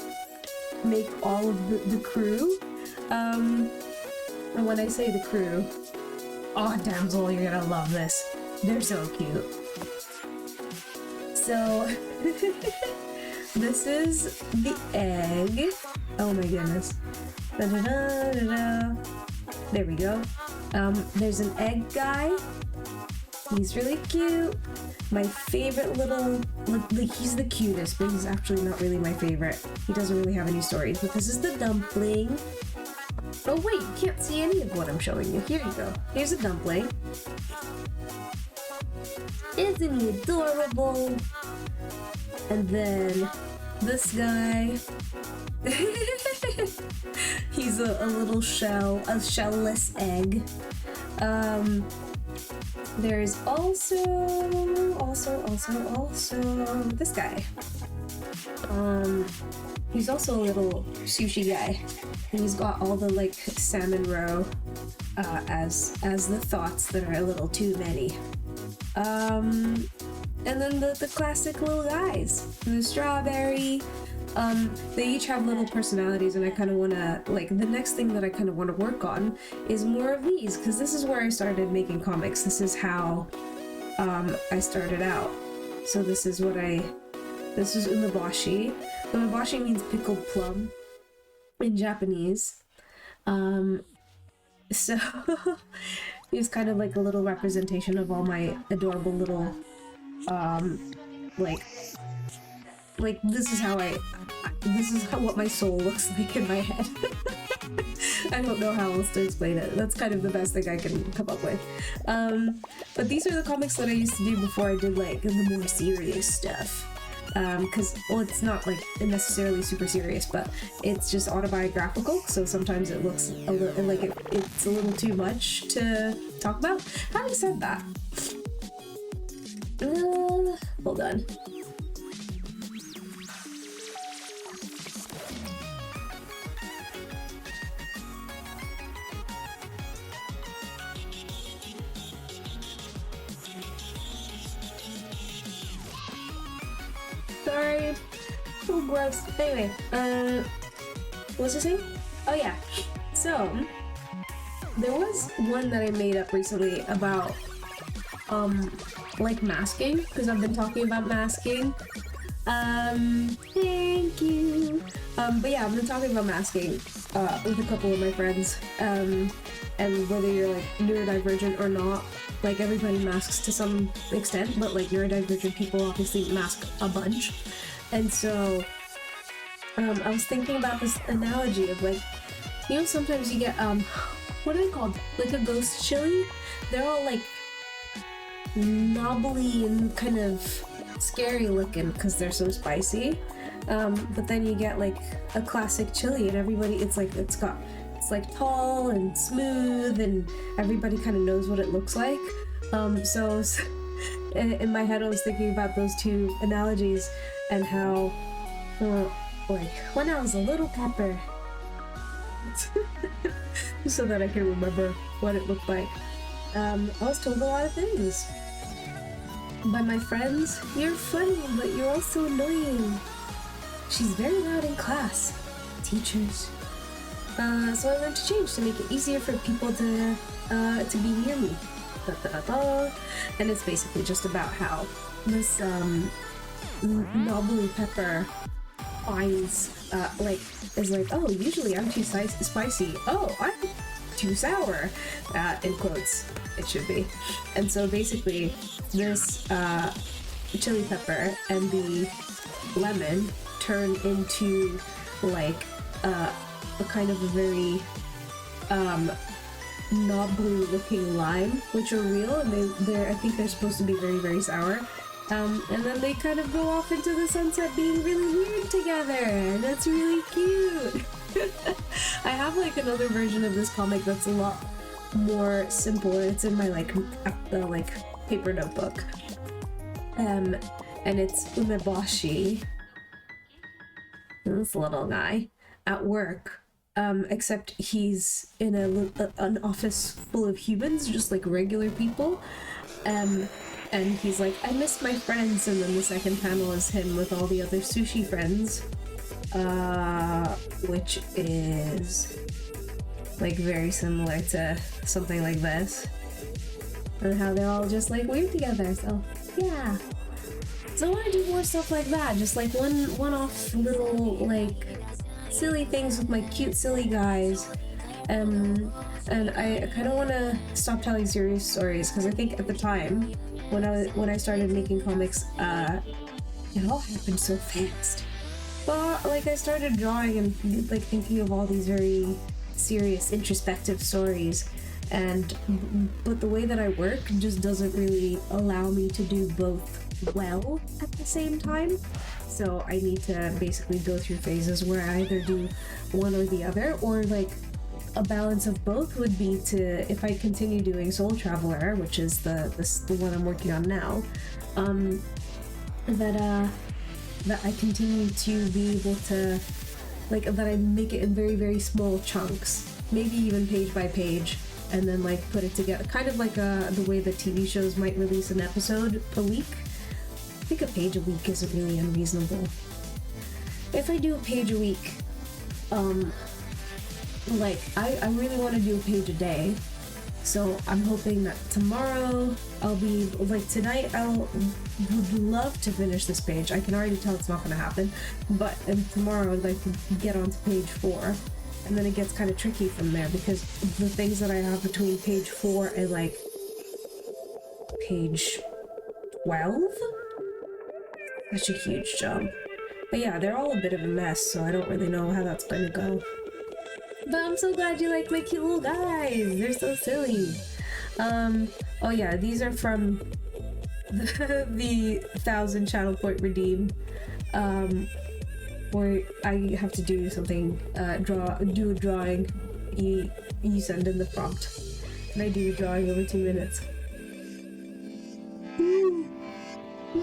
make all of the crew. And when I say the crew, oh damsel, you're gonna love this. They're so cute. So this is the egg. Oh my goodness. Da-da-da-da-da. There we go. There's an egg guy. He's really cute. My favorite little, like he's the cutest, but he's actually not really my favorite. He doesn't really have any stories, but this is the dumpling. Oh wait, you can't see any of what I'm showing you. Here you go. Here's a dumpling. Isn't he adorable? And then this guy. He's a little shell, a shellless egg. There's also this guy. He's also a little sushi guy, and he's got all the like salmon roe as the thoughts that are a little too many. And then the classic little guys, the strawberry. They each have little personalities, and I kind of want to, like, the next thing that I kind of want to work on is more of these, because this is where I started making comics. This is how I started out. So this is umeboshi. Umeboshi means pickled plum in Japanese. So he's kind of like a little representation of all my adorable little, like this is what my soul looks like in my head. I don't know how else to explain it. That's kind of the best thing I can come up with. But these are the comics that I used to do before I did like the more serious stuff. Because, well, it's not like necessarily super serious, but it's just autobiographical, so sometimes it looks a little like it's a little too much to talk about. Having said that, hold on. Sorry. So gross. Anyway, what's this saying? Oh yeah. So there was one that I made up recently about like masking, because I've been talking about masking. Thank you. But yeah, I've been talking about masking with a couple of my friends. And whether you're like neurodivergent or not, like everybody masks to some extent, but like neurodivergent people obviously mask a bunch. And so I was thinking about this analogy of like, you know, sometimes you get what are they called? Like a ghost chili? They're all like knobbly and kind of scary looking because they're so spicy. But then you get like a classic chili and everybody, it's like tall and smooth and everybody kind of knows what it looks like. So in my head I was thinking about those two analogies and how like when I was a little pepper so that I can remember what it looked like. I was told a lot of things by my friends. You're funny, but you're also annoying. She's very loud in class. Teachers. So I learned to change to make it easier for people to be near me. And it's basically just about how this knobbly pepper finds is like, oh, usually I'm too spicy. Oh, I'm too sour. In quotes, it should be. And so basically, this chili pepper and the lemon turn into like a kind of a very not blue looking lime, which are real, and they're I think they're supposed to be very, very sour. And then they kind of go off into the sunset being really weird together, and that's really cute. I have like another version of this comic that's a lot more simple. It's in my like paper notebook. And it's Umeboshi, this little guy, at work. Except he's in an office full of humans, just like regular people. And he's like, I miss my friends, and then the second panel is him with all the other sushi friends. Which is like very similar to something like this. And how they're all just like weird together, so yeah. So I want to do more stuff like that, just like one-off little like silly things with my cute silly guys. And I kind of want to stop telling serious stories, because I think at the time when I started making comics, it all happened so fast. But like I started drawing and like thinking of all these very serious introspective stories, but the way that I work just doesn't really allow me to do both well at the same time. So I need to basically go through phases where I either do one or the other, or like a balance of both would be to, if I continue doing Soul Traveler, which is the one I'm working on now, that I continue to be able to, like, that I make it in very, very small chunks, maybe even page by page, and then like put it together, kind of like the way that TV shows might release an episode a week. I think a page a week isn't really unreasonable. If I do a page a week, like I really want to do a page a day, so I'm hoping that tomorrow I'll be like, tonight would love to finish this page. I can already tell it's not going to happen, but tomorrow I'd like to get onto page 4, and then it gets kind of tricky from there, because the things that I have between page 4 and like page 12, such a huge jump. But yeah, they're all a bit of a mess, so I don't really know how that's going to go. But I'm so glad you like my cute little guys. They're so silly. Oh yeah, these are from the 1000 channel point redeem, where I have to do something, do a drawing. You send in the prompt, Can I do the drawing over 2 minutes?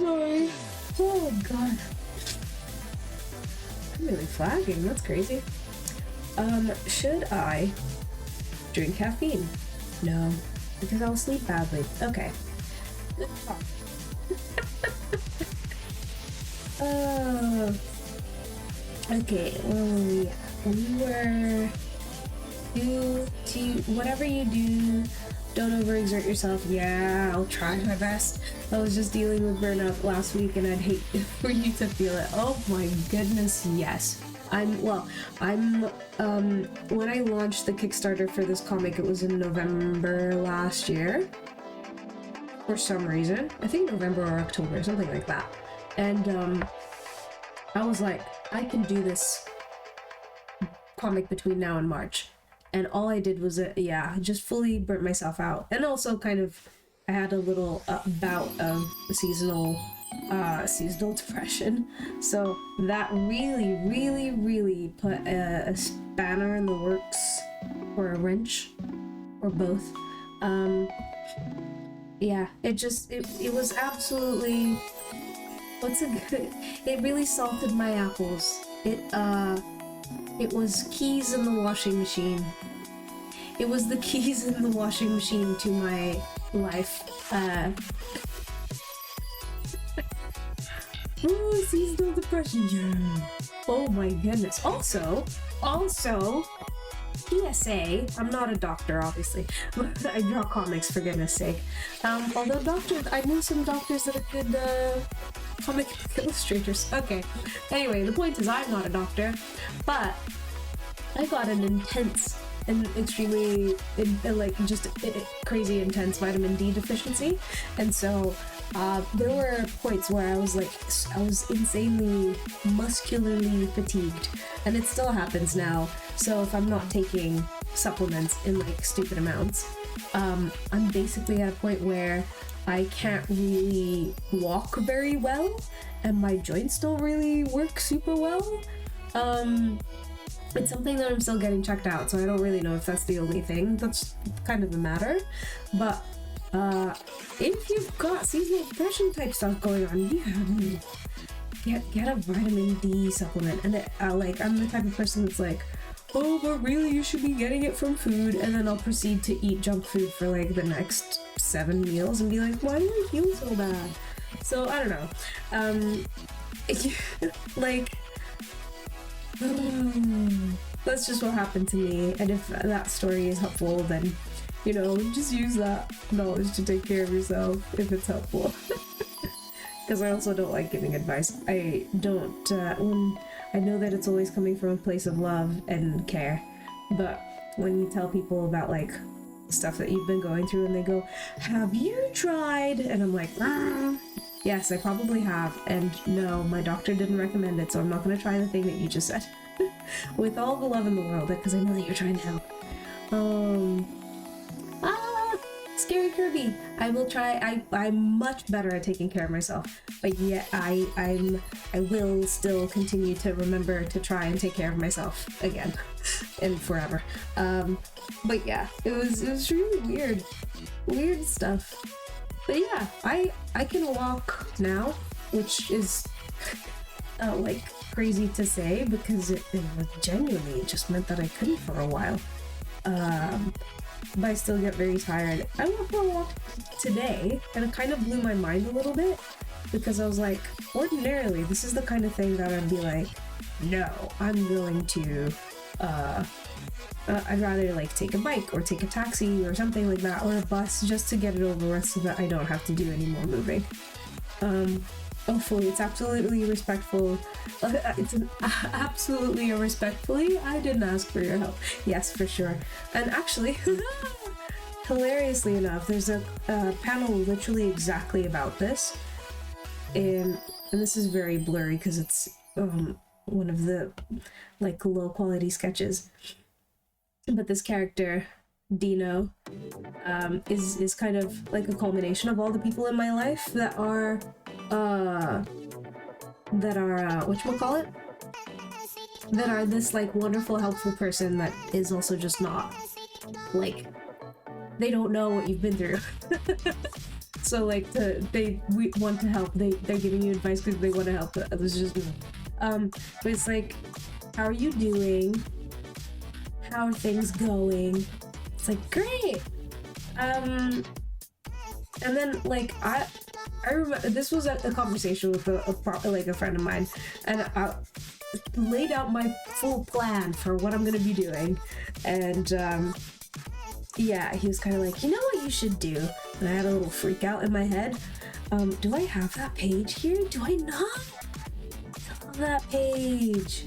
Sorry. Oh god. I'm really flagging, that's crazy. Should I drink caffeine? No, because I'll sleep badly. Okay. Okay, well, yeah. We were... whatever you do, don't overexert yourself. Yeah, I'll try my best. I was just dealing with burnout last week and I'd hate for you to feel it. Oh my goodness, yes. When I launched the Kickstarter for this comic, it was in November last year. For some reason. I think November or October, something like that. And I was like, I can do this comic between now and March. And all I did was, just fully burnt myself out. And also kind of, I had a little bout of seasonal depression. So that really put a spanner in the works, or a wrench, or both. It was absolutely, it really salted my apples. It was keys in the washing machine. It was the keys in the washing machine to my life. Seasonal depression. Yeah. Oh my goodness. Also, PSA, I'm not a doctor, obviously. I draw comics, for goodness sake. Although doctors, I know some doctors that are good comic illustrators. Okay. Anyway, the point is I'm not a doctor, but I got an intense and extremely, crazy intense vitamin D deficiency. And so there were points where I was insanely muscularly fatigued, and it still happens now. So if I'm not taking supplements in stupid amounts, I'm basically at a point where I can't really walk very well, and my joints don't really work super well. It's something that I'm still getting checked out, so I don't really know if that's the only thing that's kind of the matter. But if you've got seasonal depression type stuff going on, get a vitamin D supplement. And I'm the type of person that's like, oh, but really you should be getting it from food, and then I'll proceed to eat junk food for the next 7 meals and be like, why do I feel so bad? So I don't know. That's just what happened to me, and if that story is helpful, then just use that knowledge to take care of yourself if it's helpful. Because I also don't like giving advice. I don't when I know that it's always coming from a place of love and care, but when you tell people about stuff that you've been going through and they go, have you tried? And I'm like, yes, I probably have, and no, my doctor didn't recommend it, so I'm not going to try the thing that you just said. With all the love in the world, because I know that you're trying to help. Scary Kirby. I will try. I'm much better at taking care of myself, but yet I will still continue to remember to try and take care of myself again and forever. But yeah, it was really weird stuff. But yeah, I can walk now, which is crazy to say, because it genuinely just meant that I couldn't for a while. But I still get very tired. I went for a walk today, and it kind of blew my mind a little bit, because I was like, ordinarily this is the kind of thing that I'd be like, no, I'm willing to I'd rather take a bike or take a taxi or something like that, or a bus, just to get it over with so that I don't have to do any more moving. Hopefully it's absolutely respectful. Absolutely respectfully, I didn't ask for your help. Yes, for sure. And actually, hilariously enough, there's a panel literally exactly about this. And this is very blurry because it's one of the low quality sketches. But this character, Dino, is kind of a culmination of all the people in my life that are whatchamacallit? That are this wonderful, helpful person that is also just not they don't know what you've been through. So like we want to help. They're giving you advice because they want to help others. Just but it's like, how are you doing? How are things going? It's like, great. And then like I remember this was a conversation with a friend of mine, and I laid out my full plan for what I'm gonna be doing, and yeah, he was kind of like, you know what you should do? And I had a little freak out in my head. Do I have that page here? Do I not have that page?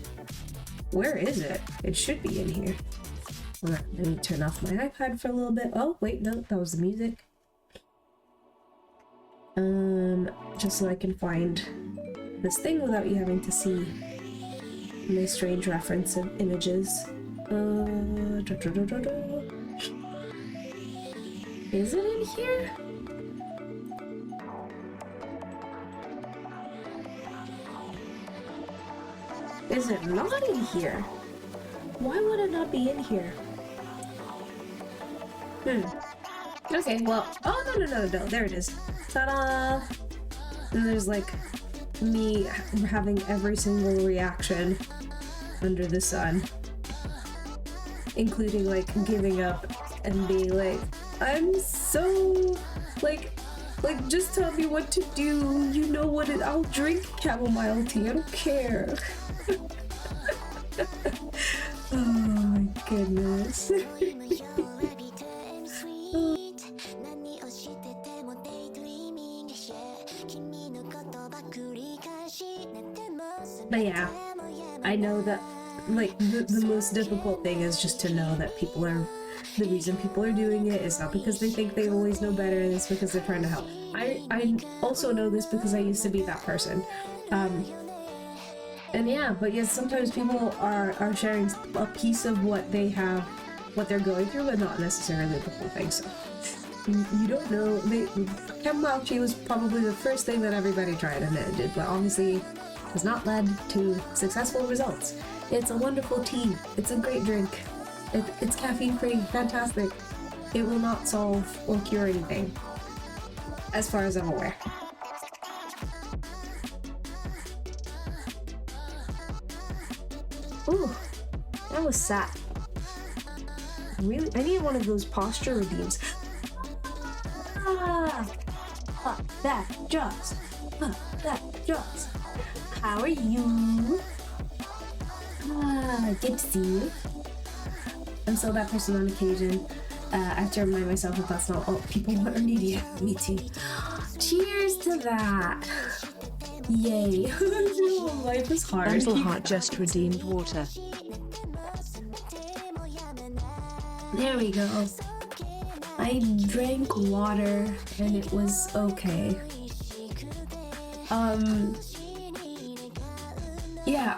Where is it? It should be in here. Let me turn off my iPad for a little bit. Oh, wait, no, that was the music. Just so I can find this thing without you having to see my strange reference of images. Is it in here? Is it not in here? Why would it not be in here? Okay, well, oh, no, there it is. Ta-da! And there's like me having every single reaction under the sun, including like giving up and being like, I'm so like just tell me what to do. You know what I'll drink chamomile tea. I don't care. Oh my goodness. But yeah, I know that like the most difficult thing is just to know that the reason people are doing it is not because they think they always know better, it's because they're trying to help. I also know this because I used to be that person. And yeah, but yes, sometimes people are sharing a piece of what they have, what they're going through, but not necessarily the whole thing. So you don't know. Chamomile tea was probably the first thing that everybody tried, and it did, but obviously has not led to successful results. It's a wonderful tea. It's a great drink. It's caffeine free, fantastic. It will not solve or cure anything, as far as I'm aware. Ooh, that was sad. Really, I need one of those posture redeems. That Joss. That Joss. How are you? Good to see you. I'm still that person on occasion. I have to remind myself that that's not all people want or need. Yeah, me too. Cheers to that. Yay. Life is hard. Little Heart just redeemed water. There we go. I drank water and it was okay. Yeah,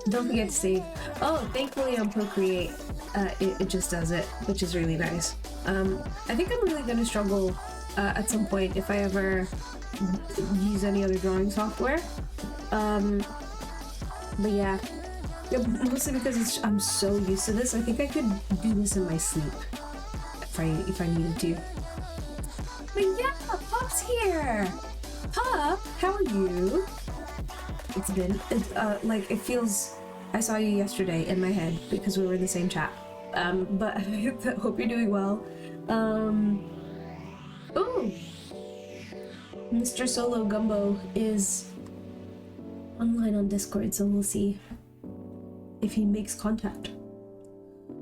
don't forget to save. Oh, thankfully on Procreate, it just does it, which is really nice. I think I'm really gonna struggle at some point if I ever use any other drawing software. But yeah, mostly because I'm so used to this. I think I could do this in my sleep if I needed to. But yeah, Pop's here. Pop, how are you? It feels. I saw you yesterday in my head because we were in the same chat. But I hope you're doing well. Ooh, Mr. Solo Gumbo is online on Discord, so we'll see if he makes contact.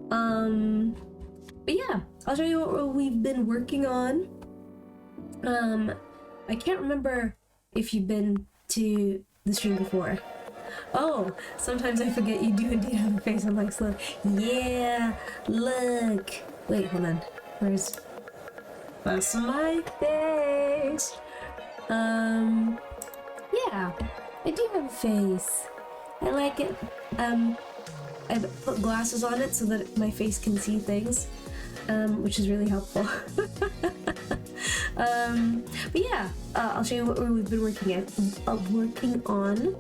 But yeah, I'll show you what we've been working on. I can't remember if you've been to the stream before. Oh, sometimes I forget you do indeed have a face on Mike's look. Yeah, look. Wait, hold on. That's my face. Yeah, I do have a face. I like it. I put glasses on it so that my face can see things, which is really helpful. But yeah, I'll show you what we've been working on.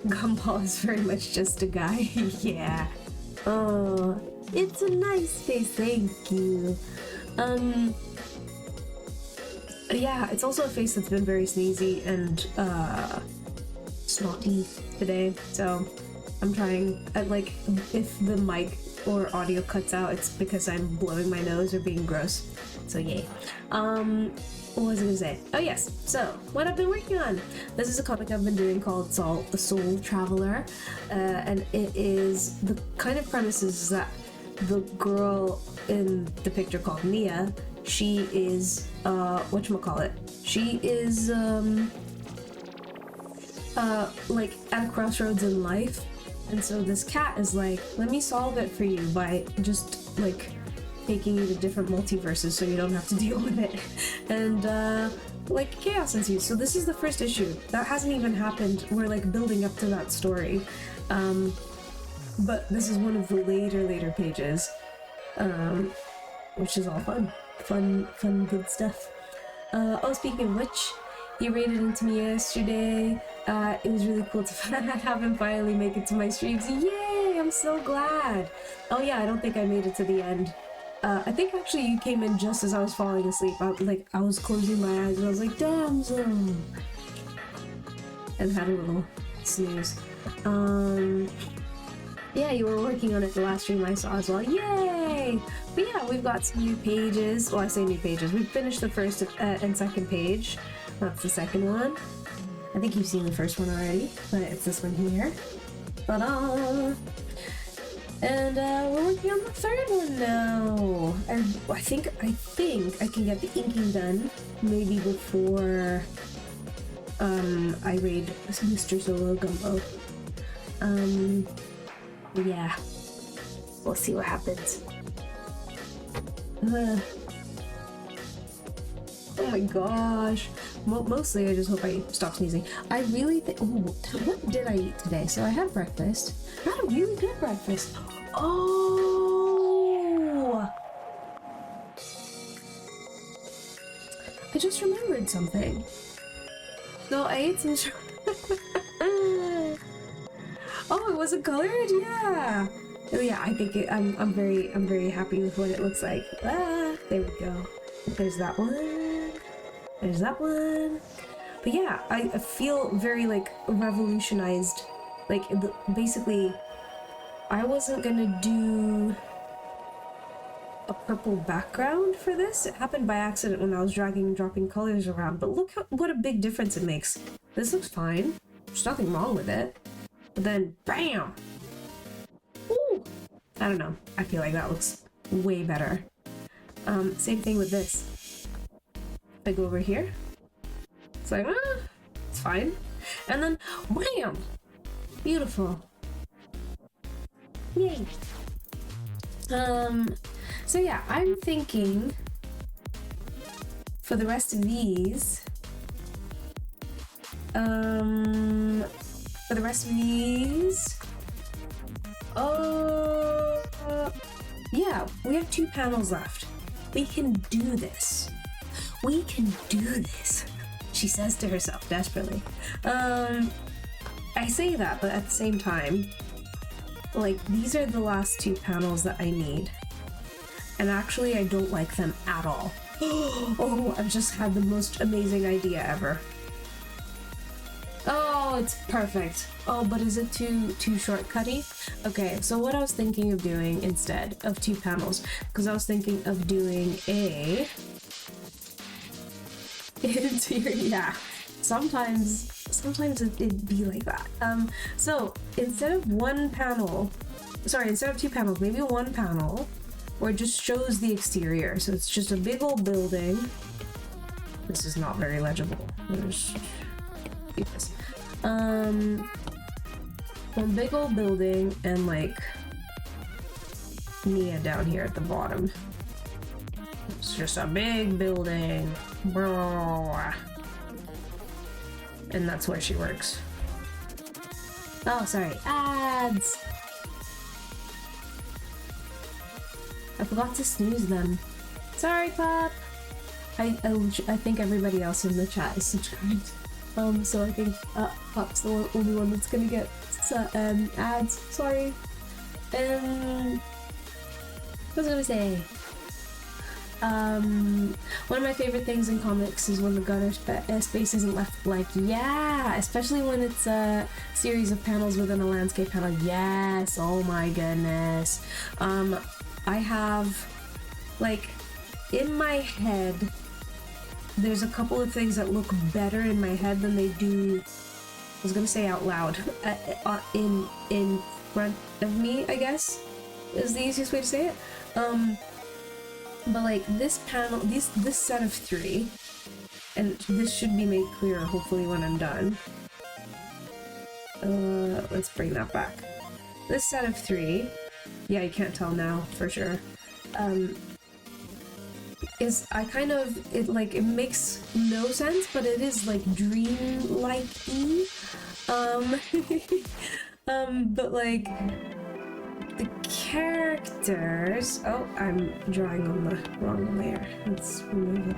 Gumball is very much just a guy. Yeah. Oh, It's a nice face, thank you. Yeah, it's also a face that's been very sneezy and snotty today, so I'm trying. Like, if the mic or audio cuts out, it's because I'm blowing my nose or being gross. So yay. What was I gonna say? Oh yes, so what I've been working on. This is a comic I've been doing called The Soul Traveler, and it is, the kind of premise is that the girl in the picture called Nia, she is, whatchamacallit, she is, like at a crossroads in life, and so this cat is like, let me solve it for you by just like taking you to different multiverses so you don't have to deal with it. And like chaos ensues. So this is the first issue. That hasn't even happened. We're like building up to that story. But this is one of the later pages. Which is all fun. Fun, good stuff. Oh, speaking of which, he raided into me yesterday. It was really cool to have him finally make it to my streams. Yay! I'm so glad. Oh yeah, I don't think I made it to the end. I think actually you came in just as I was falling asleep. I was closing my eyes and I was like, damn, and had a little snooze. Yeah, you were working on it the last stream I saw as well. Yay! But yeah, we've got some new pages. Well, I say new pages. We've finished the first and second page. That's the second one. I think you've seen the first one already, but it's this one here. Ta-da! And we're working on the third one now. And I think I can get the inking done maybe before I raid Mr. Solo Gumbo. Yeah, we'll see what happens. Oh my gosh. Mostly I just hope I stop sneezing. I really think, what did I eat today? So I had breakfast. I had a really good breakfast. Oh! I just remembered something. So I ate some oh, it wasn't colored? Yeah. Oh yeah, I think I'm very happy with what it looks like. Ah, there we go. There's that one. There's that one. But yeah, I feel very like revolutionized. Like basically, I wasn't gonna do a purple background for this. It happened by accident when I was dragging and dropping colors around. But look what a big difference it makes. This looks fine. There's nothing wrong with it. But then, bam! Ooh! I don't know. I feel like that looks way better. Same thing with this. If I go over here, it's like, it's fine. And then, wham! Beautiful. Yay! So yeah, I'm thinking for the rest of these, yeah, we have 2 panels left. We can do this. We can do this, she says to herself desperately. I say that, but at the same time, like, these are the last 2 panels that I need. And actually, I don't like them at all. Oh, I've just had the most amazing idea ever. Oh, it's perfect. Oh, but is it too shortcutty? Okay, so what I was thinking of doing instead of 2 panels, because I was thinking of doing a interior. Yeah, sometimes it'd be like that. So instead of 2 panels, maybe 1 panel where it just shows the exterior. So it's just a big old building. This is not very legible. One big old building and like Nia down here at the bottom. It's just a big building. And that's where she works. Oh, sorry. Ads! I forgot to snooze them. Sorry, Pop! I think everybody else in the chat is subscribed. So I think Pop's the only one that's gonna get ads. Sorry. What was I gonna say? One of my favorite things in comics is when the gutter space isn't left blank. Yeah, especially when it's a series of panels within a landscape panel. Yes, oh my goodness. I have, like, in my head, there's a couple of things that look better in my head than they do, I was gonna say out loud, in front of me, I guess, is the easiest way to say it. But like this panel, this set of 3, and this should be made clearer hopefully when I'm done. Let's bring that back. This set of 3, yeah, you can't tell now for sure, is it makes no sense, but it is like dream-like-y. But like the characters, oh, I'm drawing on the wrong layer. Let's remove it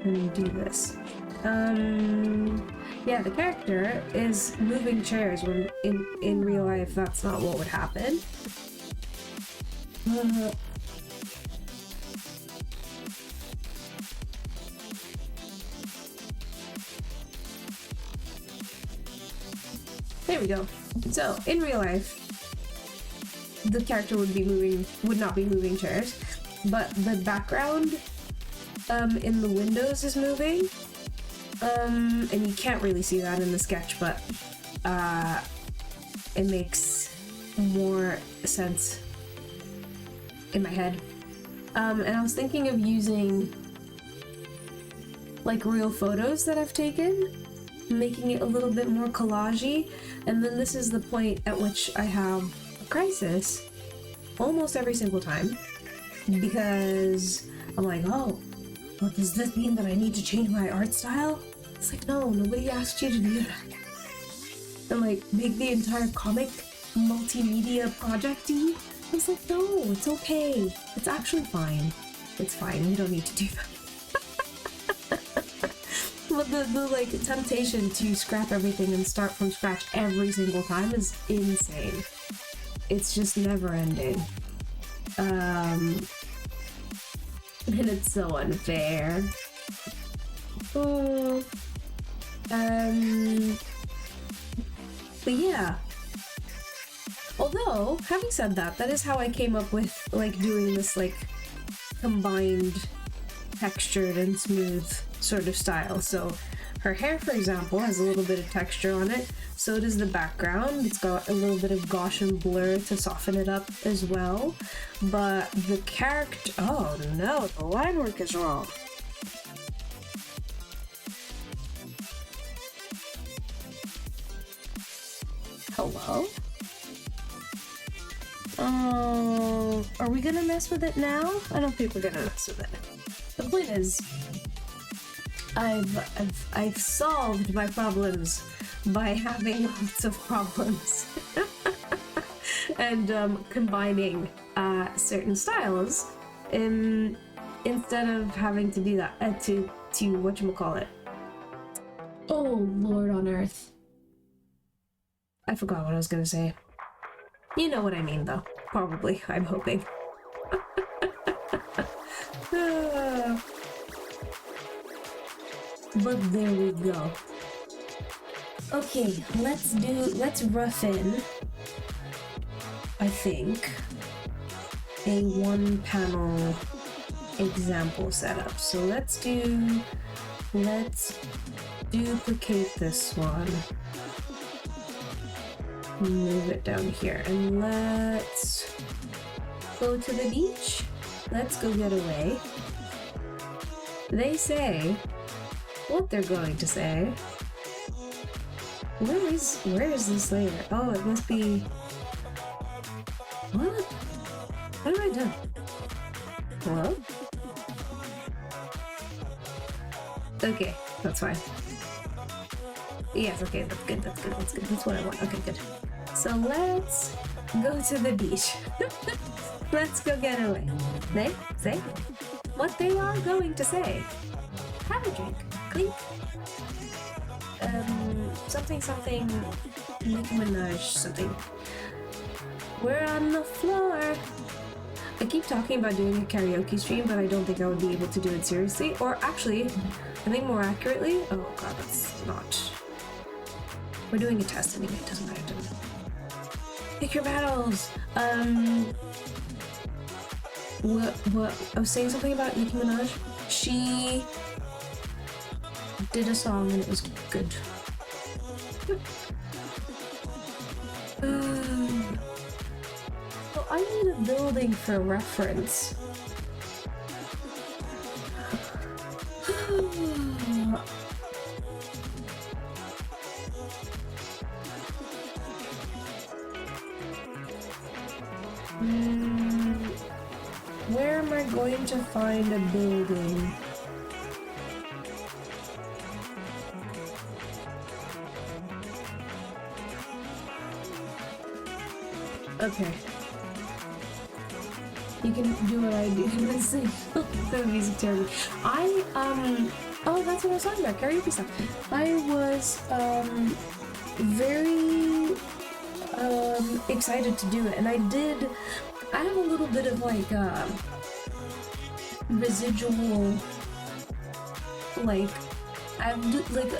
and do this. Yeah, the character is moving chairs when in real life that's not what would happen. There we go. So, in real life, the character would not be moving chairs, but the background in the windows is moving. And you can't really see that in the sketch, but it makes more sense in my head. And I was thinking of using like real photos that I've taken, making it a little bit more collage-y, and then this is the point at which I have a crisis almost every single time, because I'm like, oh, well, does this mean that I need to change my art style? It's like, no, nobody asked you to do that. And like, make the entire comic multimedia project-y? I was like, no, it's okay. It's actually fine. It's fine, we don't need to do that. But the like temptation to scrap everything and start from scratch every single time is insane. It's just never ending. And it's so unfair. Oh. But yeah. Although, having said that, that is how I came up with like doing this like combined textured and smooth sort of style. So her hair, for example, has a little bit of texture on it. So does the background. It's got a little bit of Gaussian blur to soften it up as well. But the character... Oh no, the line work is wrong. Hello? Oh, are we gonna mess with it now? I don't think we're gonna mess with it. The point is, I've solved my problems by having lots of problems and combining certain styles instead of having to do that to whatchamacallit. Oh Lord on Earth. I forgot what I was gonna say. You know what I mean though. Probably, I'm hoping. But there we go. Okay, let's rough in, I think, a one panel example setup. So let's duplicate this one. Move it down here and let's go to the beach. Let's go get away. They say what they're going to say. Where is this layer? Oh, it must be... What? What have I done? Hello? Okay, that's fine. Yes, okay, that's good, that's good, that's good. That's what I want. Okay, good. So let's go to the beach. Let's go get away. They say what they are going to say. Have a drink. Clink. Something, Nicki Minaj, something. We're on the floor. I keep talking about doing a karaoke stream, but I don't think I would be able to do it seriously. Or actually, I think more accurately, oh god, that's not. We're doing a test anyway, it doesn't matter. Pick your battles! What? I was saying something about Nicki Minaj. She did a song and it was good. Well, I need a building for reference. Where am I going to find a building? Okay. You can do what I do and sing the music terribly. Oh, that's what I was talking about, karaoke stuff. I was, very, excited to do it, and I have a little bit of, like, residual, like, I have, like,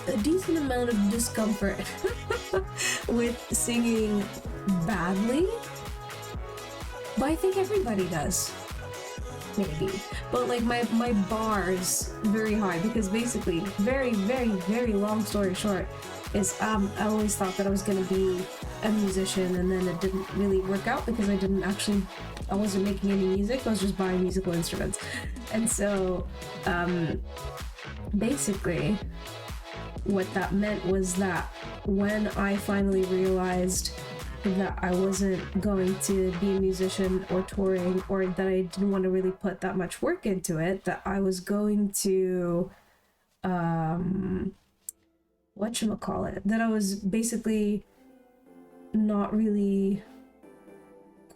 a decent amount of discomfort with singing badly, but I think everybody does, maybe. But like my bar is very high because basically, very, very, very long story short, is I always thought that I was gonna be a musician, and then it didn't really work out because I wasn't making any music. I was just buying musical instruments, and so basically, what that meant was that when I finally realized that I wasn't going to be a musician or touring, or that I didn't want to really put that much work into it, that I was going to whatchamacallit, that I was basically not really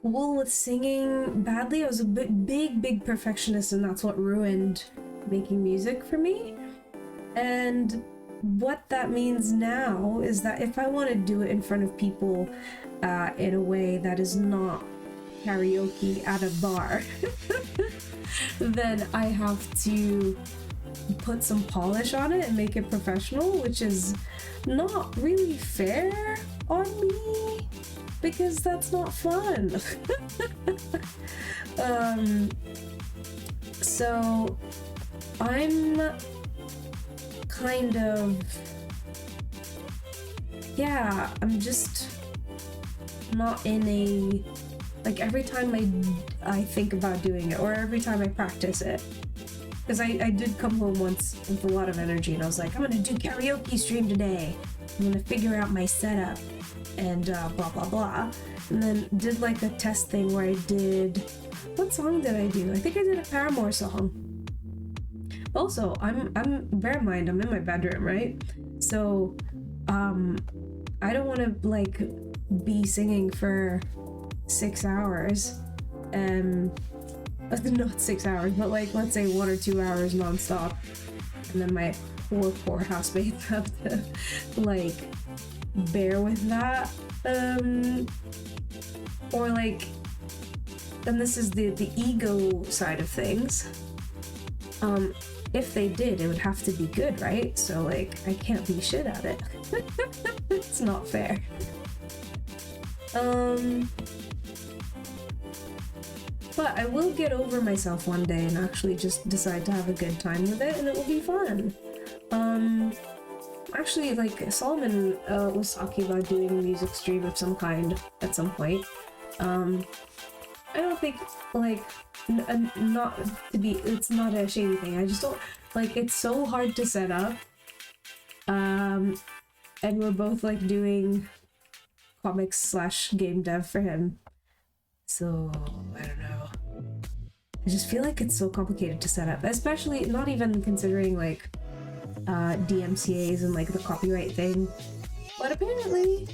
cool with singing badly. I was a big perfectionist, and that's what ruined making music for me. And what that means now is that if I want to do it in front of people in a way that is not karaoke at a bar, then I have to put some polish on it and make it professional, which is not really fair on me because that's not fun. So I'm kind of, yeah, I'm just not in a, like, every time I think about doing it, or every time I practice it, because I did come home once with a lot of energy and I was like, I'm gonna do karaoke stream today, I'm gonna figure out my setup and blah blah blah, and then did like a test thing where I did, what song did I do? I think I did a Paramore song. Also, I'm bear in mind, I'm in my bedroom, right? So I don't want to like be singing for 6 hours, not 6 hours, but like, let's say 1 or 2 hours nonstop, and then my poor housemates have to like bear with that, or like, and this is the ego side of things, if they did, it would have to be good, right? So like, I can't be shit at it. It's not fair. But I will get over myself one day and actually just decide to have a good time with it, and it will be fun. Actually, like, Solomon was talking about doing a music stream of some kind at some point. I don't think, like, not to be, it's not a shady thing, I just don't, like, it's so hard to set up, and we're both, like, doing comics / game dev for him, so, I don't know, I just feel like it's so complicated to set up, especially, not even considering, like, DMCAs and, like, the copyright thing, but apparently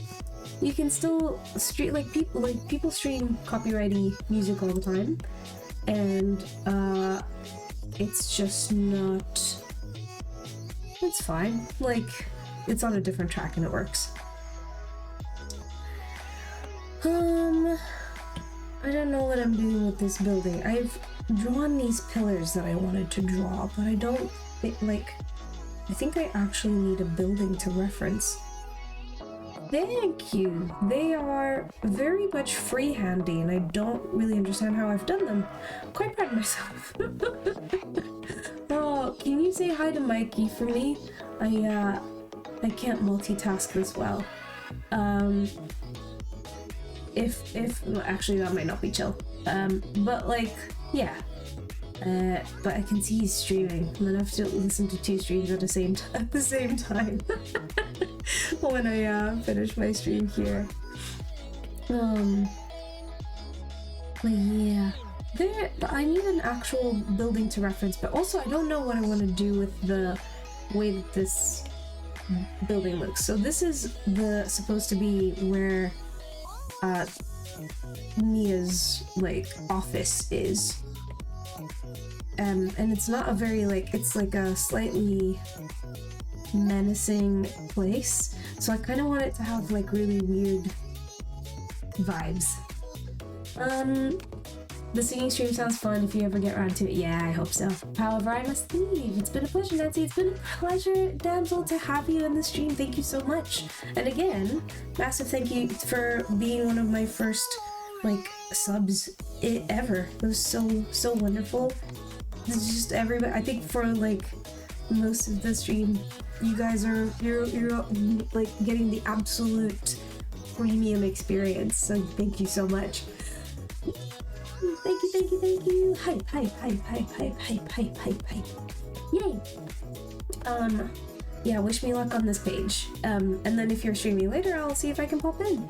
you can still stream, like people stream copyrighty music all the time, and it's just not, it's fine, like, it's on a different track and it works. I I don't know what I'm doing with this building. I've drawn these pillars that I wanted to draw, but I don't think, like, I think I actually need a building to reference. Thank you! They are very much freehanding, and I don't really understand how I've done them. I'm quite proud of myself. Oh, can you say hi to Mikey for me? I can't multitask this well. Well, actually that might not be chill. But like, yeah. But I can see he's streaming, and then I have to listen to 2 streams at the same time when I finish my stream here. But yeah, I need an actual building to reference, but also I don't know what I want to do with the way that this building looks. So this is supposed to be where Mia's like office is. And it's not a very it's like a slightly menacing place. So I kind of want it to have like really weird vibes. The singing stream sounds fun if you ever get around to it. Yeah, I hope so. However, I must leave. It's been a pleasure, Nancy. It's been a pleasure, Damsel, to have you in the stream. Thank you so much. And again, massive thank you for being one of my first subs ever. It was so wonderful. It's just everybody. I think for most of the stream, you guys are you're getting the absolute premium experience. So thank you so much. Thank you. Hype. Yay. Yeah, wish me luck on this page. And then if you're streaming later, I'll see if I can pop in.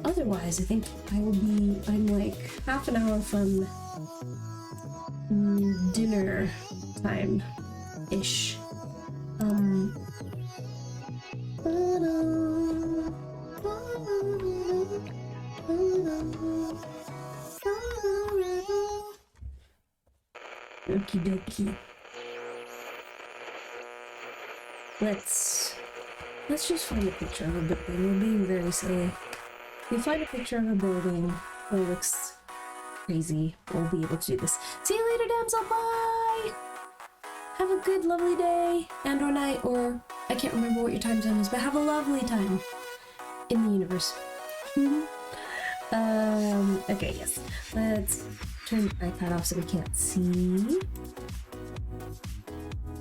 Otherwise, I think I'm like half an hour from dinner time-ish. Okie dokie. Let's just find a picture of a building. We're being very silly. If we find a picture of a building that looks crazy, we'll be able to do this. See you later, damsel. Bye! Have a good, lovely day and or night, or I can't remember what your time zone is, but have a lovely time in the universe. Okay, yes. Let's turn the iPad off so we can't see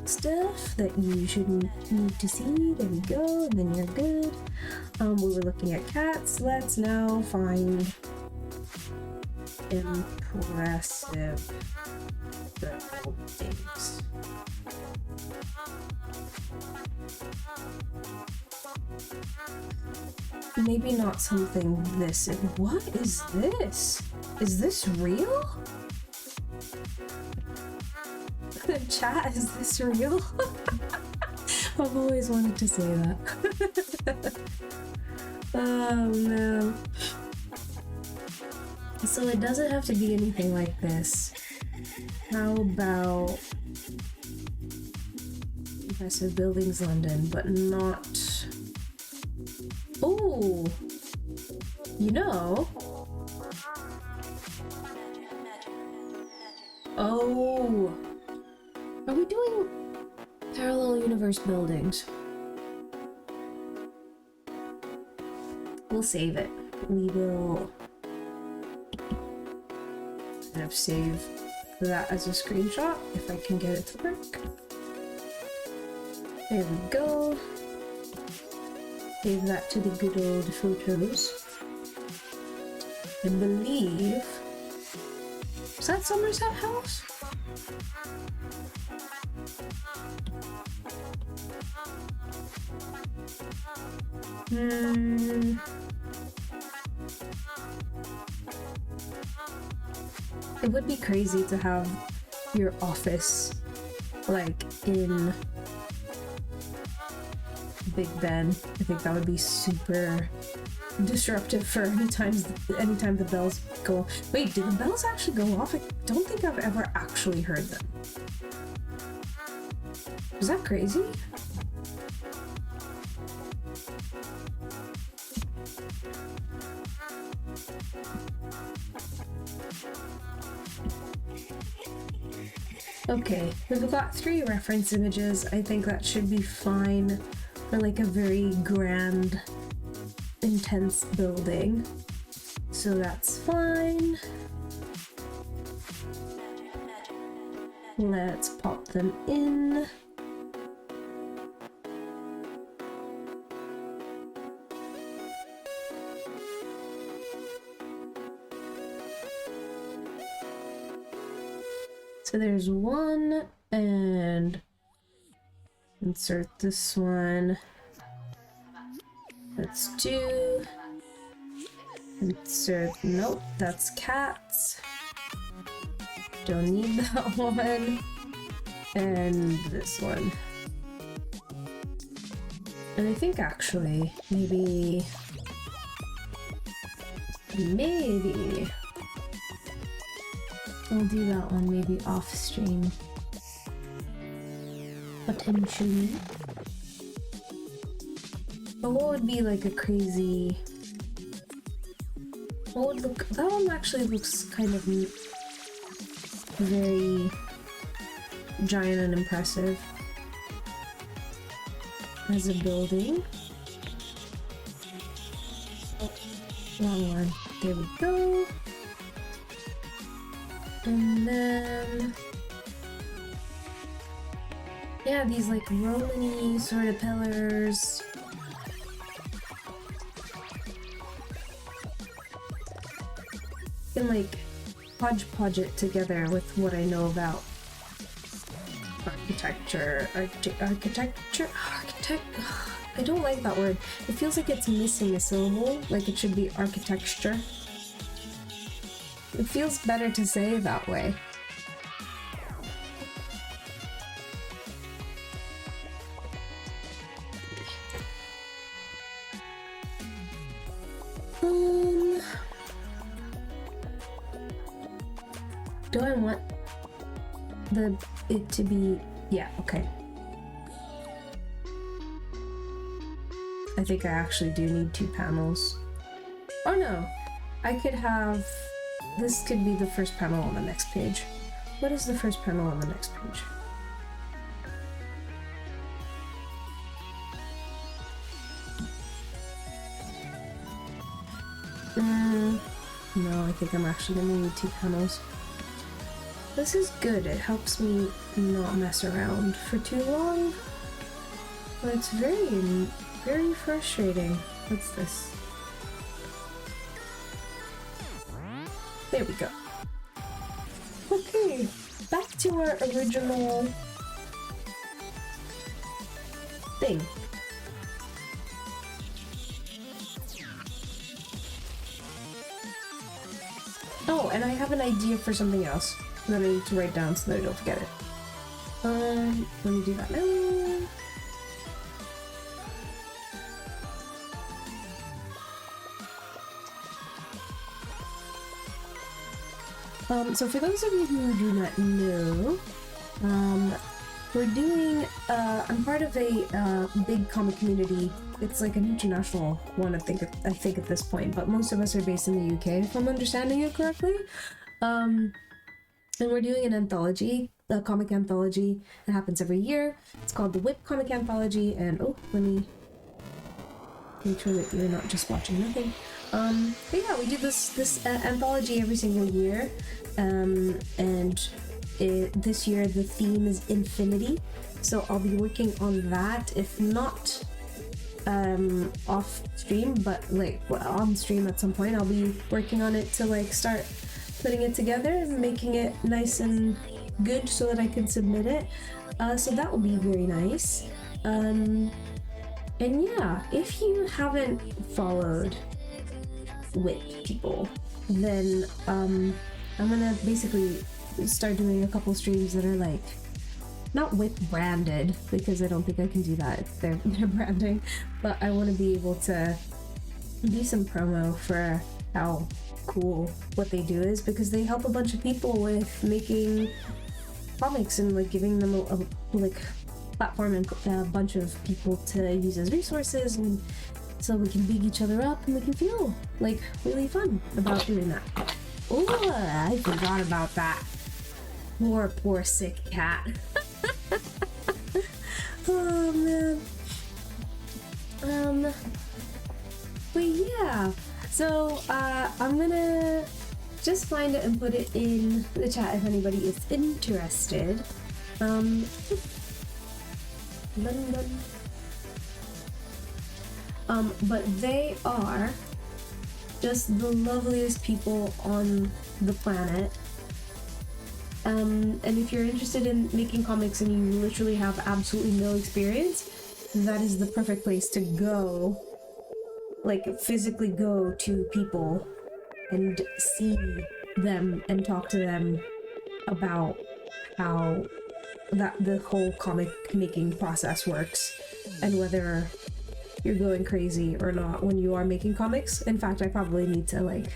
stuff that you shouldn't need to see. There we go, and then you're good. We were looking at cats. Let's now find impressive things. Maybe not something this. What is this? Is this real? Chat, is this real? I've always wanted to say that. Oh no. So it doesn't have to be anything like this. How about impressive buildings London, but not... Oh! You know... Oh! Are we doing parallel universe buildings? We'll save it. We will kind of save that as a screenshot if I can get it to work. There we go. Save that to the good old photos. I believe... Is that Somerset House? It would be crazy to have your office in Big Ben. I think that would be super disruptive for anytime the bells go. Wait, did the bells actually go off? I don't think I've ever actually heard them. Is that crazy? Okay, we've got 3 reference images. I think that should be fine for like a very grand, intense building. So that's fine. Let's pop them in. So there's one, and insert this one. Let's do insert, nope, that's cats. Don't need that one. And this one. And I think actually, maybe I'll do that one maybe off stream. Potentially. But what would be like a crazy... What would look... That one actually looks kind of very giant and impressive as a building. Oh, wrong one. There we go. And then, yeah, these like Roman-y sort of pillars. And like hodgepodge it together with what I know about architecture. I don't like that word. It feels like it's missing a syllable, like it should be architecture. It feels better to say it that way. Do I want it to be... Yeah, okay. I think I actually do need 2 panels. Oh no, I could have... This could be the first panel on the next page. What is the first panel on the next page? No, I think I'm actually gonna need 2 panels. This is good. It helps me not mess around for too long. But it's very, very frustrating. What's this? There we go. Okay, back to our original thing. Oh, and I have an idea for something else that I need to write down so that I don't forget it. Let me do that now. So for those of you who do not know, we're doing, I'm part of a big comic community. It's like an international one, I think at this point, but most of us are based in the UK, if I'm understanding it correctly. And we're doing an anthology, a comic anthology that happens every year. It's called the Whip Comic Anthology, and oh, let me make sure that you're not just watching nothing. But yeah, we do this anthology every single year, and this year the theme is infinity, so I'll be working on that, if not off stream, but like on stream at some point. I'll be working on it to like start putting it together and making it nice and good so that I can submit it. So that will be very nice. And yeah, if you haven't followed Whip people, then I'm gonna basically start doing a couple streams that are like not Whip branded, because I don't think I can do that. They're branding, but I want to be able to do some promo for how cool what they do is, because they help a bunch of people with making comics and like giving them a like platform and a bunch of people to use as resources and so we can big each other up and we can feel like really fun about doing that. Oh, I forgot about that. Poor sick cat. Oh man. But yeah, so I'm gonna just find it and put it in the chat if anybody is interested. But they are just the loveliest people on the planet. And if you're interested in making comics and you literally have absolutely no experience, that is the perfect place to go. Like, physically go to people and see them and talk to them about how the whole comic making process works and whether you're going crazy or not when you are making comics. In fact, I probably need to like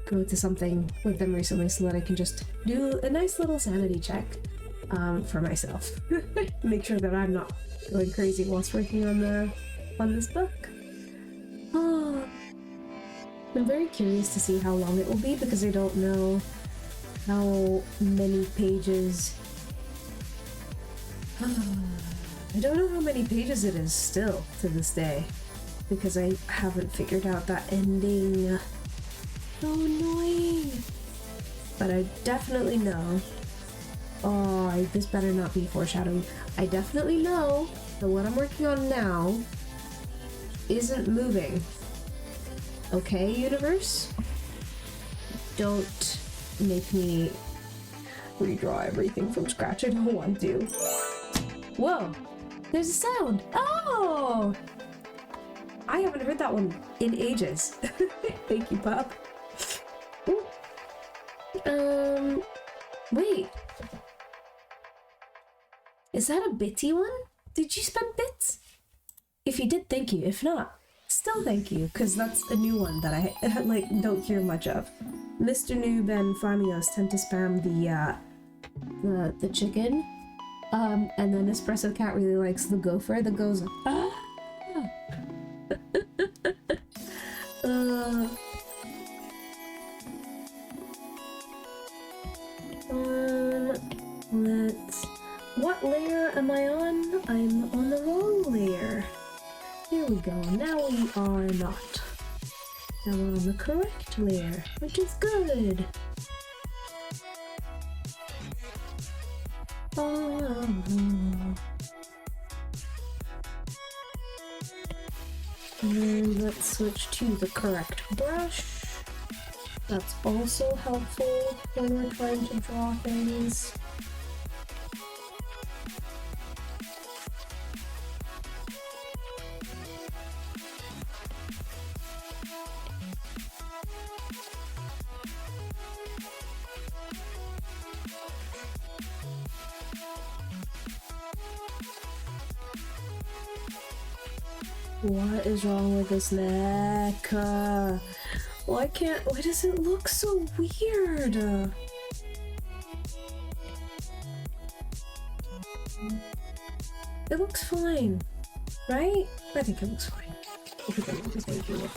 go to something with them recently so that I can just do a nice little sanity check for myself. Make sure that I'm not going crazy whilst working on this book. Oh, I'm very curious to see how long it will be because I don't know how many pages. I don't know how many pages it is still to this day because I haven't figured out that ending. So annoying. But I definitely know. Oh, this better not be foreshadowing. I definitely know that what I'm working on now isn't moving. Okay, universe? Don't make me redraw everything from scratch. I don't want to. Whoa! There's a sound! Oh! I haven't heard that one in ages. Thank you, pup. Wait. Is that a bitty one? Did you spend bits? If you did, thank you. If not, still thank you, because that's a new one that I like don't hear much of. Mr. Noob and Flamios tend to spam the chicken. And then Espresso Cat really likes the gopher that goes ah! What layer am I on? I'm on the wrong layer. Here we go. Now we are not. Now we're on the correct layer, which is good. And let's switch to the correct brush. That's also helpful when we're trying to draw things. What is wrong with this neck? Why does it look so weird? It looks fine, right? I think it looks fine. Thank you.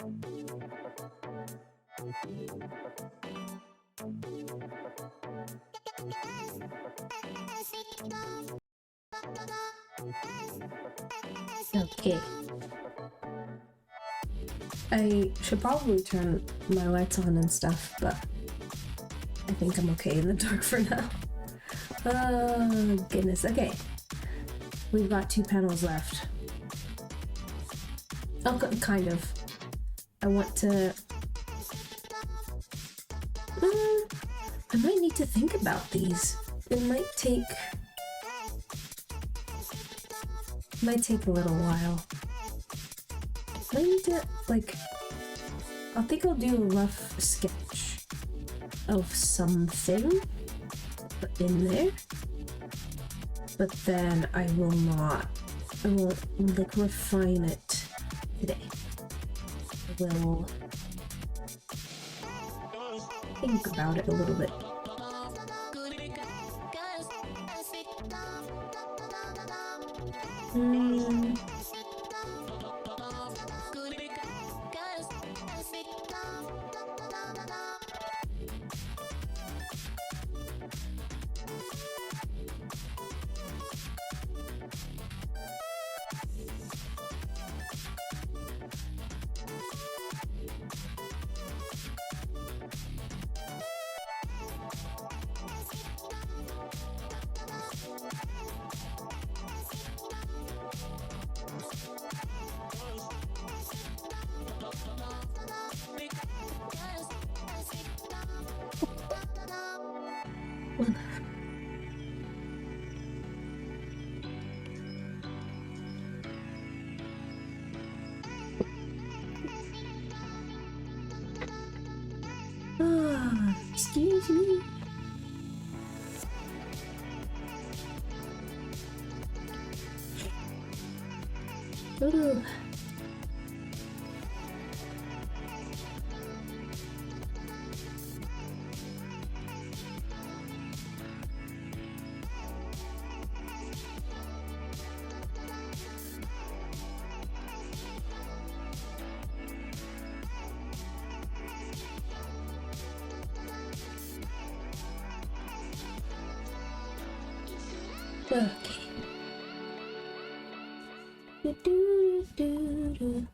Okay. I should probably turn my lights on and stuff, but I think I'm okay in the dark for now. Oh, goodness. Okay. We've got 2 panels left. Oh, kind of. I want to... I might need to think about these. It might take a little while. I need to, like... I think I'll do a rough sketch of something in there. But then I won't like refine it today. I will think about it a little bit. Excuse me. Ooh. Okay. Do.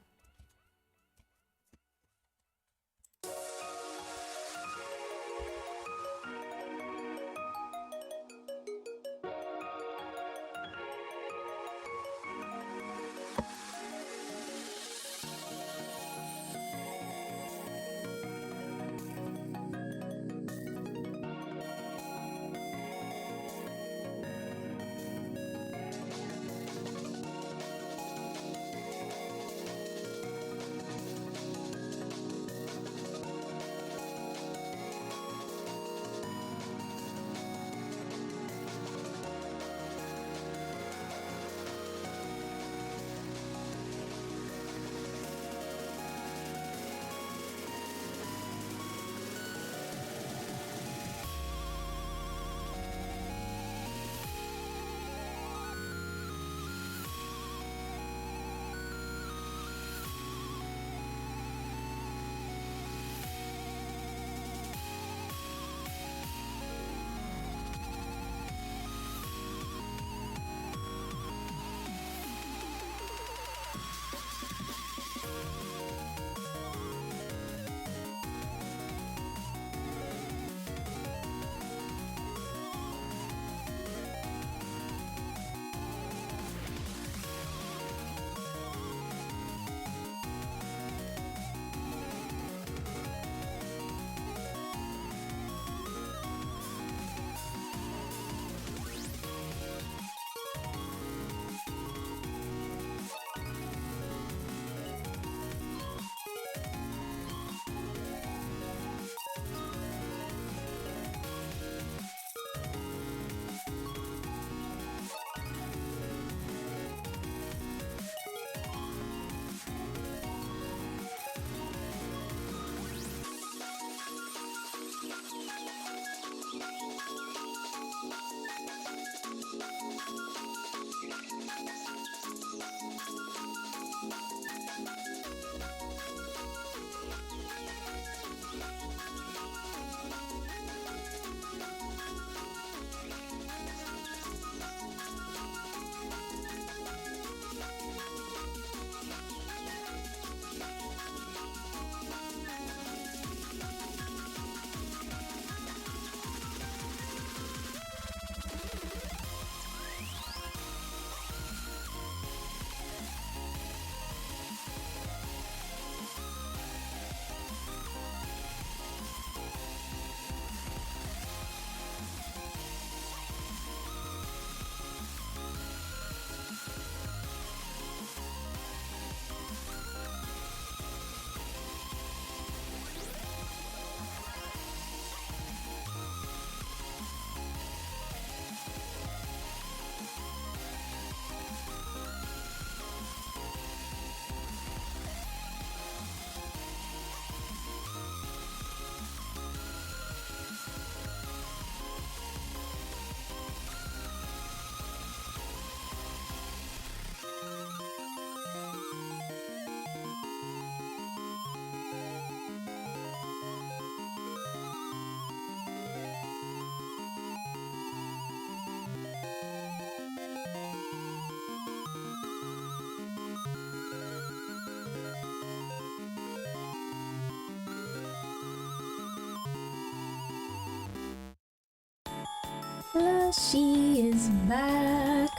She is back.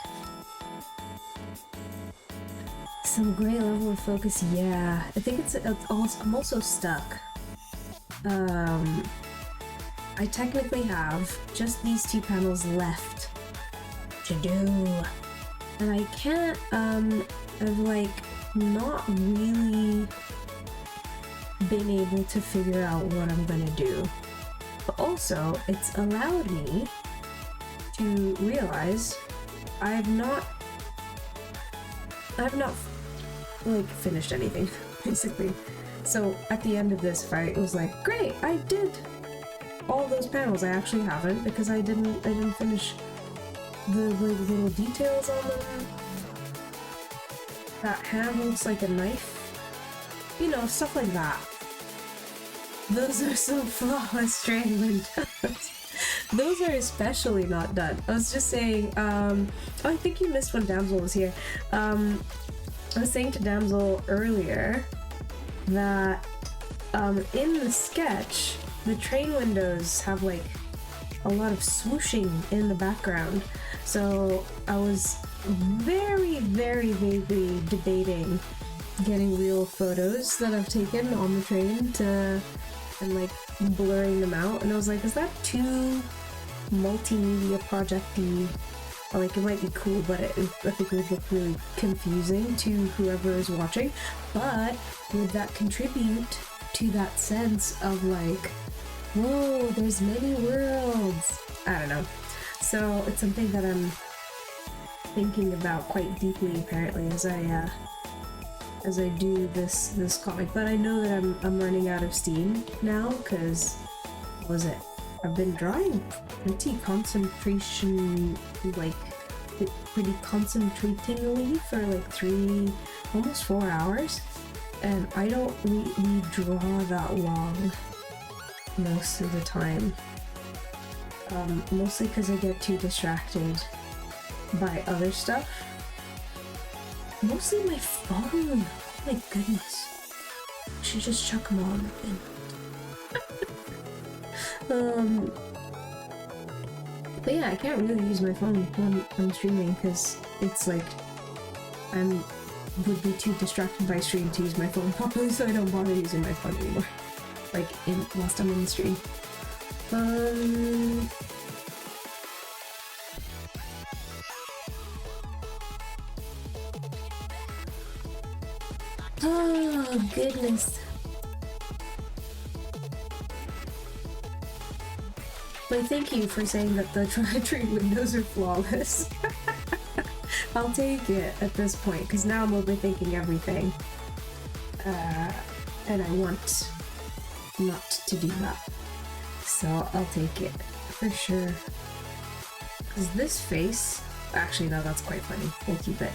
Some great level of focus, yeah. I think I'm also stuck. I technically have just these 2 panels left to do. And I can't, I've like not really been able to figure out what I'm gonna do. But also, it's allowed me to realize I've not like finished anything, basically. So at the end of this fight, it was like, great, I did all those panels. I actually haven't because I didn't finish the like, little details on them. That hand looks like a knife. You know, stuff like that. Those are so flawless, Train Windows. Those are especially not done. I was just saying, oh, I think you missed when Damsel was here. I was saying to Damsel earlier that in the sketch, the train windows have like a lot of swooshing in the background. So I was very, very vaguely debating getting real photos that I've taken on the train and like blurring them out. And I was like, is that too multimedia project-y? Like, it might be cool, but I think it would look really confusing to whoever is watching. But would that contribute to that sense of like, whoa, there's many worlds? I don't know. So it's something that I'm thinking about quite deeply, apparently, as I do this comic. But I know that I'm running out of steam now, because what was it? I've been drawing pretty concentratingly for like almost 4 hours, and I don't really draw that long most of the time. Mostly because I get too distracted by other stuff. Mostly my phone. Oh my goodness. I should just chuck them on. But yeah, I can't really use my phone when I'm streaming because it's like would be too distracted by stream to use my phone properly, so I don't bother using my phone anymore. Like whilst I'm in the stream. Oh goodness. But thank you for saying that the train windows are flawless. I'll take it at this point, because now I'm overthinking everything. And I want not to do that. So I'll take it, for sure. Because this face... Actually, no, that's quite funny. We'll keep it.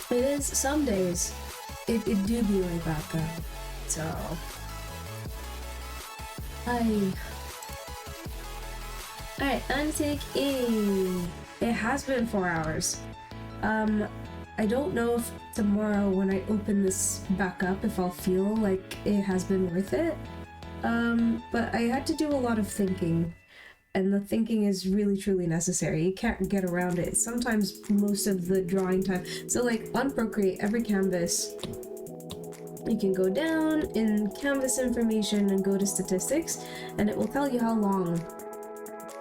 It is some days. It do be like that, though. So... Alright, Untick A. It has been 4 hours. I don't know if tomorrow when I open this back up if I'll feel like it has been worth it. But I had to do a lot of thinking, and the thinking is really truly necessary. You can't get around it. Sometimes most of the drawing time. So like on Procreate, every canvas, you can go down in canvas information and go to statistics, and it will tell you how long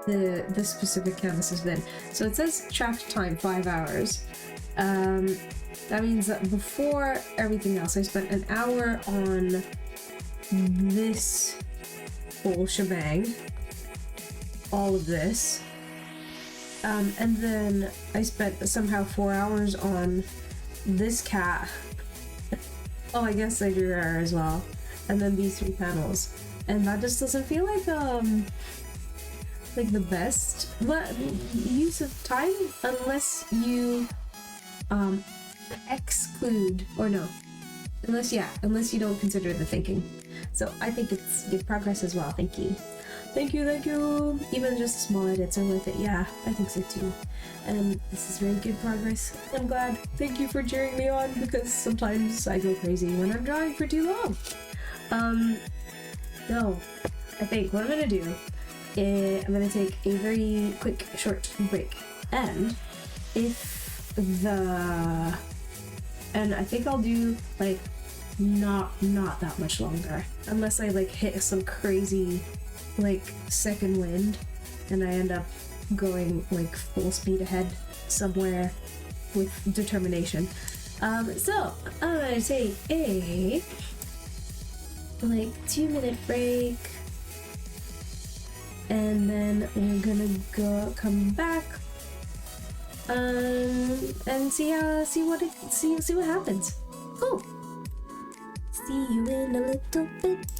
the specific canvas has been. So it says tracked time 5 hours. That means that before everything else, I spent an hour on this whole shebang, all of this, and then I spent somehow 4 hours on this cat. Oh, I guess I drew her as well, and then these 3 panels, and that just doesn't feel like the best use of time unless you exclude, or no, unless you don't consider the thinking. So I think it's good progress as well. Thank you. Even just small edits are worth it. Yeah, I think so too. And this is very good progress. I'm glad. Thank you for cheering me on, because sometimes I go crazy when I'm drawing for too long. So, I think what I'm gonna do is I'm gonna take a very quick, short break. And and I think I'll do like not that much longer, unless I like hit some crazy like second wind and I end up going like full speed ahead somewhere with determination. So I'm gonna take a like 2-minute break, and then we're gonna come back and see what happens. Cool. See you in a little bit.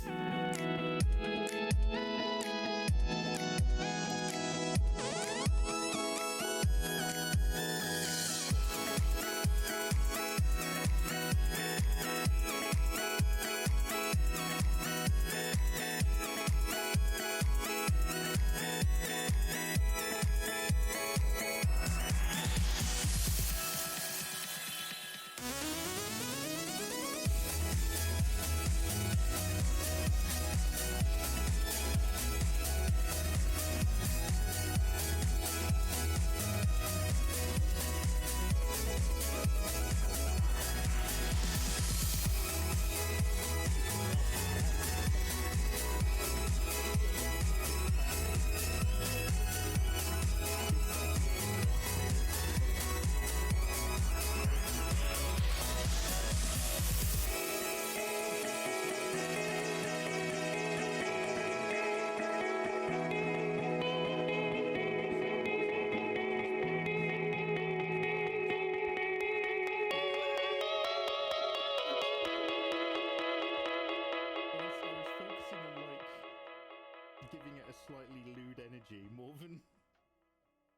Giving it a slightly lewd energy more than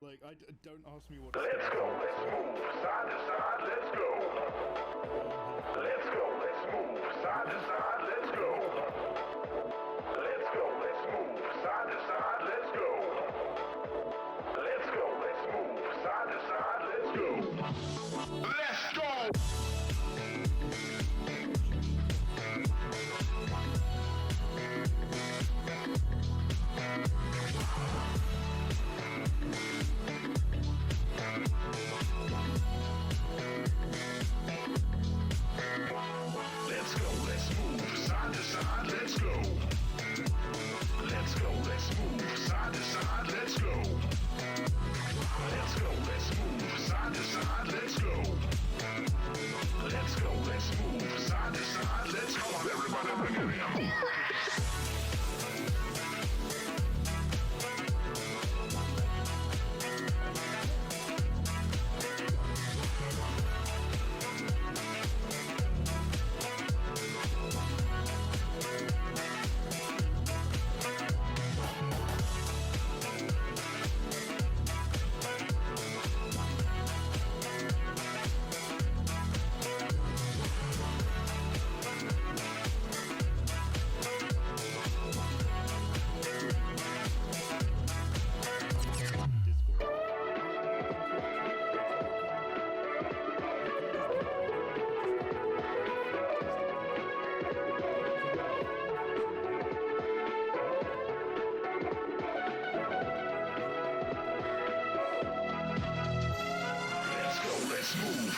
like don't ask me what. Let's go, let's move side to side, let's go. Let's go, let's move side to side, let's go. Let's go, let's move side to side, let's go. Let's go, let's move side to side, let's go. Let's go.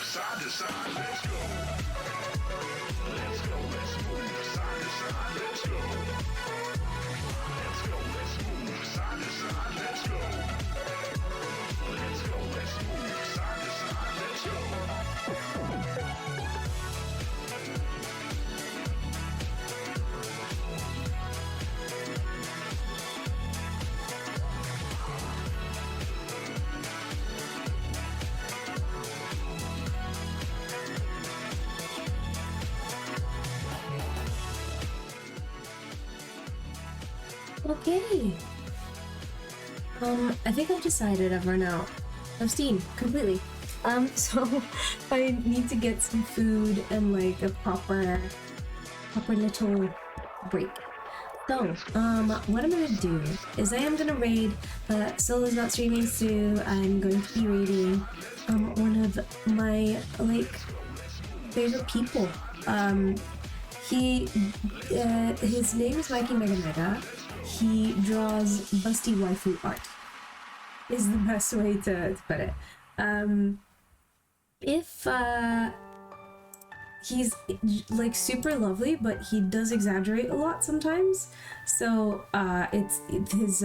Side to side, let's go. Let's go, let's move side to side, let's go. Let's go, let's move side to side, let's go. Let's go, let's move side to side, let's go. Okay. I think I've decided I've run out of steam completely. So I need to get some food and like a proper little break. So, what I'm gonna do is I am gonna raid, but Solo's not streaming, so I'm going to be raiding one of my like favorite people. His name is Mikey Mega Mega. He draws busty waifu art. Is the best way to put it. He's like super lovely, but he does exaggerate a lot sometimes. So it's his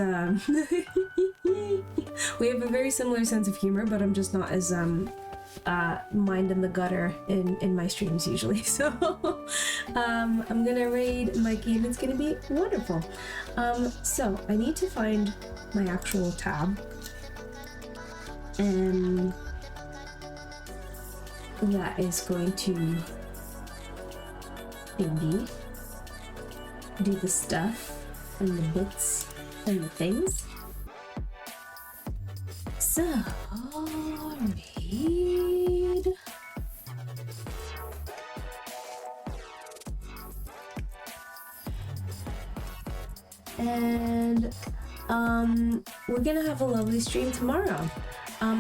we have a very similar sense of humor, but I'm just not as mind in the gutter in my streams usually. So I'm gonna raid Mikey and it's gonna be wonderful. So I need to find my actual tab, and that is going to maybe do the stuff and the bits and the things. So read. And we're gonna have a lovely stream tomorrow.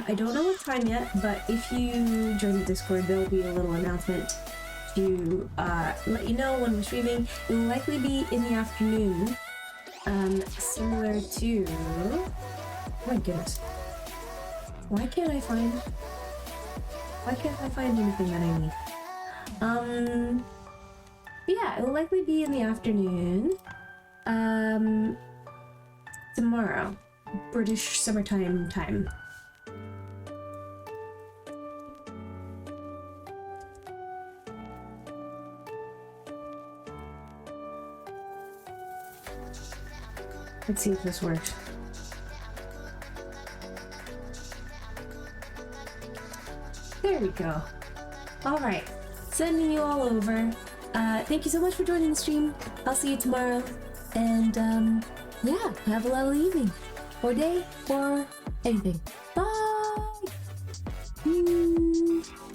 I don't know what time yet, but if you join the Discord, there'll be a little announcement to let you know when we're streaming. It will likely be in the afternoon, similar to... Oh my goodness. Why can't I find anything that I need? Yeah, it will likely be in the afternoon. Tomorrow. British summertime time. Let's see if this works. There we go. Alright, sending you all over. Thank you so much for joining the stream. I'll see you tomorrow. And, yeah, have a lovely evening. Or day, or anything. Bye!